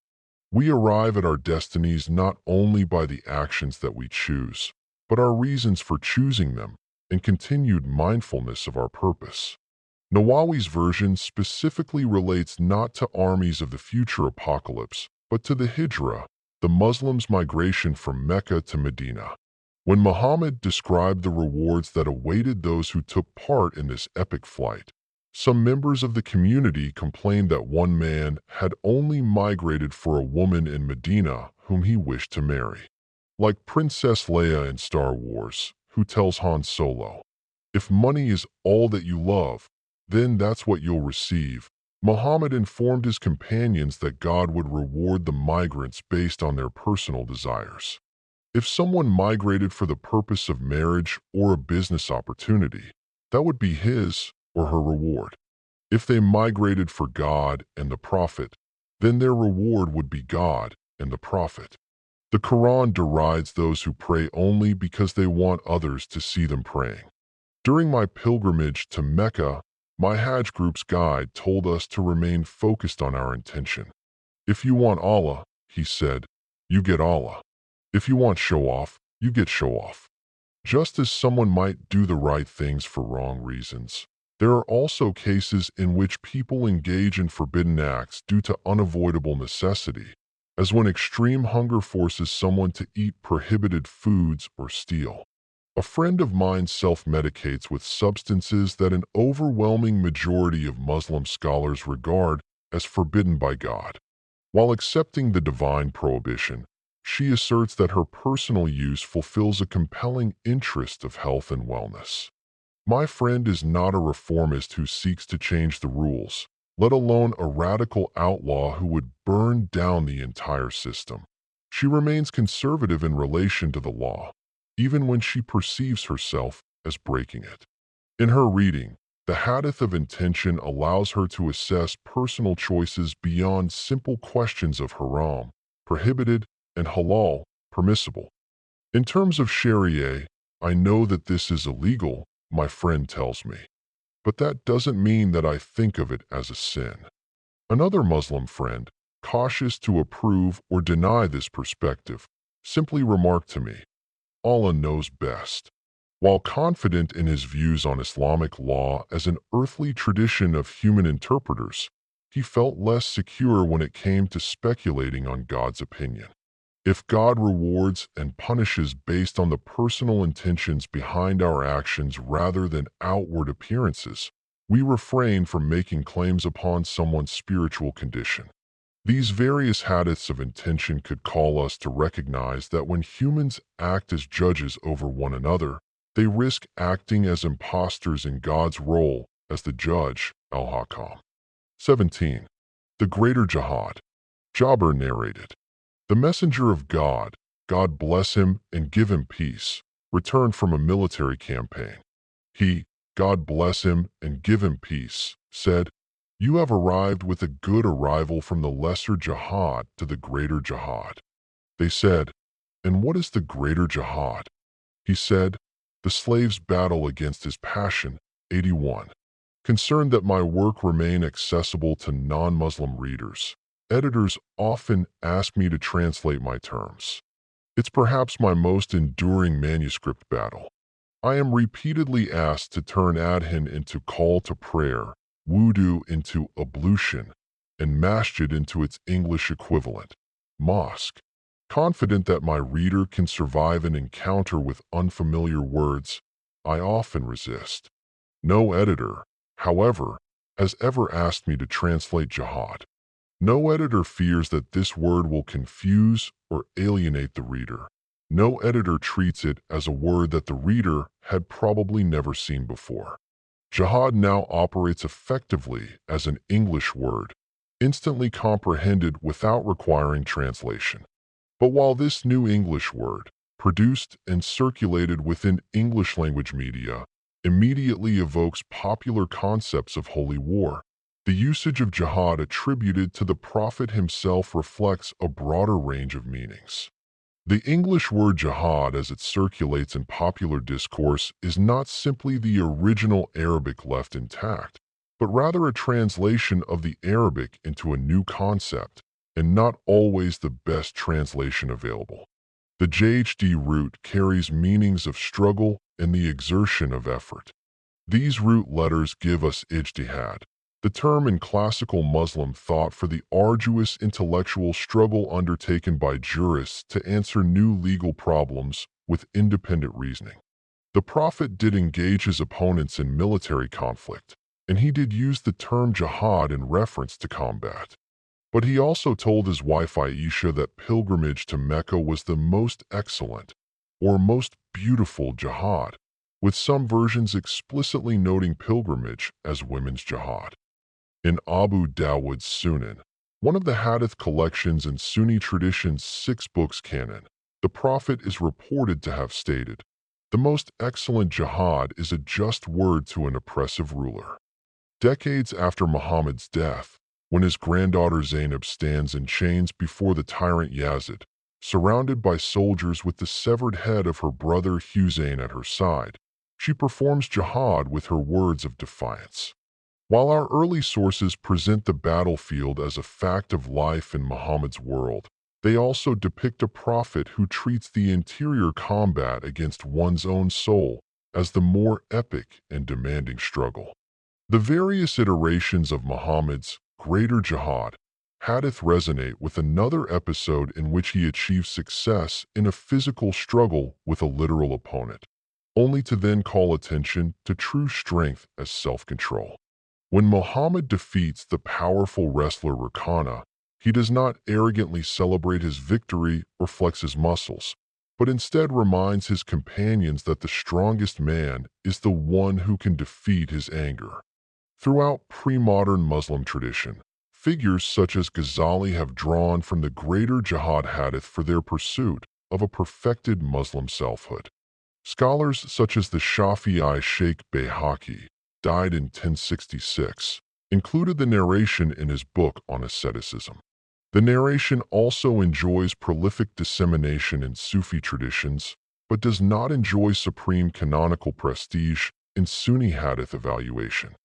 We arrive at our destinies not only by the actions that we choose, but our reasons for choosing them and continued mindfulness of our purpose. Nawawi's version specifically relates not to armies of the future apocalypse, but to the Hijra, the Muslims' migration from Mecca to Medina. When Muhammad described the rewards that awaited those who took part in this epic flight, some members of the community complained that one man had only migrated for a woman in Medina whom he wished to marry. Like Princess Leia in Star Wars, who tells Han Solo, "If money is all that you love, then that's what you'll receive." Muhammad informed his companions that God would reward the migrants based on their personal desires. If someone migrated for the purpose of marriage or a business opportunity, that would be his or her reward. If they migrated for God and the Prophet, then their reward would be God and the Prophet. The Quran derides those who pray only because they want others to see them praying. During my pilgrimage to Mecca, my Hajj group's guide told us to remain focused on our intention. If you want Allah, he said, you get Allah. If you want show-off, you get show-off. Just as someone might do the right things for wrong reasons, there are also cases in which people engage in forbidden acts due to unavoidable necessity, as when extreme hunger forces someone to eat prohibited foods or steal. A friend of mine self-medicates with substances that an overwhelming majority of Muslim scholars regard as forbidden by God. While accepting the divine prohibition, she asserts that her personal use fulfills a compelling interest of health and wellness. My friend is not a reformist who seeks to change the rules, let alone a radical outlaw who would burn down the entire system. She remains conservative in relation to the law, even when she perceives herself as breaking it. In her reading, The hadith of intention allows her to assess personal choices beyond simple questions of haram, prohibited, and halal, permissible. In terms of Sharia, I know that this is illegal, my friend tells me. But that doesn't mean that I think of it as a sin. Another Muslim friend, cautious to approve or deny this perspective, simply remarked to me, Allah knows best. While confident in his views on Islamic law as an earthly tradition of human interpreters, he felt less secure when it came to speculating on God's opinion. If God rewards and punishes based on the personal intentions behind our actions rather than outward appearances, we refrain from making claims upon someone's spiritual condition. These various hadiths of intention could call us to recognize that when humans act as judges over one another, they risk acting as impostors in God's role as the judge, al-Hakam. 17. The Greater Jihad. Jabir narrated, "The messenger of God, God bless him and give him peace, returned from a military campaign. He, God bless him and give him peace, said, 'You have arrived with a good arrival from the lesser jihad to the greater jihad.' They said, 'And what is the greater jihad?' He said, 'The slave's battle against his passion.' 81. Concerned that my work remain accessible to non-Muslim readers, editors often ask me to translate my terms. It's perhaps my most enduring manuscript battle. I am repeatedly asked to turn adhan into call to prayer, wudu into ablution, and masjid into its English equivalent, mosque. Confident that my reader can survive an encounter with unfamiliar words, I often resist. No editor, however, has ever asked me to translate jihad. No editor fears that this word will confuse or alienate the reader. No editor treats it as a word that the reader had probably never seen before. Jihad now operates effectively as an English word, instantly comprehended without requiring translation. But while this new English word, produced and circulated within English-language media, immediately evokes popular concepts of holy war, the usage of jihad attributed to the Prophet himself reflects a broader range of meanings. The English word jihad as it circulates in popular discourse is not simply the original Arabic left intact, but rather a translation of the Arabic into a new concept, and not always the best translation available. The JHD root carries meanings of struggle and the exertion of effort. These root letters give us ijtihad, the term in classical Muslim thought for the arduous intellectual struggle undertaken by jurists to answer new legal problems with independent reasoning. The Prophet did engage his opponents in military conflict, and he did use the term jihad in reference to combat. But he also told his wife Aisha that pilgrimage to Mecca was the most excellent, or most beautiful jihad, with some versions explicitly noting pilgrimage as women's jihad. In Abu Dawood's Sunan, one of the Hadith collections in Sunni tradition's 6 books canon, the Prophet is reported to have stated, "The most excellent jihad is a just word to an oppressive ruler." Decades after Muhammad's death, when his granddaughter Zainab stands in chains before the tyrant Yazid, surrounded by soldiers with the severed head of her brother Hussein at her side, she performs jihad with her words of defiance. While our early sources present the battlefield as a fact of life in Muhammad's world, they also depict a prophet who treats the interior combat against one's own soul as the more epic and demanding struggle. The various iterations of Muhammad's greater jihad hadith resonate with another episode in which he achieved success in a physical struggle with a literal opponent, only to then call attention to true strength as self-control. When Muhammad defeats the powerful wrestler Rakana, he does not arrogantly celebrate his victory or flex his muscles, but instead reminds his companions that the strongest man is the one who can defeat his anger. Throughout pre-modern Muslim tradition, figures such as Ghazali have drawn from the greater jihad hadith for their pursuit of a perfected Muslim selfhood. Scholars such as the Shafi'i Sheikh Bayhaqi died in 1066, included the narration in his book on asceticism. The narration also enjoys prolific dissemination in Sufi traditions, but does not enjoy supreme canonical prestige in Sunni hadith evaluation.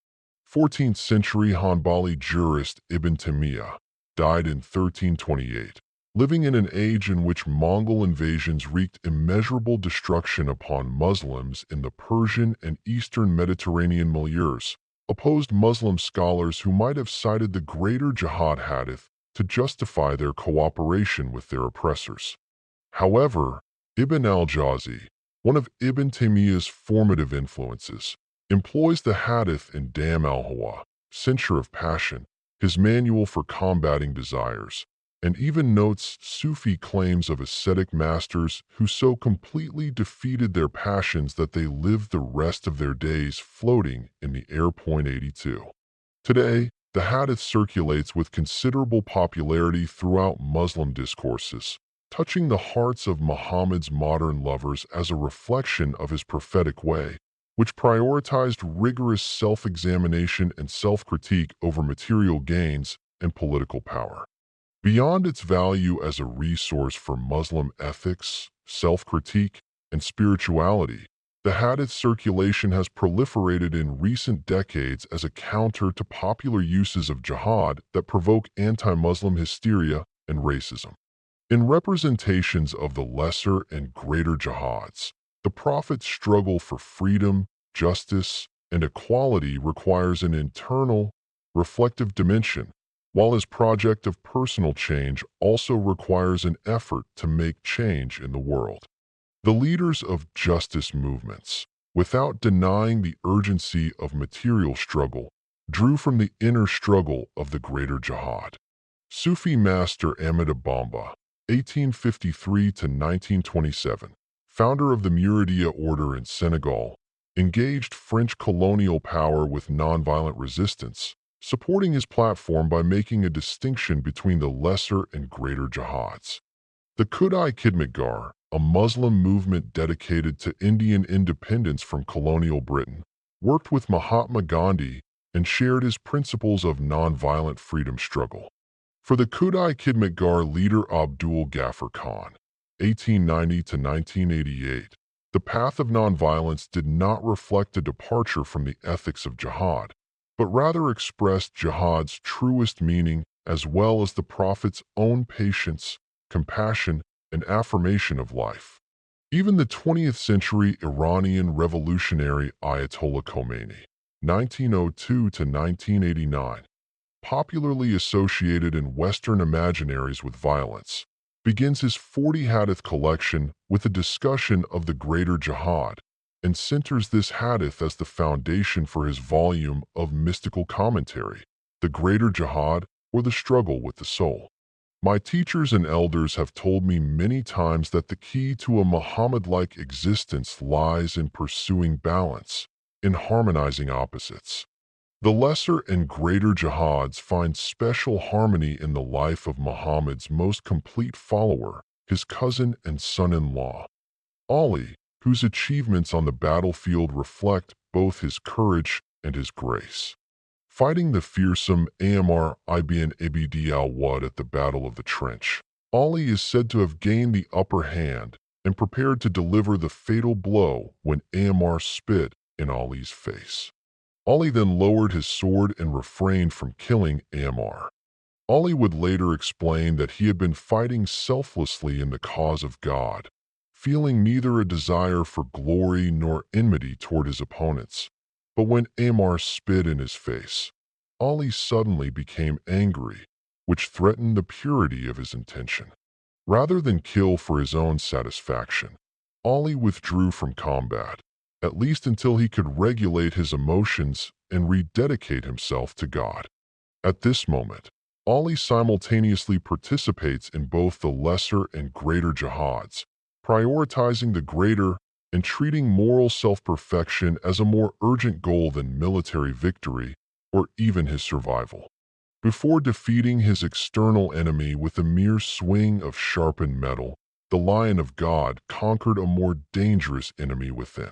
14th century Hanbali jurist Ibn Taymiyyah died in 1328, living in an age in which Mongol invasions wreaked immeasurable destruction upon Muslims in the Persian and Eastern Mediterranean milieus, opposed Muslim scholars who might have cited the greater jihad hadith to justify their cooperation with their oppressors. However, Ibn al-Jawzi, one of Ibn Taymiyyah's formative influences, employs the hadith in Dam al-Hawa, Censure of Passion, his manual for combating desires, and even notes Sufi claims of ascetic masters who so completely defeated their passions that they lived the rest of their days floating in the air. 82. Today, the hadith circulates with considerable popularity throughout Muslim discourses, touching the hearts of Muhammad's modern lovers as a reflection of his prophetic way, which prioritized rigorous self-examination and self-critique over material gains and political power. Beyond its value as a resource for Muslim ethics, self-critique, and spirituality, the hadith circulation has proliferated in recent decades as a counter to popular uses of jihad that provoke anti-Muslim hysteria and racism. In representations of the lesser and greater jihads, the Prophet's struggle for freedom, justice, and equality requires an internal, reflective dimension, while his project of personal change also requires an effort to make change in the world. The leaders of justice movements, without denying the urgency of material struggle, drew from the inner struggle of the greater jihad. Sufi master Ahmad Bamba, 1853 to 1927, founder of the Muridiya order in Senegal, engaged French colonial power with nonviolent resistance, supporting his platform by making a distinction between the lesser and greater jihads. The Khudai Khidmatgar, a Muslim movement dedicated to Indian independence from colonial Britain, worked with Mahatma Gandhi and shared his principles of nonviolent freedom struggle. For the Khudai Khidmatgar leader Abdul Ghaffar Khan, 1890 to 1988, the path of nonviolence did not reflect a departure from the ethics of jihad, but rather expressed jihad's truest meaning as well as the Prophet's own patience, compassion, and affirmation of life. Even the 20th century Iranian revolutionary Ayatollah Khomeini, 1902 to 1989, popularly associated in Western imaginaries with violence, begins his 40 hadith collection with a discussion of the greater jihad, and centers this hadith as the foundation for his volume of mystical commentary, The Greater Jihad, or The Struggle with the Soul. My teachers and elders have told me many times that the key to a Muhammad-like existence lies in pursuing balance, in harmonizing opposites. The lesser and greater jihads find special harmony in the life of Muhammad's most complete follower, his cousin and son-in-law, Ali, whose achievements on the battlefield reflect both his courage and his grace. Fighting the fearsome Amr ibn Abd al-Wad at the Battle of the Trench, Ali is said to have gained the upper hand and prepared to deliver the fatal blow when Amr spit in Ali's face. Ali then lowered his sword and refrained from killing Amr. Ali would later explain that he had been fighting selflessly in the cause of God, feeling neither a desire for glory nor enmity toward his opponents. But when Amr spit in his face, Ali suddenly became angry, which threatened the purity of his intention. Rather than kill for his own satisfaction, Ali withdrew from combat, at least until he could regulate his emotions and rededicate himself to God. At this moment, Ali simultaneously participates in both the lesser and greater jihads, prioritizing the greater and treating moral self-perfection as a more urgent goal than military victory or even his survival. Before defeating his external enemy with a mere swing of sharpened metal, the Lion of God conquered a more dangerous enemy within.